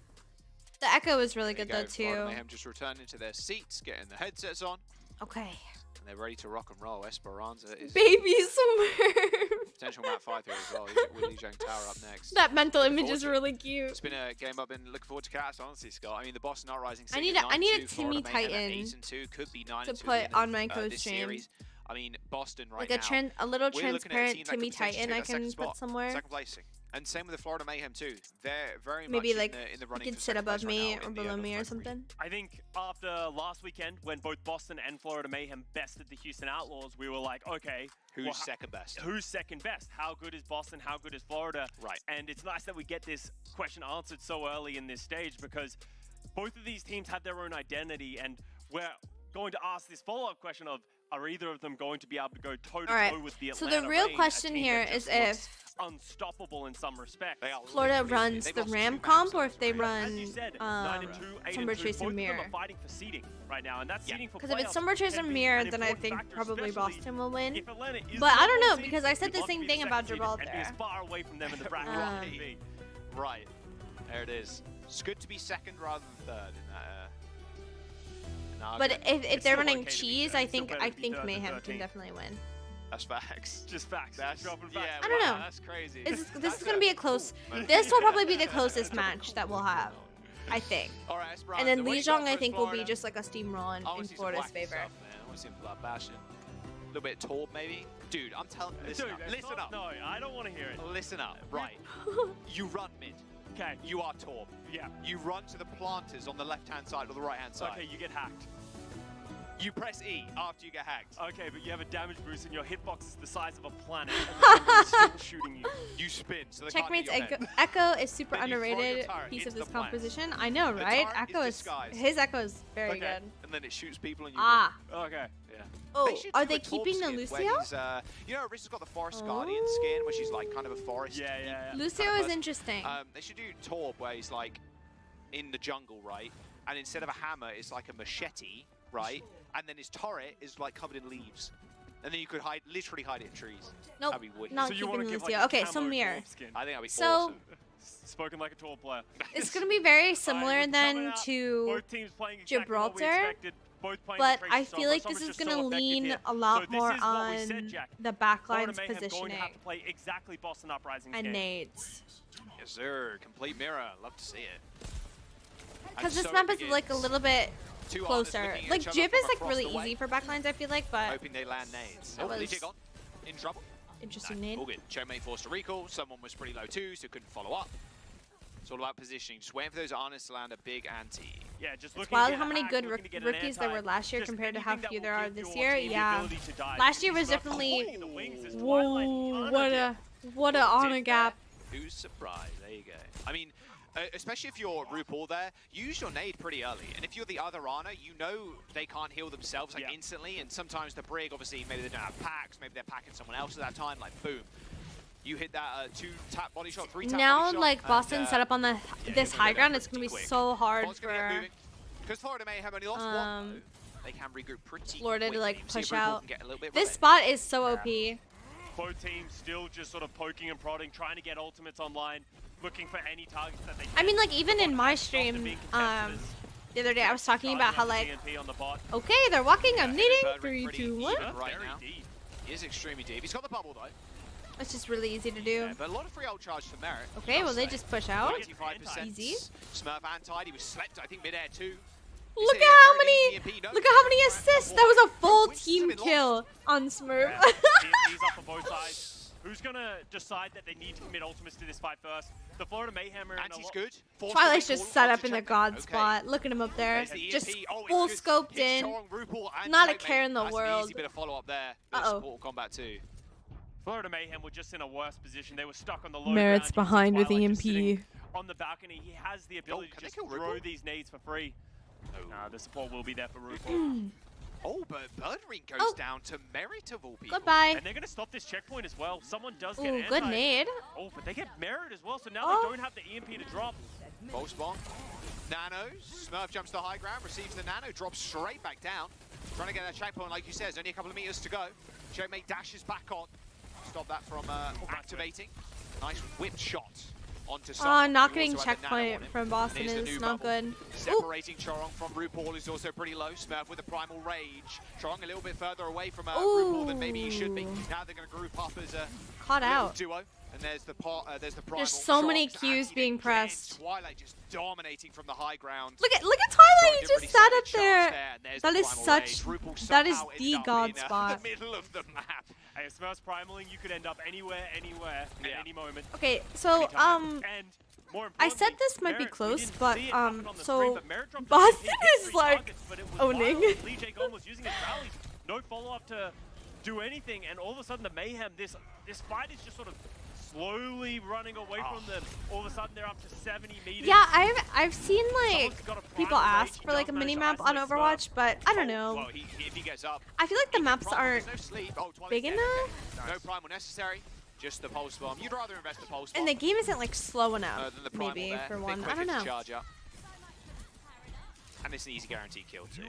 S1: The Echo is really good though too.
S7: Florida Mayhem just returning to their seats, getting the headsets on.
S1: Okay.
S7: And they're ready to rock and roll. Esperanza is
S1: Baby Smurf.
S7: potential map 5 here as well. With Li Zhang Tower up next.
S1: That mental image is really cute.
S7: It's been a game I've been looking forward to catch, honestly, Scott. I mean, the Boston Uprising.
S1: I need a Timmy Titan
S7: 8-2, could be 9-2
S1: to put on my coach stream.
S7: I mean, Boston right
S1: like
S7: now.
S1: a little transparent Timmy Titan I can put somewhere.
S7: Second placing. And same with the Florida Mayhem too. They're very
S1: maybe
S7: much
S1: like
S7: in the running.
S1: You could sit above me or below me or something.
S6: I think after last weekend, when both Boston and Florida Mayhem bested the Houston Outlaws, we were like, okay,
S7: who's second best?
S6: Who's second best? How good is Boston? How good is Florida?
S7: Right.
S6: And it's nice that we get this question answered so early in this stage because both of these teams have their own identity, and we're going to ask this follow-up question of, are either of them going to be able to go toe-to-toe with the Atlanta
S1: So the real
S6: Reign,
S1: question here is if
S6: unstoppable in some respects.
S1: Florida runs the Ram comp or if they run
S6: As you said,
S1: 9-2,
S6: 8-2,
S1: Somber Chase and Mirror.
S6: Both of them are fighting for seeding right now, and that's seeding for
S1: because if it's
S6: playoffs
S1: Somber Chase
S6: can
S1: and
S6: be
S1: Mirror,
S6: an
S1: then I
S6: important
S1: think
S6: factor,
S1: probably
S6: especially
S1: Boston will win.
S6: if Atlanta is
S1: But
S6: the
S1: I don't know
S6: seed,
S1: because I said
S6: we'd
S1: the
S6: love to
S1: same
S6: be
S1: thing
S6: the
S1: about
S6: second seed
S1: Gibraltar.
S6: and be as far away from them in the bracket as we can be.
S7: Right. There it is. It's good to be second rather than third in that.
S1: But if they're running cheese, I think Mayhem can definitely win.
S7: That's facts.
S6: Just facts.
S7: That's
S6: dropping facts.
S1: I don't know.
S7: That's crazy.
S1: This is gonna be a close. This will probably be the closest match that we'll have, I think.
S7: All right,
S1: and then Li Zhang, I think, will be just like a steamroll in Florida's favor.
S7: I want to see him blood bashing. A little bit Torb, maybe. Dude, I'm telling you. Listen up.
S6: No, I don't want to hear it.
S7: Listen up. Right. You run mid.
S6: Okay.
S7: You are Torb.
S6: Yeah.
S7: You run to the planters on the left-hand side or the right-hand side.
S6: Okay, you get hacked.
S7: You press E after you get hacked.
S6: Okay, but you have a damage boost and your hitbox is the size of a planet and the still shooting you.
S7: You spin, so they
S1: Checkmate's
S7: can't hit your
S1: Echo,
S7: head.
S1: Echo is super
S7: Then you throw your
S1: underrated
S7: turret
S1: piece of
S7: into
S1: this
S7: the blast.
S1: composition. I know,
S7: The
S1: right?
S7: turret
S1: Echo
S7: is
S1: is
S7: disguised.
S1: his Echo is very
S6: Okay.
S1: good.
S7: And then it shoots people and you
S1: Ah,
S6: Okay.
S7: Yeah.
S1: oh,
S7: should
S1: are
S7: do
S1: they
S7: a Torb
S1: keeping the
S7: skin where
S1: Lucio?
S7: he's, you know, Arista's got the Forest Guardian skin, where she's like kind of a forest.
S6: Yeah.
S1: Lucio
S7: kind of
S1: is
S7: person.
S1: interesting.
S7: They should do Torb where he's like in the jungle, right? And instead of a hammer, it's like a machete, right? And then his turret is like covered in leaves. And then you could literally hide it in trees.
S1: Nope,
S7: That'd be wicked.
S1: not
S6: So you
S1: keeping
S6: want to give
S1: Lucio.
S6: like a
S1: Okay, so
S6: camo
S1: Mirror.
S6: Torb skin.
S7: I think that'd be
S1: So-
S7: awesome.
S6: Spoken like a tall player.
S1: It's gonna be very
S6: Alright,
S1: similar
S6: we're coming
S1: then
S6: out,
S1: to
S6: both teams playing exactly what we
S1: Gibraltar,
S6: expected, both playing
S1: but
S6: the
S1: I
S6: Tracer
S1: feel like
S6: Sombra.
S1: this
S6: Sombra's
S1: is
S6: just
S1: gonna
S6: so effective
S1: lean
S6: here.
S1: a lot
S6: So this
S1: more
S6: is what we
S1: on
S6: said, Jack.
S1: the
S6: Florida
S1: backline's
S6: Mayhem going to
S1: positioning
S6: have to play exactly Boston Uprising's
S1: and
S6: game.
S1: nades.
S7: Yes, sir. Complete mirror. Love to see it.
S1: Because
S7: And
S1: this
S7: so
S1: map
S7: it
S1: is like a
S7: begins.
S1: little bit
S7: Two artists
S1: closer.
S7: looking at
S1: Like
S7: each other
S1: Jib
S7: from
S1: is like
S7: across
S1: really
S7: the way,
S1: easy for backlines, I feel like, but
S7: hoping they land nades.
S1: That
S7: Oh,
S1: was-
S7: DJ gone. In trouble.
S1: interesting
S7: No,
S1: nade.
S7: all good. Checkmate forced to recall. Someone was pretty low too, so couldn't follow up. It's all about positioning. Just waiting for those Arnists to land a big ante.
S6: Yeah, just
S1: It's
S6: looking to
S1: wild
S6: get
S1: how
S6: a
S1: many
S6: hack,
S1: good
S6: looking to get an
S1: rookies there were
S6: anti,
S1: last year
S6: just
S1: compared to how
S6: anything that
S1: few
S6: will
S1: there are
S6: give
S1: this
S6: your
S1: year.
S6: team the
S1: Yeah.
S6: ability to dive.
S1: Last year
S6: He's
S1: was
S6: got
S1: definitely
S6: Twilight in the wings as Twilight
S1: whoa,
S6: Honor
S1: what a honor gap.
S7: Who's surprised? There you go. I mean, especially if you're RuPaul there, use your nade pretty early. And if you're the other Ana, you know they can't heal themselves like instantly. And sometimes the Brig, obviously, maybe they don't have packs, maybe they're packing someone else at that time. Like, boom. You hit that 2-tap body shot, 3-tap
S1: Now,
S7: body shot.
S1: like
S7: and,
S1: Boston set up on the this
S7: you're
S1: high
S7: gonna
S1: ground,
S7: get
S1: it's gonna be
S7: pretty quick.
S1: so hard
S7: Ball's gonna get
S1: for
S7: moving. Because Florida Mayhem only lost one, though, they can regroup pretty
S1: Florida to
S7: quickly.
S1: like
S7: See if
S1: push
S7: RuPaul
S1: out.
S7: can get a little bit
S1: This
S7: right.
S1: spot is so OP.
S6: Both teams still just sort of poking and prodding, trying to get ultimates online, looking for any targets that they can.
S1: I mean, like even in my
S6: Often
S1: stream,
S6: being contested as
S1: the other day I was talking about how like,
S6: TNP on the bot.
S1: okay, they're walking, I'm
S7: Yeah,
S1: needing
S7: Bird
S1: 3,
S7: pretty
S1: 2, 1.
S7: even right
S6: Very
S7: now.
S6: deep.
S7: He is extremely deep. He's got the bubble, though.
S1: It's just really easy to do.
S7: Yeah, but a lot of free ult charge for Merit.
S1: Okay, well they just push out.
S7: 25%.
S1: Easy.
S7: Smurf anti. He was slept, I think, mid-air too.
S1: Look
S7: He's
S1: at
S7: hitting a
S1: how
S7: very
S1: many,
S7: easy EMP. No,
S1: look at how many assists. That was a full
S7: Wins
S1: team
S7: him in
S1: kill
S7: loss.
S1: on Smurf.
S6: Yeah, TNP's up on both sides. Who's gonna decide that they need to commit ultimates to this fight first? The Florida Mayhem are in a
S7: Anti's
S6: lot.
S7: good. Forced
S1: Twilight's
S7: to recall
S1: just set
S7: onto
S1: up in the
S7: checkmate.
S1: god
S7: Okay.
S1: spot. Look at him up there.
S7: There's the
S1: Just
S7: EMP. Oh, it's
S1: full
S7: good.
S1: scoped
S7: Hits
S1: in.
S7: Chong, RuPaul, and
S1: Not a
S7: checkmate.
S1: care in the
S7: That's
S1: world.
S7: An easy bit of follow-up there. Bit of
S1: Uh-oh.
S7: support combat too.
S6: Florida Mayhem were just in a worse position. They were stuck on the low
S1: Merritt's
S6: ground. You can see
S1: behind with
S6: Twilight just
S1: EMP.
S6: sitting on the balcony. He has the ability
S7: can
S6: to
S7: they
S6: just
S7: kill
S6: throw
S7: RuPaul?
S6: these nades for free.
S7: No.
S6: Nah, the support will be there for RuPaul.
S7: Oh, but Birdring goes
S1: Oh.
S7: down to Merit of all people.
S1: Goodbye.
S6: And they're going to stop this checkpoint as well. Someone does get
S1: Ooh,
S6: anti.
S1: good nade.
S6: Oh, but they get Merit as well, so now
S1: Oh.
S6: they don't have the EMP to drop.
S7: False bomb. Nanos. Smurf jumps to high ground, receives the nano, drops straight back down. Trying to get that checkpoint, like you said, there's only a couple of meters to go. Checkmate dashes back on. Stop that from activating. Nice whipped shot onto
S1: Oh,
S7: someone
S1: not
S7: who
S1: getting
S7: also had the nano on
S1: checkpoint
S7: him.
S1: from Boston
S7: Here's the
S1: is
S7: new
S1: not
S7: bubble.
S1: good. Ooh.
S7: Separating Chorong from RuPaul, who's also pretty low. Smurf with a primal rage. Chorong a little bit further away from RuPaul than maybe he should be.
S1: Ooh.
S7: Now they're going to group up as a
S1: Caught
S7: little
S1: out.
S7: duo. And there's the primal.
S1: There's so many
S7: Chorong's
S1: Qs
S7: anti
S1: being
S7: again.
S1: pressed.
S7: Twilight just dominating from the high ground.
S1: Look at
S7: Chorong
S1: Twilight. He
S7: did
S1: just
S7: really
S1: sat
S7: solid
S1: up
S7: shots
S1: there.
S7: and there's
S1: That
S7: the
S1: is
S7: primal
S1: such.
S7: rage. RuPaul
S1: That is
S7: somehow
S1: the
S7: ended up
S1: god
S7: in,
S1: spot.
S7: the middle of the map.
S6: Hey, if Smurf's primaling, you could end up anywhere, at
S7: Yeah.
S6: any moment.
S1: Okay, so
S6: anytime. And more
S1: I
S6: importantly,
S1: said this might be
S6: Merritt, we
S1: close,
S6: didn't
S1: but
S6: see it happen on the
S1: so
S6: screen, but Merritt dropped
S1: Boston
S6: the EMP, hit
S1: is,
S6: 3
S1: like,
S6: targets, but it was
S1: owning.
S6: wild. Lee J. Gong was using his rallies, no follow-up to do anything, and all of a sudden the Mayhem, this fight is just sort of slowly running away from them. All of a sudden they're up to 70 meters.
S1: yeah, I've seen
S6: Someone's
S1: like
S6: got a
S1: people
S6: primal
S1: ask
S6: rage,
S1: for
S6: he
S1: like a
S6: does manage
S1: mini
S6: to
S1: map on
S6: isolate
S1: Overwatch, but I don't
S7: Well,
S1: know.
S7: if he gets up.
S1: I feel like the
S7: he can
S1: maps
S7: primal,
S1: aren't
S7: there's no sleep. Oh, Twilight's
S1: big
S7: dead,
S1: enough.
S7: okay. No primal necessary. Just the pulse bomb. You'd rather invest the pulse bomb.
S1: And the game isn't like slow enough,
S7: than the primal
S1: maybe
S7: there.
S1: for
S7: Bit
S1: one. I
S7: quicker
S1: don't
S7: to
S1: know.
S7: charge up. And it's an easy guaranteed kill too.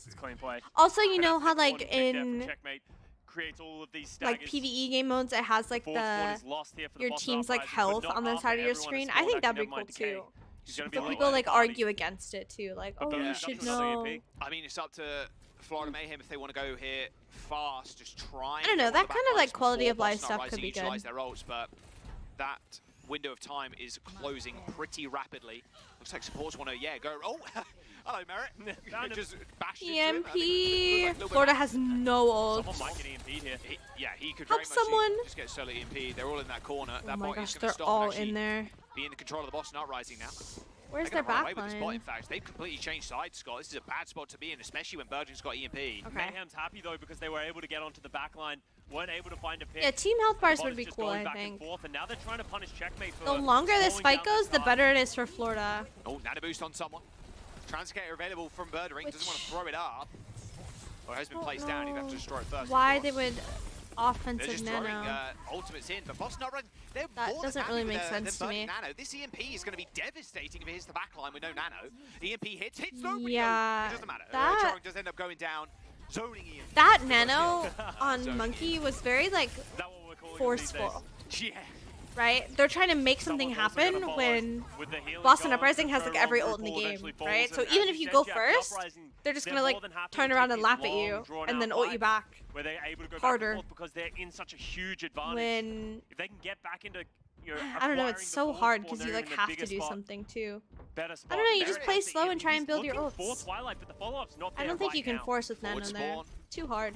S6: It's clean play.
S1: Also, you
S6: And
S1: know
S6: that's
S1: how
S6: the
S1: like
S6: important pick there from
S1: in
S6: Checkmate. Creates all of these
S1: like
S6: staggers.
S1: PvE game modes, it has like
S6: Fourth squad
S1: the
S6: is lost here for the
S1: your
S6: Boston
S1: team's like
S6: Uprising,
S1: health
S6: but not
S1: on the
S6: after
S1: side of your
S6: everyone has
S1: screen. I
S6: scored.
S1: think that'd be
S6: Never
S1: cool
S6: mind Decay.
S1: too.
S6: He's gonna be
S1: So
S6: low
S1: people
S6: on
S1: like
S6: the party.
S1: argue against it too, like,
S6: But
S1: oh,
S6: yeah,
S1: you
S6: that's
S1: should
S6: another
S1: know.
S6: EMP.
S7: I mean, it's up to Florida Mayhem if they want to go here fast, just try.
S1: I don't know, that kind of like quality of life stuff
S7: Uprising
S1: could be
S7: utilize
S1: good.
S7: their ults, but that window of time is closing pretty rapidly. Looks like supports want to, go. Oh, hello, Merritt.
S6: Found him.
S7: Just bashed into him. I think it
S1: EMP.
S7: looked like a little bit
S1: Florida
S7: of-
S1: has no ult.
S6: Someone might get EMP'd here.
S7: he could
S1: Help
S7: very much
S1: someone.
S7: just get solo EMP. They're all in that corner.
S1: Oh
S7: that
S1: my
S7: bot is
S1: gosh,
S7: gonna
S1: they're
S7: stop
S1: all
S7: and actually
S1: in there.
S7: be in the control of the Boston Uprising now.
S1: Where's
S7: They're
S1: their
S7: gonna run away with the spot,
S1: backline?
S7: in fact. They've completely changed sides, Scott. This is a bad spot to be in, especially when Virgin's got EMP.
S1: Okay.
S6: Mayhem's happy though because they were able to get onto the back line, weren't able to find a pick.
S1: Yeah, team health bars
S6: The
S1: would
S6: bot
S1: be
S6: is just
S1: cool,
S6: going
S1: I
S6: back and
S1: think.
S6: forth, and now they're trying to punish Checkmate for
S1: The longer this
S6: slowing
S1: fight
S6: down
S1: goes, the
S6: car.
S1: better it is for Florida.
S7: Oh, nano boost on someone. Transcater available from Birdering. Doesn't want to throw it up. Well, it has been placed down. He'd have to destroy it first.
S1: Why
S7: of
S1: they
S7: course.
S1: would
S7: They're
S1: offensive
S7: just throwing
S1: nano.
S7: ultimates in, but Boss not running. They're
S1: That
S7: more than
S1: doesn't
S7: happy
S1: really
S7: with
S1: make
S7: their
S1: sense to me.
S7: Nano. This EMP is going to be devastating if it hits the back line with no nano. EMP hits nobody.
S1: Yeah,
S7: It doesn't matter.
S1: that-
S7: Choring does end up going down. Zoning EMP.
S1: That nano on
S7: Zoning
S1: Monkey
S7: EMP.
S1: was very like
S6: Is that what we're calling
S1: forceful,
S7: Yeah.
S1: right? They're trying to make something
S6: Someone's also gonna
S1: happen
S6: follow
S1: when
S6: with the healing
S1: Boston
S6: goal,
S1: Uprising has
S6: throw
S1: like every
S6: on
S1: ult in the
S6: Rupal
S1: game,
S6: eventually falls,
S1: right? So
S6: and
S1: even
S6: as
S1: if you
S6: said,
S1: go
S6: Jack, the
S1: first,
S6: Uprising,
S1: they're just
S6: they're
S1: gonna like
S6: more than happy
S1: turn
S6: to
S1: around
S6: take
S1: and
S6: these
S1: laugh at
S6: long,
S1: you
S6: drawn
S1: and
S6: out
S1: then ult you
S6: fights
S1: back
S6: where they're able to go
S1: harder.
S6: back and forth because they're in such a huge advantage.
S1: when
S6: If they can get back into, you know,
S1: I don't know,
S6: acquiring
S1: it's
S6: the
S1: so
S6: ball
S1: hard
S6: spawn,
S1: because you
S6: they're
S1: like
S6: in a
S1: have to
S6: bigger
S1: do
S6: spot,
S1: something too.
S6: better spot.
S1: I don't know, you
S6: There
S1: just
S6: it
S1: play
S6: is,
S1: slow and try
S6: he's
S1: and build your
S6: looking
S1: ults.
S6: for Twilight, but the follow-up's not
S1: I
S6: there
S1: don't think
S6: right
S1: you can
S6: now.
S1: force with nano
S7: Forward
S1: there.
S7: spawn.
S1: Too hard.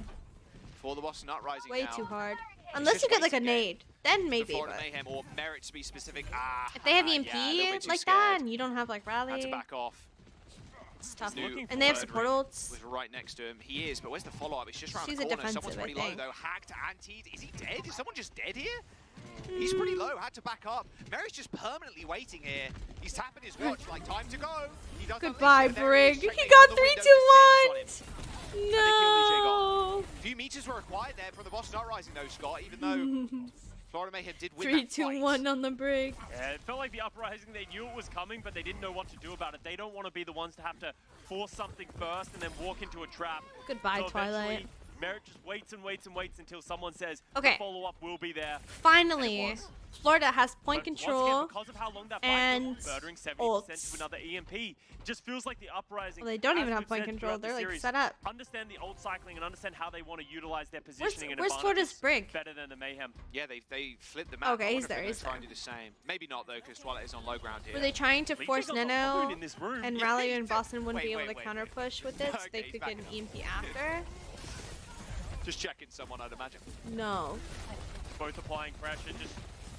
S7: For the Boston Uprising
S1: Way
S7: now.
S1: too hard. Unless
S7: just
S1: you get like a
S7: waiting game.
S1: nade, then
S7: The
S1: maybe.
S7: Florida
S1: But
S7: Mayhem or Merit to be specific.
S1: if they have EMP
S7: yeah, a little bit too
S1: like
S7: scared.
S1: that and you don't have like
S7: Had to
S1: rally,
S7: back off.
S1: it's tough.
S7: New
S1: And they have
S7: Birdring
S1: support ults.
S7: was right next to him. He is, but where's the follow-up? It's just around
S1: She's
S7: the
S1: a
S7: corner.
S1: defensive,
S7: Someone's
S1: I
S7: pretty low
S1: think.
S7: though. Hacked, antied. Is he dead? Is someone just dead here? He's pretty low. Had to back up. Mary's just permanently waiting here. He's tapping his watch. Like time to go. He does
S1: Goodbye,
S7: unleash it, and there it is.
S1: Brig. He
S7: Checkmate
S1: got
S7: on the
S1: 3,
S7: window,
S1: 2,
S7: descends
S1: 1.
S7: on him. DJ
S1: No.
S7: A few meters were required there from the Boston Uprising though, Scott, even though Florida Mayhem did win
S1: 3,
S7: that
S1: 2,
S7: fight.
S1: 1 on the Brig.
S6: Yeah, it felt like the Uprising, they knew it was coming, but they didn't know what to do about it. They don't want to be the ones to have to force something first and then walk into a trap.
S1: Goodbye,
S6: So
S1: Twilight.
S6: eventually, Merritt just waits and waits and waits until someone says
S1: Okay.
S6: the follow-up will be there.
S1: Finally,
S6: And it was.
S1: Florida has point
S6: But once
S1: control.
S6: again, because of how long that fight
S1: and
S6: took, Birdering 70%
S1: ults.
S6: to another EMP. Just feels like the Uprising.
S1: Well, they don't
S6: as
S1: even have
S6: we've
S1: point
S6: said
S1: control.
S6: throughout the
S1: They're like
S6: series,
S1: set up.
S6: Understand the ult cycling and understand how they want to utilize their positioning and
S1: Where's Florida's
S6: advantages
S1: Brig?
S6: better than the Mayhem.
S7: Yeah, they flipped the map.
S1: Okay,
S7: I
S1: he's
S7: wonder if
S1: there,
S7: they're
S1: he's
S7: gonna try
S1: there.
S7: and do the same. Maybe not though, because Twilight is on low ground here.
S1: Were they trying to
S6: Leech
S1: force
S6: is on the
S1: Nano
S6: own in this room.
S1: and
S6: Yeah,
S1: Rally
S6: he's
S1: and Boston wouldn't be
S7: Wait,
S1: able to
S7: wait,
S1: counter
S7: wait.
S1: push with it, so
S7: Okay,
S1: they
S7: he's
S1: could
S7: back
S1: get an
S7: up.
S1: EMP after?
S7: Just checking someone, I'd imagine.
S1: No.
S6: Both applying pressure, just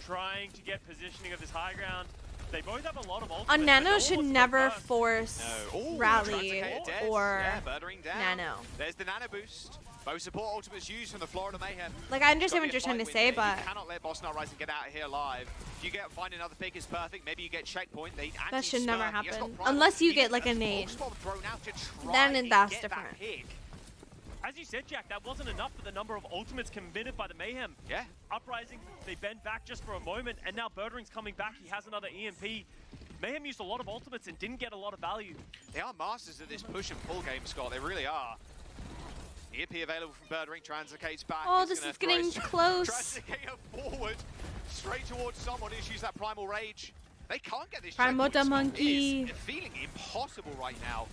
S6: trying to get positioning of this high ground. They both have a lot of ultimates.
S1: A
S6: but
S1: Nano
S6: no
S1: should
S6: one's
S1: never
S6: got first.
S1: force
S7: No. Ooh,
S1: Rally
S7: Translocator dead.
S1: or
S7: yeah, Birdering down.
S1: Nano.
S7: There's the Nano boost. Both support ultimates used from the Florida Mayhem.
S1: Like, I understand
S7: Gotta
S1: what
S7: be
S1: you're
S7: a
S1: trying to
S7: fight
S1: say,
S7: win there.
S1: but
S7: You cannot let Boston Uprising get out of here alive. If you find another pick is perfect. Maybe you get checkpoint. They
S1: that should never
S7: anti-spam. He has got
S1: happen.
S7: primal.
S1: Unless you
S7: Even
S1: get like a
S7: full
S1: nade.
S7: spot thrown out to try
S1: Then
S7: and
S1: that's
S7: get
S1: different.
S7: That pick.
S6: As you said, Jack, that wasn't enough for the number of ultimates committed by the Mayhem.
S7: Yeah.
S6: Uprising, they bend back just for a moment, and now Birdering's coming back. He has another EMP. Mayhem used a lot of ultimates and didn't get a lot of value.
S7: They are masters of this push and pull game, Scott. They really are. EMP available from Birdering. Translocates back.
S1: Oh,
S7: It's
S1: this
S7: gonna
S1: is getting
S7: throw
S1: close.
S7: Translocator forward, straight towards someone who's used that primal rage. They can't get this.
S1: Primal
S7: checkpoint.
S1: the
S7: Scott.
S1: monkey.
S7: It is feeling impossible right now.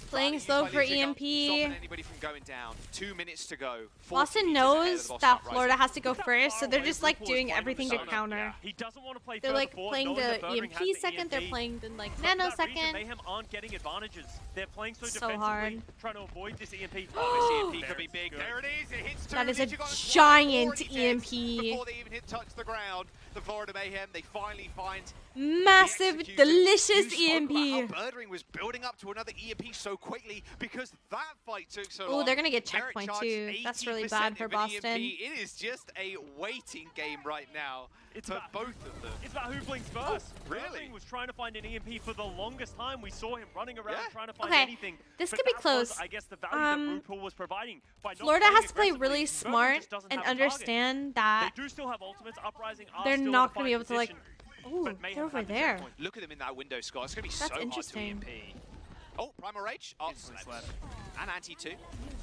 S1: Playing
S7: Rally
S1: slow
S7: by
S1: for
S7: losing up,
S1: EMP.
S7: stopping anybody from going down. 2 minutes to go. 40
S1: Boston
S7: meters ahead of
S1: knows
S7: the Boston
S1: that
S7: Uprising.
S1: Florida has to go
S6: Look how
S1: first,
S6: far
S1: so they're
S6: away
S1: just like
S6: Rupal is
S1: doing
S6: playing
S1: everything
S6: with
S1: to
S6: the
S1: counter.
S6: Yeah. He doesn't want to play
S1: They're
S6: further
S1: like
S6: forward,
S1: playing
S6: knowing that
S1: the
S6: Birdering has
S1: EMP
S6: the
S1: second, they're
S6: EMP.
S1: playing the like
S6: For
S1: Nano
S6: that reason,
S1: second.
S6: Mayhem aren't getting advantages. They're playing so
S1: So
S6: defensively,
S1: hard.
S6: trying to avoid this EMP.
S7: Oh, this EMP
S6: There
S7: could be
S6: it's
S7: big.
S6: good.
S7: There it is. It hits two.
S1: That is a
S7: Ninja got a
S1: giant
S7: already dead
S1: EMP.
S7: Before they even touch the ground, the Florida Mayhem, they finally find
S1: Massive,
S7: the execution.
S1: delicious
S7: You spoke
S1: EMP.
S7: about how Birdering was building up to another EMP so quickly because that fight took so long.
S1: Oh, they're gonna get
S7: Merritt
S1: checkpoint
S7: charged
S1: too. That's really
S7: 80%
S1: bad for
S7: of an
S1: Boston.
S7: EMP. It is just a waiting game right now
S6: It's
S7: for
S6: about-
S7: both of them.
S6: It's about who blinks first.
S7: really?
S6: Birdering was trying to find an EMP for the longest time. We saw him running around
S7: Yeah.
S6: trying to find
S1: Okay,
S6: anything.
S1: this
S6: but
S1: could be
S6: that
S1: close.
S6: Was, I guess the value that Rupal was providing. By not
S1: Florida
S6: playing
S1: has to play
S6: aggressively,
S1: really
S6: Birdering
S1: smart
S6: just doesn't
S1: and
S6: have a target.
S1: understand that
S6: They do still have ultimates. Uprising are
S1: they're
S6: still
S1: not
S6: in a
S1: gonna be able to like.
S6: fighting position,
S1: Ooh,
S6: but Mayhem
S1: they're over
S6: have the
S1: there.
S6: checkpoint.
S7: Look at them in that window, Scott. It's going to be
S1: That's
S7: so
S1: interesting.
S7: hard to EMP. Oh, Primal Rage. Oh,
S6: Instantly
S7: slept.
S6: slept.
S7: And Anti 2.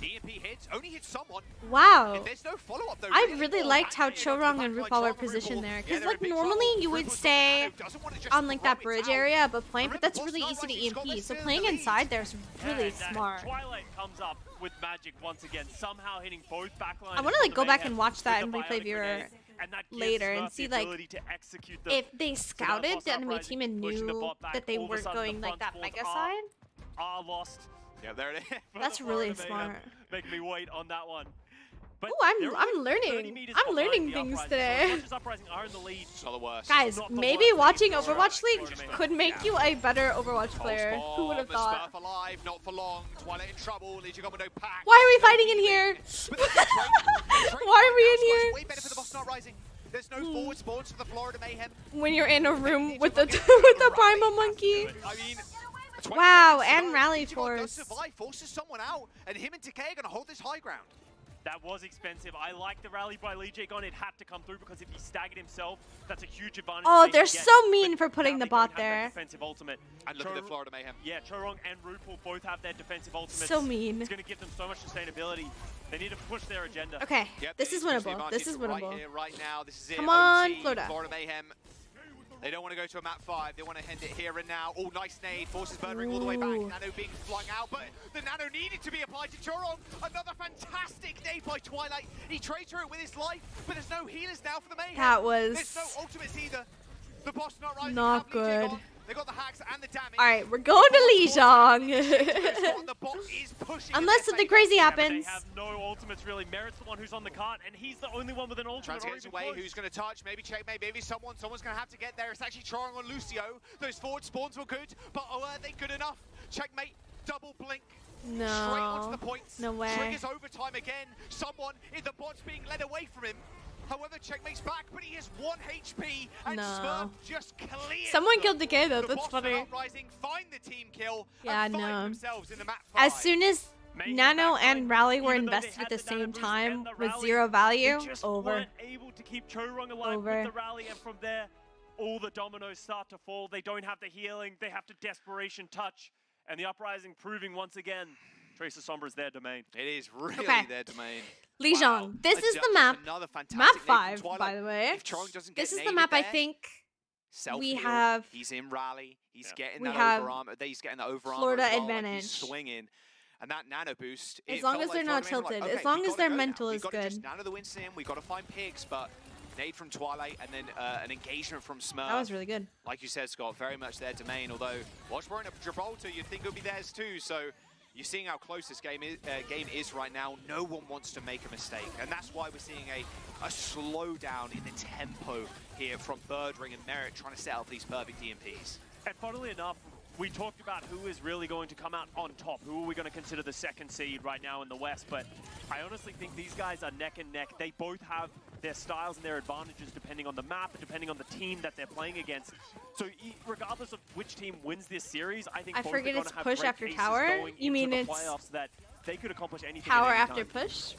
S7: EMP hits. Only hits someone.
S1: Wow.
S7: If there's no follow-up, though.
S1: I
S7: really
S1: really
S7: well,
S1: liked how
S7: Anti enough to
S1: Chorong and
S7: back
S1: Rupal
S7: line
S1: were
S7: Chorong and
S1: positioned
S7: Rupal.
S1: there.
S7: Yeah,
S1: Because
S7: they're
S1: like
S7: in big
S1: normally
S7: trouble.
S1: you would
S7: Rupal's
S1: stay
S7: got the doesn't want to just
S1: on like that
S7: rub it
S1: bridge
S7: out.
S1: area, but playing, but
S7: Remember,
S1: that's really
S7: Boston
S1: easy to
S7: Uprising's got
S1: EMP.
S7: this
S1: So
S7: in the
S1: playing
S7: lead.
S1: inside there's really
S6: And,
S1: smart.
S6: Twilight comes up with magic once again, somehow hitting both backlines.
S1: I wanna, like, go back and watch that in replay viewer later and see, like, If they scouted the enemy team and knew that they weren't going like that mega side,
S6: are lost.
S7: Yeah, there it is.
S6: for
S1: That's
S6: the
S1: really
S6: Florida Mayhem.
S1: smart.
S6: Make me wait on that one. But
S1: Ooh,
S6: they're
S1: I'm
S6: only 30
S1: learning.
S6: meters
S1: I'm
S6: behind
S1: learning
S6: the
S1: things
S6: Uprising.
S1: today.
S6: So as much as Uprising are in the lead,
S7: It's not the worst.
S1: Guys,
S6: not the
S1: maybe
S6: worst
S1: watching
S6: thing for
S1: Overwatch
S6: Florida
S1: League
S6: Mayhem.
S1: could make you a better Overwatch player.
S7: False
S1: Who would have
S7: bomb,
S1: thought?
S7: Smurf alive, not for long. Twilight in trouble. Legion got no pack.
S1: Why are we
S7: no
S1: fighting in
S7: healing.
S1: here?
S7: But the trade
S1: Why are we
S7: right
S1: in
S7: now is
S1: here?
S7: way better for the Boston Uprising. There's no forward spawns for the Florida Mayhem.
S1: When you're in a room with the with the primal monkey.
S7: I mean,
S1: Wow,
S7: 20
S1: and
S7: seconds
S1: rally
S7: Legion does
S1: force.
S7: survive, forces someone out, and him and Decay are going to hold this high ground.
S6: That was expensive. I like the rally by Legion. It had to come through because if he staggered himself, that's a huge advantage.
S1: Oh,
S6: they
S1: they're
S6: can get.
S1: so mean
S6: But
S1: for putting
S6: now
S1: the
S6: they don't
S1: bot
S6: have that
S1: there.
S6: Defensive ultimate.
S7: And look at the Florida Mayhem.
S6: Yeah, Chorong and Rupal both have their defensive ultimates.
S1: So mean.
S6: It's going to give them so much sustainability. They need to push their agenda.
S1: Okay,
S7: Yep,
S1: this is
S7: it's
S1: winnable.
S7: advantage
S1: This is
S7: right
S1: winnable.
S7: here, right now. This is it.
S1: Come on,
S7: OT,
S1: Florida.
S7: Mayhem. They don't want to go to a map 5. They want to end it here and now. Oh, nice nade. Forces Burn Ring all the way back.
S1: Ooh.
S7: Nano being flung out, but the Nano needed to be applied to Chorong. Another fantastic nade by Twilight. He trades through it with his life, but there's no healers now for the Mayhem.
S1: That was
S7: There's no ultimates either. The boss not rising.
S1: not
S7: have Legion
S1: good.
S7: on. They got the hacks and the damage.
S1: All right, we're going to Lijiang.
S7: The bot is pushing
S1: Unless
S7: in their
S1: something
S7: favor.
S1: crazy
S6: Yeah, but
S1: happens.
S6: they have no ultimates really. Merit's the one who's on the cart, and he's the only one with an ultimate.
S7: Trans
S6: or
S7: gets
S6: even
S7: away,
S6: close.
S7: who's going to touch? Maybe checkmate, maybe someone's going to have to get there. It's actually Chorong on Lucio. Those forward spawns were good, but are they good enough? Checkmate, double blink. Straight onto the
S1: No.
S7: points.
S1: No way.
S7: Triggers overtime again. Someone in the bot's being led away from him. However, Checkmate's back, but he has 1 HP, and
S1: No.
S7: Smurf just clears
S1: Someone
S7: them.
S1: killed Decay though.
S7: The
S1: That's
S7: Boston
S1: funny.
S7: Uprising find the team kill
S1: Yeah,
S7: and find
S1: no.
S7: themselves in the map 5.
S1: As soon as
S6: Mayhem
S1: Nano
S6: backline,
S1: and Rally were
S6: even though they
S1: invested
S6: had
S1: at the
S6: the Nano
S1: same
S6: boost
S1: time
S6: and the
S1: with
S6: rally,
S1: 0 value,
S6: They just
S1: over.
S6: weren't able to keep Chorong alive
S1: Over.
S6: with the rally, and from there, all the dominoes start to fall. They don't have the healing. They have to desperation touch, and the Uprising proving once again, Tracer Sombra is their domain.
S7: It is really
S1: Okay.
S7: their domain.
S1: Lijiang,
S7: Wow.
S1: this is the map.
S7: Another fantastic
S1: Map
S7: nade from
S1: 5,
S7: Twilight.
S1: by the way.
S7: If Chorong doesn't get
S1: This is the
S7: naded
S1: map I
S7: there,
S1: think
S7: self-heal,
S1: have-
S7: He's in rally. He's
S6: Yeah.
S7: getting
S1: We
S7: that
S1: have
S7: over armor. He's getting that over
S1: Florida
S7: armor as well, like
S1: advantage.
S7: he's swinging. And that nano boost.
S1: As
S7: it
S1: long
S7: felt
S1: as
S7: like
S1: they're not
S7: Florida Mayhem were
S1: tilted,
S7: like,
S1: as
S7: okay,
S1: long
S7: we
S1: as
S7: gotta
S1: their
S7: go now.
S1: mental
S7: We
S1: is
S7: gotta just
S1: good.
S7: nano the Winston. We got to find picks, but nade from Twilight and then an engagement from Smurf.
S1: that was really good.
S7: Like you said, Scott, very much their domain. Although Washburn of Gibraltar, you'd think it would be theirs too. So you're seeing how close this game is right now. No one wants to make a mistake, and that's why we're seeing a slowdown in the tempo here from Birdring and Merit trying to set up these perfect DMPs.
S6: And funnily enough, we talked about who is really going to come out on top. Who are we going to consider the second seed right now in the West? But I honestly think these guys are neck and neck. They both have their styles and their advantages depending on the map and depending on the team that they're playing against. So regardless of which team wins this series, I think
S1: I
S6: both
S1: forget
S6: are
S1: it's
S6: gonna have
S1: push
S6: great
S1: after
S6: cases
S1: tower?
S6: going
S1: You
S6: into
S1: mean
S6: the
S1: it's
S6: playoffs that they could accomplish anything.
S1: Tower
S6: at any
S1: after
S6: time.
S1: push.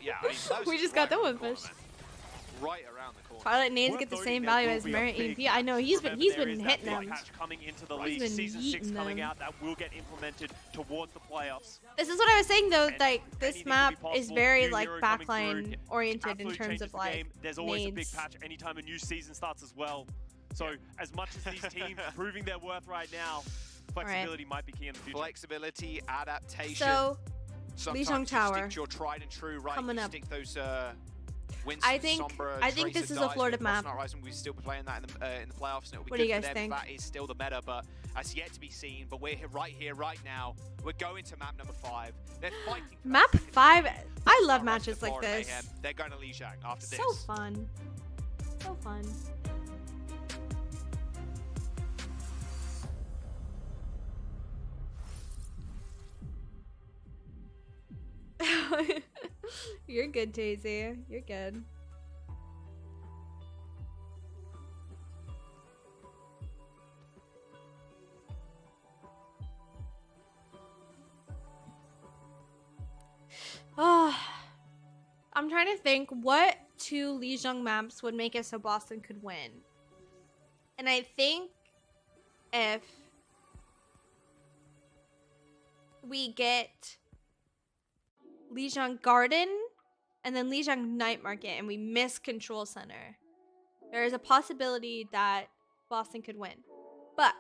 S7: Yeah, I mean, that was
S1: We just got
S7: right
S1: that
S7: around
S1: one
S7: the corner,
S1: push.
S7: man. Right around the corner.
S1: Twilight nades
S6: Worth
S1: get the
S6: noting
S1: same
S6: there
S1: value
S6: will
S1: as
S6: be a
S1: Merit
S6: big
S1: EMP. I know he's
S6: Remember,
S1: been
S6: there is that
S1: hitting
S6: big
S1: them.
S6: patch coming into the
S1: He's
S6: league,
S1: been
S6: season 6
S1: yeeting
S6: coming
S1: them.
S6: out that will get implemented towards the playoffs.
S1: This is what I was saying though,
S6: And
S1: like this
S6: anything
S1: map
S6: could be
S1: is
S6: possible.
S1: very
S6: New
S1: like
S6: hero coming
S1: backline
S6: through,
S1: oriented in
S6: absolutely
S1: terms
S6: changes
S1: of
S6: the
S1: like
S6: game. There's always a big
S1: nades.
S6: patch anytime a new season starts as well. So as much as these teams proving their worth right now, flexibility might be key in the future.
S7: Flexibility, adaptation.
S1: So
S7: Sometimes
S1: Lijiang
S7: you
S1: Tower
S7: stick to your tried and true, right?
S1: coming
S7: you
S1: up.
S7: stick those Winston,
S1: I think
S7: Sombra,
S1: this
S7: Tracer
S1: is a
S7: dives,
S1: Florida
S7: but Boston
S1: map.
S7: Uprising, we still be playing that in the playoffs, and it'll be
S1: What do
S7: good
S1: you
S7: for
S1: guys
S7: them
S1: think?
S7: if that is still the meta, but that's yet to be seen. But we're right here, right now. We're going to map number 5. They're fighting for that
S1: map
S7: second
S1: 5,
S7: seed.
S1: I
S7: Boston
S1: love
S7: Uprising
S1: matches
S7: to
S1: like
S7: Florida
S1: this.
S7: Mayhem. They're going to Lijiang after this.
S1: So fun. So fun. You're good, Daisy. You're good. Oh, I'm trying to think what 2 Lijiang maps would make it so Boston could win. And I think if we get Lijiang Garden and then Lijiang Night Market and we miss Control Center, there is a possibility that Boston could win. But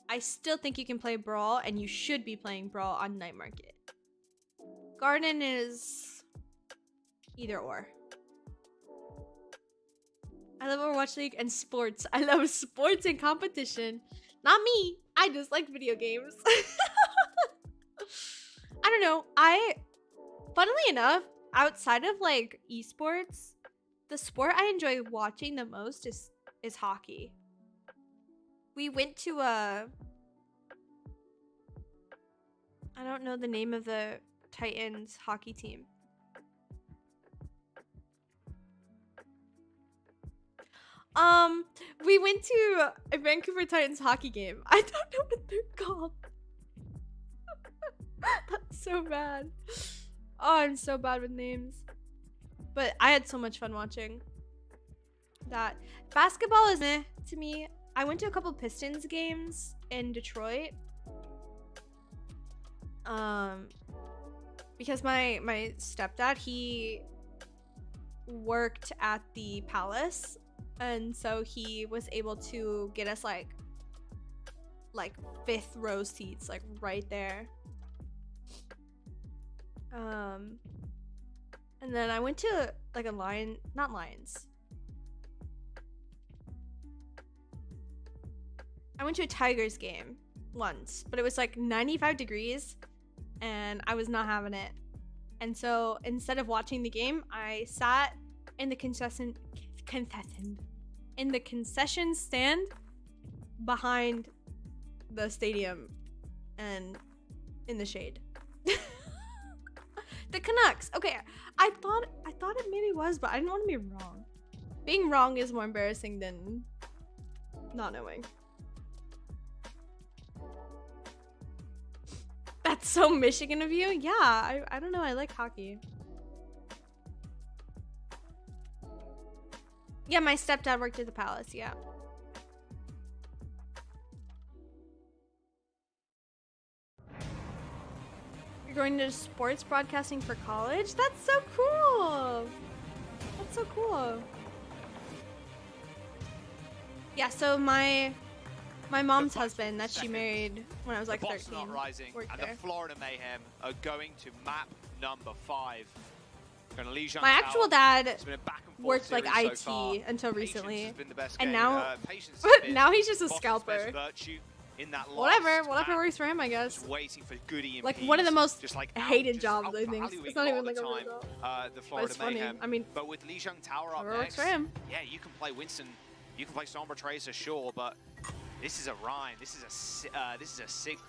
S1: I still think you can play Brawl, and you should be playing Brawl on Night Market. Garden is either or. I love Overwatch League and sports. I love sports and competition. Not me. I just like video games. I don't know. Funnily enough, outside of like esports, the sport I enjoy watching the most is hockey. We went to I don't know the name of the Titans hockey team. We went to a Vancouver Titans hockey game. I don't know what they're called. That's so bad. Oh, I'm so bad with names. But I had so much fun watching that. Basketball is meh to me. I went to a couple Pistons games in Detroit. Because my stepdad, he worked at the Palace, and so he was able to get us like 5th row seats, like right there. And then I went to like not Lions. I went to a Tigers game once, but it was like 95 degrees and I was not having it. And so instead of watching the game, I sat in the concession stand behind the stadium and in the shade. The Canucks. Okay, I thought it maybe was, but I didn't want to be wrong. Being wrong is more embarrassing than not knowing. That's so Michigan of you. Yeah, I don't know. I like hockey. Yeah, my stepdad worked at the Palace. Yeah. You're going to sports broadcasting for college? That's so cool. That's so cool. Yeah, so my mom's husband that she married when I was like 13
S7: Uprising and
S1: there.
S7: the Florida Mayhem are going to map number 5.
S1: My actual dad
S7: It's been a back and forth
S1: worked like
S7: series
S1: IT
S7: so far.
S1: until
S7: Patience
S1: recently,
S7: has been the best
S1: and
S7: game.
S1: now
S7: Patience has been
S1: now he's just a
S7: Boston's
S1: scalper.
S7: best virtue in that
S1: Whatever
S7: last map.
S1: works for him, I guess.
S7: Just waiting for good EMPs.
S1: Like one of the most
S7: just like
S1: hated jobs, I think.
S7: outvaluing
S1: It's not
S7: a
S1: even
S7: lot
S1: like
S7: of
S1: a
S7: the
S1: real
S7: time,
S1: job.
S7: the
S1: But
S7: Florida
S1: it's funny.
S7: Mayhem.
S1: I mean,
S7: But with Lijiang Tower up
S1: whatever works
S7: next,
S1: for him.
S7: yeah, you can play Winston, you can play Sombra Tracer, sure, but this is a Rhine. This is a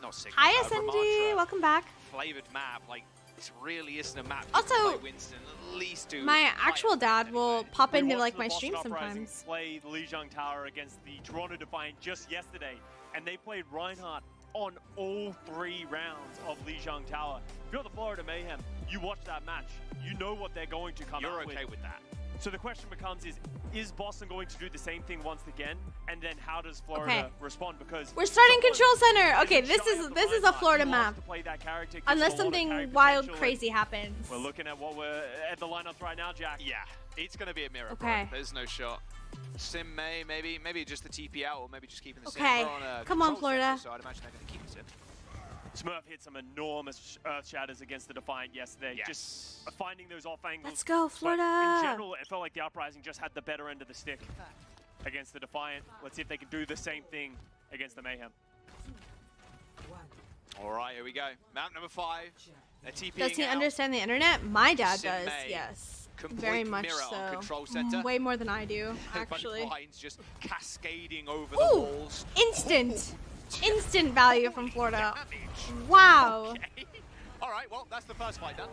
S7: not sick.
S1: Hi, SNG. Welcome back.
S7: Flavored map. Like this really isn't a map. You
S1: Also,
S7: can play Winston, at least do
S1: My actual dad will pop
S6: We
S1: into
S6: watched
S1: like
S6: the
S1: my
S6: Boston
S1: stream
S6: Uprising
S1: sometimes.
S6: play Lijiang Tower against the Toronto Defiant just yesterday, and they played Reinhardt on all 3 rounds of Lijiang Tower. If you're the Florida Mayhem, you watch that match, you know what they're going to come
S7: You're
S6: out
S7: okay with that.
S6: So the question becomes is Boston going to do the same thing once again? And then how does Florida
S1: Okay.
S6: respond? Because
S1: We're starting
S6: someone
S1: Control Center.
S6: isn't
S1: Okay, this
S6: shy
S1: is
S6: of the
S1: this is a
S6: Reinhardt.
S1: Florida
S6: He
S1: map.
S6: wants to play that character, gives
S1: Unless
S6: him a lot of
S1: something
S6: carry
S1: wild,
S6: potential, and
S1: crazy happens.
S6: We're looking at what we're at the lineups right now, Jack.
S7: Yeah, it's going to be a mirror.
S1: Okay.
S7: There's no shot. Sim maybe just the TP out, or maybe just keeping the
S1: Okay,
S7: Sim on a
S1: come on,
S7: control
S1: Florida.
S7: center, so I'd imagine they're going to keep the Sim.
S6: Smurf hit some enormous earth shatters against the Defiant yesterday.
S7: Yes.
S6: Just finding those off angles.
S1: Let's go,
S6: But
S1: Florida.
S6: in general, it felt like the Uprising just had the better end of the stick against the Defiant. Let's see if they can do the same thing against the Mayhem.
S7: All right, here we go. Map number 5. They're TPing
S1: Does he
S7: out.
S1: understand the internet? My dad
S7: Sim
S1: does.
S7: May.
S1: Yes.
S7: Complete
S1: Very much
S7: mirror on
S1: so.
S7: control center.
S1: Way more than I do,
S7: But
S1: actually.
S7: Vines just cascading over the
S1: Ooh,
S7: walls.
S1: instant. Instant value from Florida.
S7: Damage.
S1: Wow.
S7: Okay. All right, well, that's the first fight done.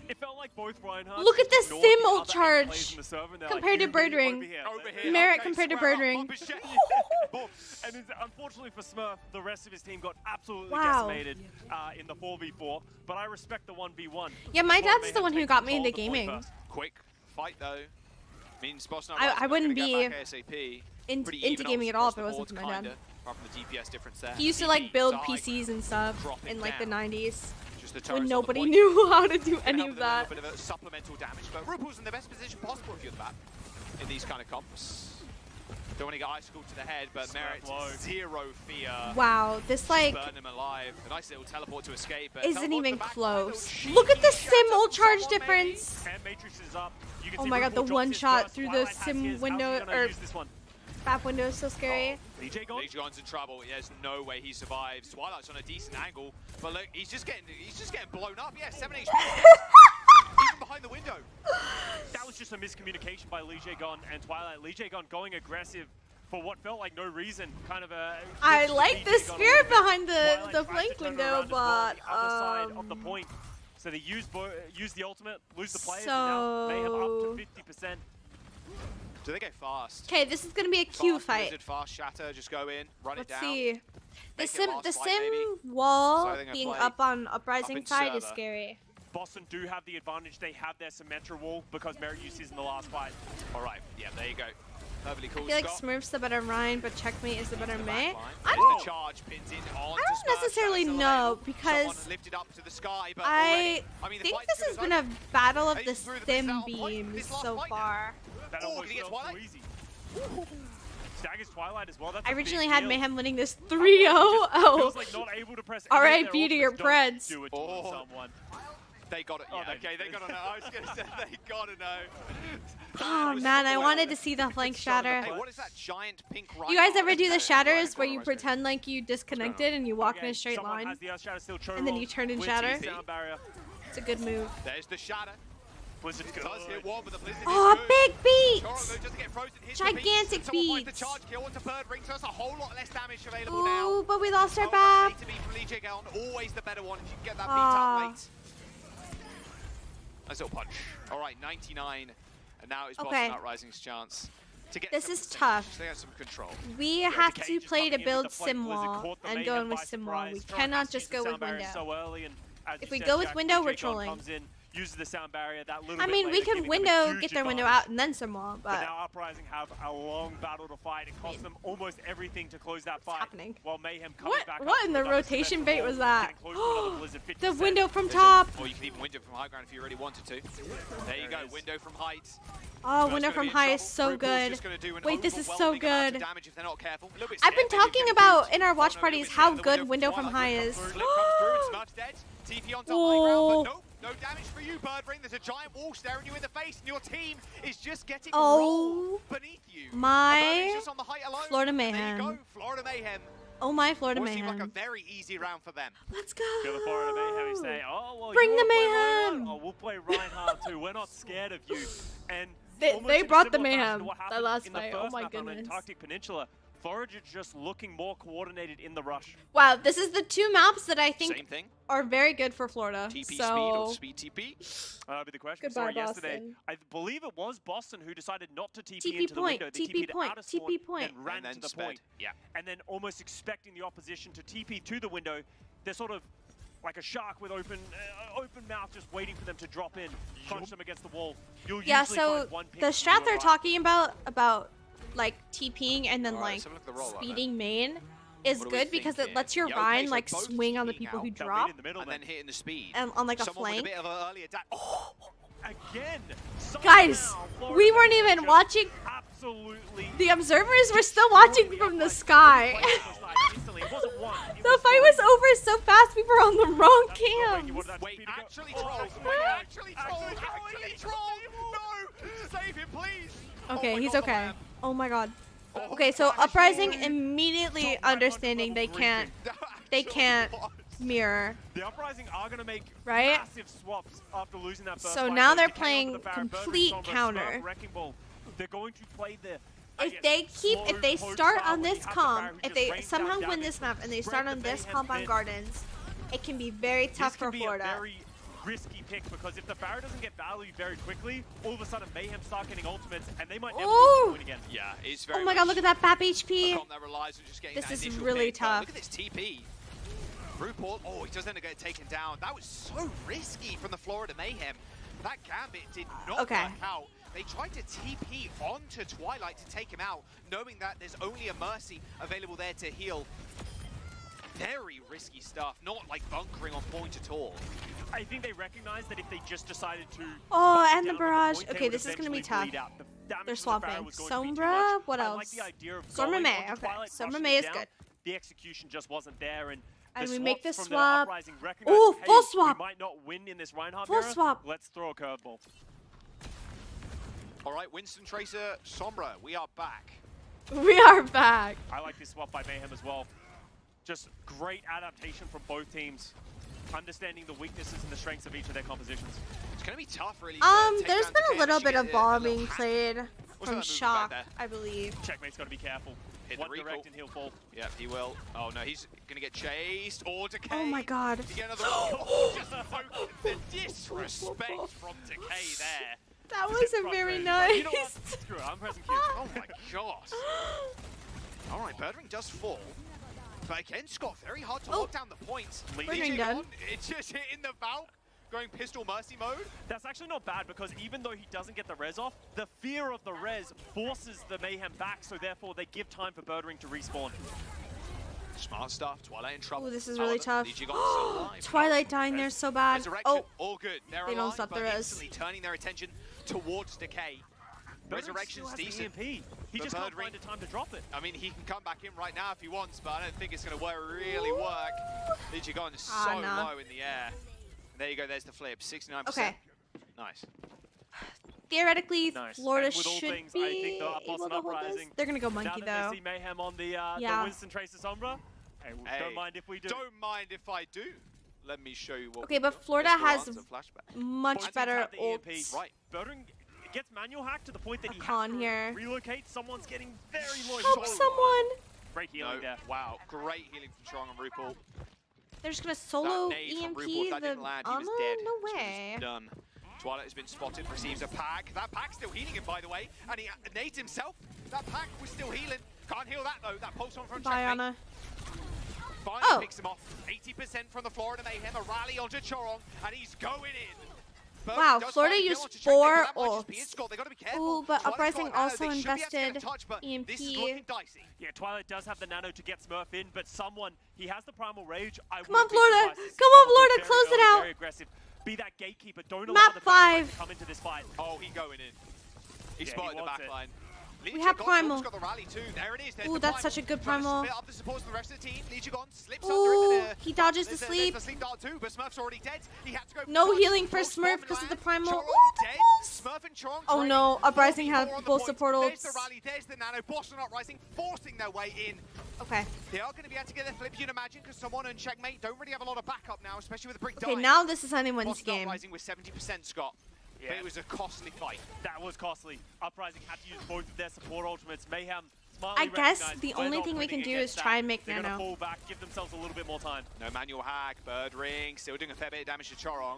S6: It felt like both Reinhardt
S1: Look at the
S6: ignored
S1: sim
S6: the
S1: ult
S6: other
S1: charge
S6: plays in the server, and they're
S1: compared to
S6: "You be
S1: Birdring.
S6: over here."
S7: Over here.
S1: Merit
S7: okay,
S1: compared to
S7: square up,
S1: Birdring.
S7: bump his jet.
S6: Boom. And unfortunately for Smurf, the rest of his team got absolutely
S1: Wow.
S6: decimated in the 4v4. But I respect the 1v1.
S1: Yeah, my
S6: Florida
S1: dad's the
S6: Mayhem
S1: one who
S6: take
S1: got me
S6: control
S1: into
S6: of the point
S1: gaming.
S6: first.
S7: Quick fight, though. Means Boston
S1: I wouldn't be
S7: ASAP.
S1: into
S7: Pretty even
S1: gaming at
S7: across
S1: all if
S7: the
S1: it wasn't
S7: boards,
S1: for my dad.
S7: kinda, apart from the DPS difference there.
S1: He used to
S7: TP,
S1: like build
S7: side,
S1: PCs and stuff
S7: drop it
S1: in like the
S7: down.
S1: 90s
S7: Just the turrets
S1: when
S7: on the
S1: nobody
S7: point.
S1: knew how to do
S7: Can
S1: any
S7: help
S1: of
S7: them a
S1: that.
S7: little bit of a supplemental damage, but Rupal's in the best position possible if you're the map in these kind of comps. Don't want to get icicled to the head, but
S6: Snap
S7: Merit
S6: low.
S7: zero fear.
S1: Wow, this like
S7: Burn him alive. A nice little teleport to escape. But
S1: isn't
S7: teleport to
S1: even
S7: the back,
S1: close.
S7: little
S1: Look at the
S7: cheeky
S1: sim
S7: shatter
S1: ult
S7: from
S1: charge
S7: someone, maybe.
S1: difference.
S6: And Matrix is up. You can
S1: Oh
S6: see
S1: my god,
S6: Rupal
S1: the
S6: drops
S1: one
S6: his
S1: shot
S6: first.
S1: through the
S6: Twilight has
S1: sim
S6: his. How's he
S1: window
S6: gonna
S1: or
S6: use this one?
S1: Back window is so scary.
S6: DJ gone.
S7: Legigon's in trouble. There's no way he survives. Twilight's on a decent angle, but look, he's just getting blown up. Yeah, 7 HP. Even behind the window.
S6: That was just a miscommunication by Legigon and Twilight. Legigon going aggressive for what felt like no reason. Kind of a.
S1: I like the spirit behind
S6: Twilight
S1: the
S6: tried
S1: flank
S6: to turn
S1: window,
S6: around as well on
S1: but
S6: the other side of the point. So they use the ultimate, lose the players, and now Mayhem up to 50%.
S7: Do they go fast?
S1: Okay, this is gonna be a Q
S7: Fast
S1: fight.
S7: Blizzard, fast shatter, just go in, run
S1: Let's
S7: it down.
S1: see. The
S7: Make it
S1: sim
S7: last fight, maybe.
S1: wall
S7: So I think I
S1: being
S7: play
S1: up on Uprising
S7: up in
S1: side is
S7: server.
S1: scary.
S6: Boston do have the advantage. They have their Symmetra wall because Merrius is in the last fight.
S7: All right, yeah, there you go. Perfectly cool.
S1: I feel like
S7: Scott.
S1: Smurf's the better Ryan, but Checkmate is the better May.
S7: I
S1: I don't
S7: the charge pins in on
S1: I don't
S7: to Spurs,
S1: necessarily
S7: Shadow's
S1: know,
S7: level.
S1: because
S7: Someone lifted up to the sky, but
S1: I
S7: already, I mean, the
S1: think
S7: fight's
S1: this
S7: good
S1: has
S7: as
S1: been
S7: well.
S1: a battle of
S7: Hey,
S1: the
S7: threw the
S1: sim
S7: Blizzard out on point in
S1: beams
S7: this last
S1: so
S7: fight now.
S1: far.
S6: That
S7: Oh,
S6: almost
S7: can he get
S6: felt too
S7: Twilight?
S6: easy. Staggers Twilight as well. That's
S1: I
S6: a big
S1: originally had
S6: deal.
S1: Mayhem winning this
S6: Feels
S1: 3-0.
S6: like not able to press any of
S1: R.I.P.
S6: their
S1: to your
S6: ultimates. Don't
S1: Preds.
S6: do it to
S7: Oh.
S6: someone.
S7: They got it.
S6: Oh,
S7: Yeah,
S6: they-
S7: okay, they gotta know. I was gonna say they gotta know.
S1: Oh man, I wanted to see the flank shatter.
S7: Hey, what is that giant pink
S1: You guys
S7: rhino?
S1: ever do the
S7: Right,
S1: shatters where
S7: right,
S1: you
S7: right.
S1: pretend like you disconnected and you walk in
S6: Okay,
S1: a straight
S6: someone
S1: line?
S6: has the Earth Shatter still
S1: and then you turn and
S6: with
S1: shatter?
S6: TP sound barrier.
S1: It's a good move.
S7: There's the shatter.
S6: Blizzard's good.
S7: Does hit one, but the Blizzard
S1: Oh,
S7: is good.
S1: big beat!
S7: Choro doesn't get frozen, hits
S1: Gigantic
S7: the beats. Someone finds
S1: beats.
S7: the charge kill onto Bird Ring, so that's a whole lot less damage available now.
S1: Ooh, but we lost our
S7: Oh,
S1: back.
S7: A to B from Lee Jae-gon, always the better one if you can get that beat
S1: Aw.
S7: up late. Nice little punch. All right, 99, and now it's
S1: Okay.
S7: Boston Uprising's chance to get
S1: This
S7: some
S1: is
S7: percentage.
S1: tough.
S7: They have some control.
S1: We
S6: Yeah,
S1: have
S6: the
S1: to
S6: Cage is
S1: play to
S6: coming in with
S1: build
S6: the flank.
S1: sim
S6: Blizzard
S1: wall
S6: caught the
S1: and
S6: Mayhem
S1: go in with
S6: by
S1: sim wall. We
S6: surprise. Choro
S1: cannot
S6: has to
S1: just
S6: use the
S1: go with
S6: sound barrier
S1: window.
S6: so early, and as
S1: If
S6: you
S1: we
S6: said,
S1: go with
S6: Jack,
S1: window, we're
S6: Jae-gon
S1: trolling.
S6: comes in, uses the sound barrier that little
S1: I
S6: bit
S1: mean, we
S6: later,
S1: can
S6: giving them a
S1: window,
S6: huge
S1: get their window
S6: advantage.
S1: out and then sim wall,
S6: But
S1: but
S6: now Uprising have a long battle to fight. It cost them almost everything to close that fight.
S1: happening?
S6: While Mayhem comes back
S1: what
S6: up
S1: in the
S6: with another
S1: rotation
S6: Symmetra
S1: bait
S6: wall,
S1: was that?
S6: getting close to another Blizzard,
S1: The
S6: 50%.
S1: window from
S7: There's
S1: top.
S7: Or you can even window from high ground if you really wanted to. There you
S6: There
S7: go,
S6: it is.
S7: window from height.
S1: Oh,
S7: Spurs
S1: window
S7: gonna
S1: from
S7: be in
S1: high is
S7: trouble.
S1: so
S7: RuPaul's
S1: good.
S7: just gonna do an
S1: Wait, this is so
S7: overwhelming amount of
S1: good.
S7: damage if they're not careful. A little bit
S1: I've been
S7: scared, maybe
S1: talking
S7: he's
S1: about
S7: gonna
S1: in our
S7: boot.
S1: watch
S7: Oh, no,
S1: parties
S7: little bit
S1: how
S7: scared. The
S1: good window from high
S7: Twilight
S1: is.
S7: comes through, Lip comes through, and Smurf's dead. TP on top high ground, but nope, no damage for you, Bird Ring. There's a giant wall staring you in the face, and your team is just getting rolled beneath you.
S1: my
S7: And Bird Ring's just on the height alone.
S1: Florida
S7: And there
S1: Mayhem.
S7: you go, Florida Mayhem.
S1: Oh my Florida
S7: What seemed like a
S1: Mayhem.
S7: very easy round for them.
S1: Let's go.
S6: Go to Florida Mayhem and say, oh, well,
S1: Bring
S6: you
S1: the
S6: wanna play
S1: Mayhem.
S6: Reinhardt? Oh, we'll play Reinhardt too. We're not scared of you. And
S1: They
S6: almost in a
S1: brought the
S6: similar fashion
S1: Mayhem
S6: to what
S1: that
S6: happened
S1: last
S6: in the
S1: fight.
S6: first
S1: Oh my
S6: map on
S1: goodness.
S6: Antarctic Peninsula. Forage is just looking more coordinated in the rush.
S1: Wow, this is the two maps that I think
S7: Same thing.
S1: are very good for Florida.
S7: TP speed
S1: so
S7: or speed TP.
S6: That'll be the question.
S1: Goodbye,
S6: Sorry, yesterday,
S1: Boston.
S6: I believe it was Boston who decided not to TP
S1: TP
S6: into the
S1: point,
S6: window. They
S1: TP
S6: TP'd
S1: point,
S6: out of spawn
S1: TP point.
S6: and ran
S7: And then
S6: to the
S7: sped.
S6: point.
S7: Yeah.
S6: And then almost expecting the opposition to TP to the window. They're sort of like a shark with open mouth, just waiting for them to drop in, punch them against the wall. You'll
S1: yeah,
S6: usually
S1: so
S6: find one pick
S1: the
S6: to
S1: strat
S6: do
S1: they're
S6: it right.
S1: talking about like TPing and then
S7: Alright,
S1: like
S7: let's have a look at the roll-up then.
S1: speeding main is
S7: What do we
S1: good because
S7: think
S1: it lets your
S7: here? Yeah,
S1: Rhine
S7: okay, so
S1: like
S7: both
S1: swing on the
S7: TPing
S1: people who
S7: out.
S6: They'll
S1: drop
S6: meet in the middle
S7: And then hitting the speed.
S1: and on like a
S7: Someone
S1: flank.
S7: with a bit of an early adapt. Oh,
S6: Again,
S1: Guys,
S6: somehow Florida
S1: we weren't
S6: Mayhem
S1: even
S6: just
S1: watching.
S6: Absolutely.
S1: The observers were still watching from the sky. The fight was over so fast we were on the wrong cams.
S7: wait, actually troll. Wait, actually troll. Actually troll. No, save him, please.
S1: Okay,
S7: Oh my
S1: he's
S7: God,
S1: okay.
S7: man.
S1: Oh my god.
S7: Oh,
S1: Okay, so
S7: Flash
S1: Uprising
S7: Boy.
S1: immediately understanding they can't
S7: Actually was.
S1: mirror.
S6: The Uprising are going to make
S1: Right?
S6: massive swaps after losing that first
S1: So
S6: fight.
S1: now
S6: So
S1: they're
S6: Decay
S1: playing
S6: onto the Baron,
S1: complete
S6: Burning Sombra,
S1: counter.
S6: Smurf, Wrecking Ball. They're going to play the
S1: If they keep, if they
S6: slow
S1: start
S6: poke
S1: on
S6: style
S1: this
S6: where you have the
S1: comp,
S6: Baron who
S1: if
S6: just
S1: they
S6: rains
S1: somehow
S6: down
S1: win
S6: damage,
S1: this map and they
S6: spread
S1: start
S6: the
S1: on this
S6: Mayhem
S1: comp on
S6: thin.
S1: Gardens, it can be very
S6: This
S1: tough for
S6: could be
S1: Florida.
S6: a very risky pick because if the Baron doesn't get valued very quickly, all of a sudden Mayhem start getting ultimates and they might never
S1: Ooh.
S6: win again.
S7: Yeah, it's very
S1: Oh my god, look at that BAP HP.
S7: a comp that relies on just getting
S1: This
S7: that
S1: is
S7: initial
S1: really
S7: pick, but
S1: tough.
S7: Look at this TP. RuPaul, oh, he doesn't get taken down. That was so risky from the Florida Mayhem. That gambit did not
S1: Okay.
S7: work out. They tried to TP onto Twilight to take him out, knowing that there's only a Mercy available there to heal. Very risky stuff, not like bunkering on point at all.
S6: I think they recognize that if they just decided to
S1: Oh,
S6: bump
S1: and the
S6: down on
S1: barrage.
S6: point, they
S1: Okay,
S6: would
S1: this is gonna be
S6: eventually bleed
S1: tough.
S6: out. The damage
S1: They're
S6: from the Baron
S1: swapping.
S6: was going to be too
S1: Sombra,
S6: much.
S1: what
S6: I
S1: else?
S6: like the idea of
S1: Sombra
S6: going
S1: May,
S6: onto
S1: okay.
S6: Twilight,
S1: Sombra
S6: rushing
S1: May
S6: it
S1: is
S6: down.
S1: good.
S6: The execution just wasn't there, and
S1: And
S6: the
S1: we make
S6: swaps
S1: the
S6: from the
S1: swap.
S6: Uprising recognize,
S1: Ooh,
S6: hey,
S1: full swap.
S6: We might not win in this Reinhardt
S1: Full
S6: era.
S1: swap.
S6: Let's throw a curveball.
S7: All right, Winston Tracer, Sombra, we are back.
S1: We are back.
S6: I like this swap by Mayhem as well. Just great adaptation from both teams. Understanding the weaknesses and the strengths of each of their compositions.
S7: It's going to be tough, really.
S1: There's been a little bit of ball being played from Shock, I believe.
S6: Checkmate's got to be careful.
S7: Hit
S6: One
S7: the recall.
S6: direct and he'll fall.
S7: Yep, he will. Oh no, he's gonna get chased or Decay.
S1: Oh my god.
S7: You get another oh, just the disrespect from Decay there.
S1: That wasn't very nice.
S6: You know what? Screw it, I'm pressing Q.
S7: Oh my gosh. All right, Birdring does fall. But again, Scott, very hard to lock down the points.
S1: Birdring done.
S7: It's just hitting the Valk, going pistol mercy mode.
S6: That's actually not bad because even though he doesn't get the res off, the fear of the res forces the Mayhem back, so therefore they give time for Birdring to respawn.
S7: Smart stuff. Twilight in trouble.
S1: Oh, this is really tough.
S7: Lijigon's still alive.
S1: Twilight dying there so bad.
S7: Resurrection, all good. They're
S1: they
S7: alive,
S1: don't stop the
S7: but
S1: res.
S7: instantly turning their attention towards Decay. Resurrection's decent.
S6: He just can't find a time to drop it.
S7: I mean, he can come back in right now if he wants, but I don't think it's going to really work. Lijigon is so low in the air. And there you go, there's the flip, 69%.
S1: Okay.
S7: Nice.
S1: Theoretically, Florida
S6: should
S1: should
S6: be
S1: be
S6: I think
S1: able to hold this. They're going to go Monkey,
S6: now that
S1: though.
S6: They see Mayhem on the Winston Tracer Sombra. Hey, don't mind if we do.
S7: Don't mind if I do. Let me show you what.
S1: Okay, but Florida has much better ults.
S6: Right, Birdring gets manual hack to the point that he
S1: has
S6: to
S1: here.
S6: relocate. Someone's getting very low.
S1: Help someone!
S6: Great healing there.
S7: Wow, great healing from Strong and RuPaul.
S1: They're just gonna solo EMP the Anna? No way.
S7: Done. Twilight has been spotted, receives a pack. That pack's still healing him, by the way. And he nades himself. That pack was still healing. Can't heal that, though. That pulse on from
S1: Bye, Anna.
S7: Finally picks him off. 80% from the Florida Mayhem. A rally onto Chorong, and he's going in.
S1: Wow, Florida used 4 ults.
S7: Ooh,
S1: Ooh, but Uprising also invested EMP.
S6: Yeah, Twilight does have the nano to get Smurf in, but he has the Primal Rage.
S1: Come on, Florida! Come on, Florida! Close it out!
S6: Very aggressive. Be that gatekeeper. Don't allow the backline to come into this fight.
S7: Oh, he going in. He spotted the backline.
S1: We have Primal.
S7: Got the rally too. There it is.
S1: Ooh, that's such a good Primal.
S7: Split up the supports from the rest of the team. Slips
S1: Ooh,
S7: under it,
S1: he dodges the sleep.
S7: There's the sleep dart too, but Smurf's already dead. He had to go
S1: no healing for Smurf because of the Primal.
S7: Dead. Smurf and Chorong
S1: oh no, Uprising have both support ults.
S7: There's the rally, there's the nano. Boston Uprising forcing their way in.
S1: Okay.
S7: They are going to be able to get their flip, you'd imagine, because someone and Checkmate don't really have a lot of backup now, especially with the brick dying.
S1: now this is anyone's
S7: Boston
S1: game.
S7: Uprising with 70%, Scott. Yeah. But it was a costly fight.
S6: That was costly. Uprising had to use both of their support ultimates. Mayhem
S1: I guess the only thing we can do is try and make
S6: They're
S1: nano.
S6: Gonna fall back, give themselves a little bit more time.
S7: No manual hack, Birdring, still doing a fair bit of damage to Chorong.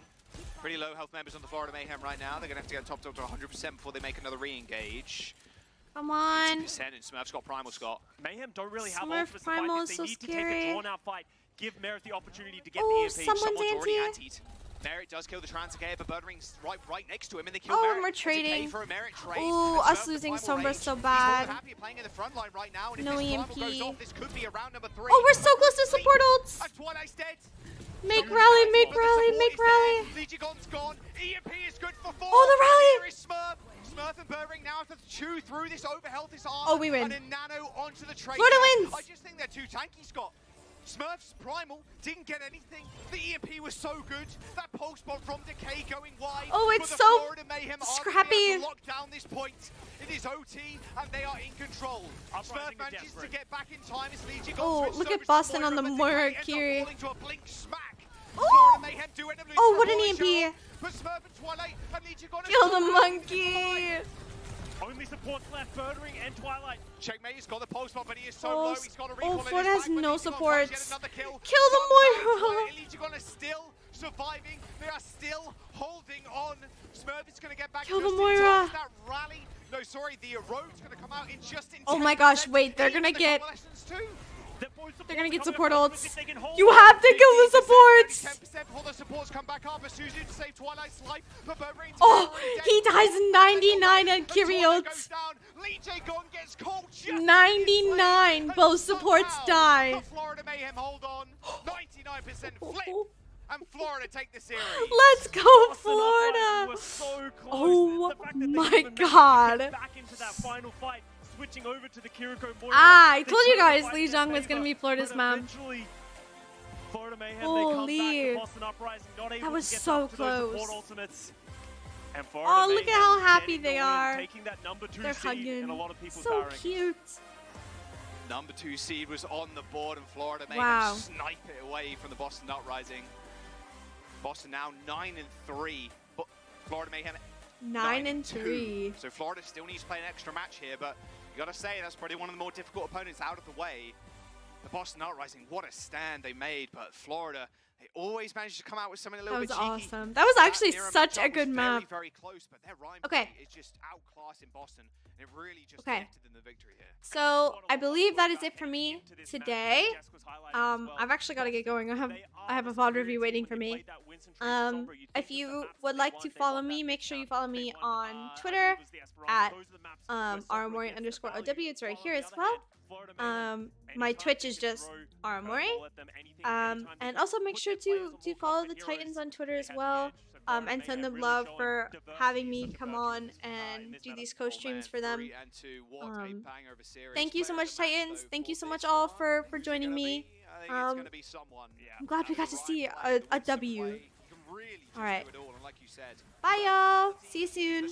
S7: Pretty low health members on the Florida Mayhem right now. They're going to have to get topped up to 100% before they make another re-engage.
S1: Come on.
S7: 80% and Smurf's got Primal, Scott.
S6: Mayhem don't really have
S1: Smurf
S6: ultimates to
S1: Primal
S6: fight
S1: is
S6: this.
S1: so
S6: They need to
S1: scary.
S6: take a drawn-out fight. Give Merritt the opportunity to get
S1: Oh,
S6: the EMP.
S1: someone's
S7: already
S1: anti.
S7: antied. Merritt does kill the Transecare, but Birdring's right next to him, and they kill
S1: Oh,
S7: Merritt.
S1: and we're trading.
S7: For a Merritt trade.
S1: Ooh,
S7: And
S1: us
S7: Smurf the
S1: losing
S7: Primal
S1: Sombra
S7: range.
S1: so
S7: He's
S1: bad.
S7: more than happy playing in the front line right now, and
S1: No
S7: if this
S1: EMP.
S7: Primal goes off, this could be a round number 3.
S1: Oh, we're so close to support ults.
S7: And Twilight's dead.
S1: Make rally, make rally, make rally.
S7: Lijigon's gone. EMP is good for 4.
S1: Oh, the rally.
S7: Here is Smurf. Smurf and Birdring now have to chew through this overhealth, this armor.
S1: Oh, we win.
S7: And a nano onto the trade.
S1: Florida wins.
S7: I just think they're too tanky, Scott. Smurf's Primal didn't get anything. The EMP was so good. That pulse bomb from Decay going wide.
S1: Oh, it's
S7: but the
S1: so
S7: Florida Mayhem
S1: scrappy.
S7: are to lock down this point. It is OT, and they are in control. Smurf manages to get back in time as Lijigon.
S1: Oh, look at Boston on the Moira Kiri.
S7: To a blink smack.
S1: Oh,
S7: Florida Mayhem do end up losing
S1: oh, what
S7: the
S1: an
S7: volley
S1: EMP.
S7: shot, but Smurf and Twilight and Lijigon
S1: Kill the monkey.
S6: Only supports left, Birdring and Twilight.
S7: Checkmate, he's got the pulse bomb, but he is so low. He's got a recall.
S1: Oh, Florida has no supports.
S7: Kill
S1: the Moira.
S7: Lijigon is still surviving. They are still holding on. Smurf is going to get back.
S1: Kill the
S7: just in
S1: Moira.
S7: time for that rally. No, sorry, the erode's going to come out in just in time.
S1: Oh my gosh, wait, they're gonna get...
S6: They're
S1: gonna get support ults. You have to kill the supports.
S7: 10% before the supports come back up. Suzu to save Twilight's life, but Birdring
S1: Oh, he dies 99 on Kiri ults. 99, both supports die.
S7: The Florida Mayhem hold on. 99% flip. And Florida take the series.
S1: Let's go, Florida.
S6: So
S1: Oh
S6: the fact that they
S1: my
S6: even managed to
S1: god.
S6: get back into that final fight, switching over to the Kiriko Moira.
S1: Ah, I
S6: They
S1: told you
S6: turned the
S1: guys
S6: fight
S1: Lee
S6: in
S1: Jung
S6: their
S1: was gonna
S6: favor,
S1: be Florida's
S6: but
S1: mom.
S6: eventually, Florida Mayhem,
S1: Holy.
S6: they come back to Boston Uprising, not able
S1: That was
S6: to get
S1: so
S6: up to those
S1: close.
S6: support ultimates. And Florida
S1: Oh, look at
S6: Mayhem
S1: how happy
S6: getting
S1: they
S6: the win,
S1: are.
S6: Taking that number 2
S1: They're
S6: seed in a
S1: hugging.
S6: lot of people's
S1: So
S6: power rankings.
S1: cute.
S7: Number 2 seed was on the board, and Florida Mayhem
S1: Wow.
S7: snipe it away from the Boston Uprising. Boston now 9-3, but Florida Mayhem
S1: 9-3.
S7: So Florida still needs to play an extra match here, but you gotta say that's probably one of the more difficult opponents out of the way. The Boston Uprising, what a stand they made, but Florida, they always managed to come out with something a little
S1: That
S7: bit
S1: was
S7: cheeky.
S1: awesome. That was actually
S7: Nira
S1: such
S7: matchup
S1: a good
S7: was
S1: map.
S7: Very, very close, but their rhyme
S1: Okay.
S7: is just outclassing Boston. It really just
S1: Okay.
S7: connected them the victory here.
S1: So I believe that is it for me today. I've actually got to get going. I have a VOD review waiting for me. If you would like to follow me, make sure you follow me on Twitter at Aramori_OW. It's right here as well. My Twitch is just Aramori. And also make sure to follow the Titans on Twitter as well. And send them love for having me come on and do these co-streams for them. Thank you so much, Titans. Thank you so much all for joining me. I'm glad we got to see a W. All right. Bye, y'all. See you soon.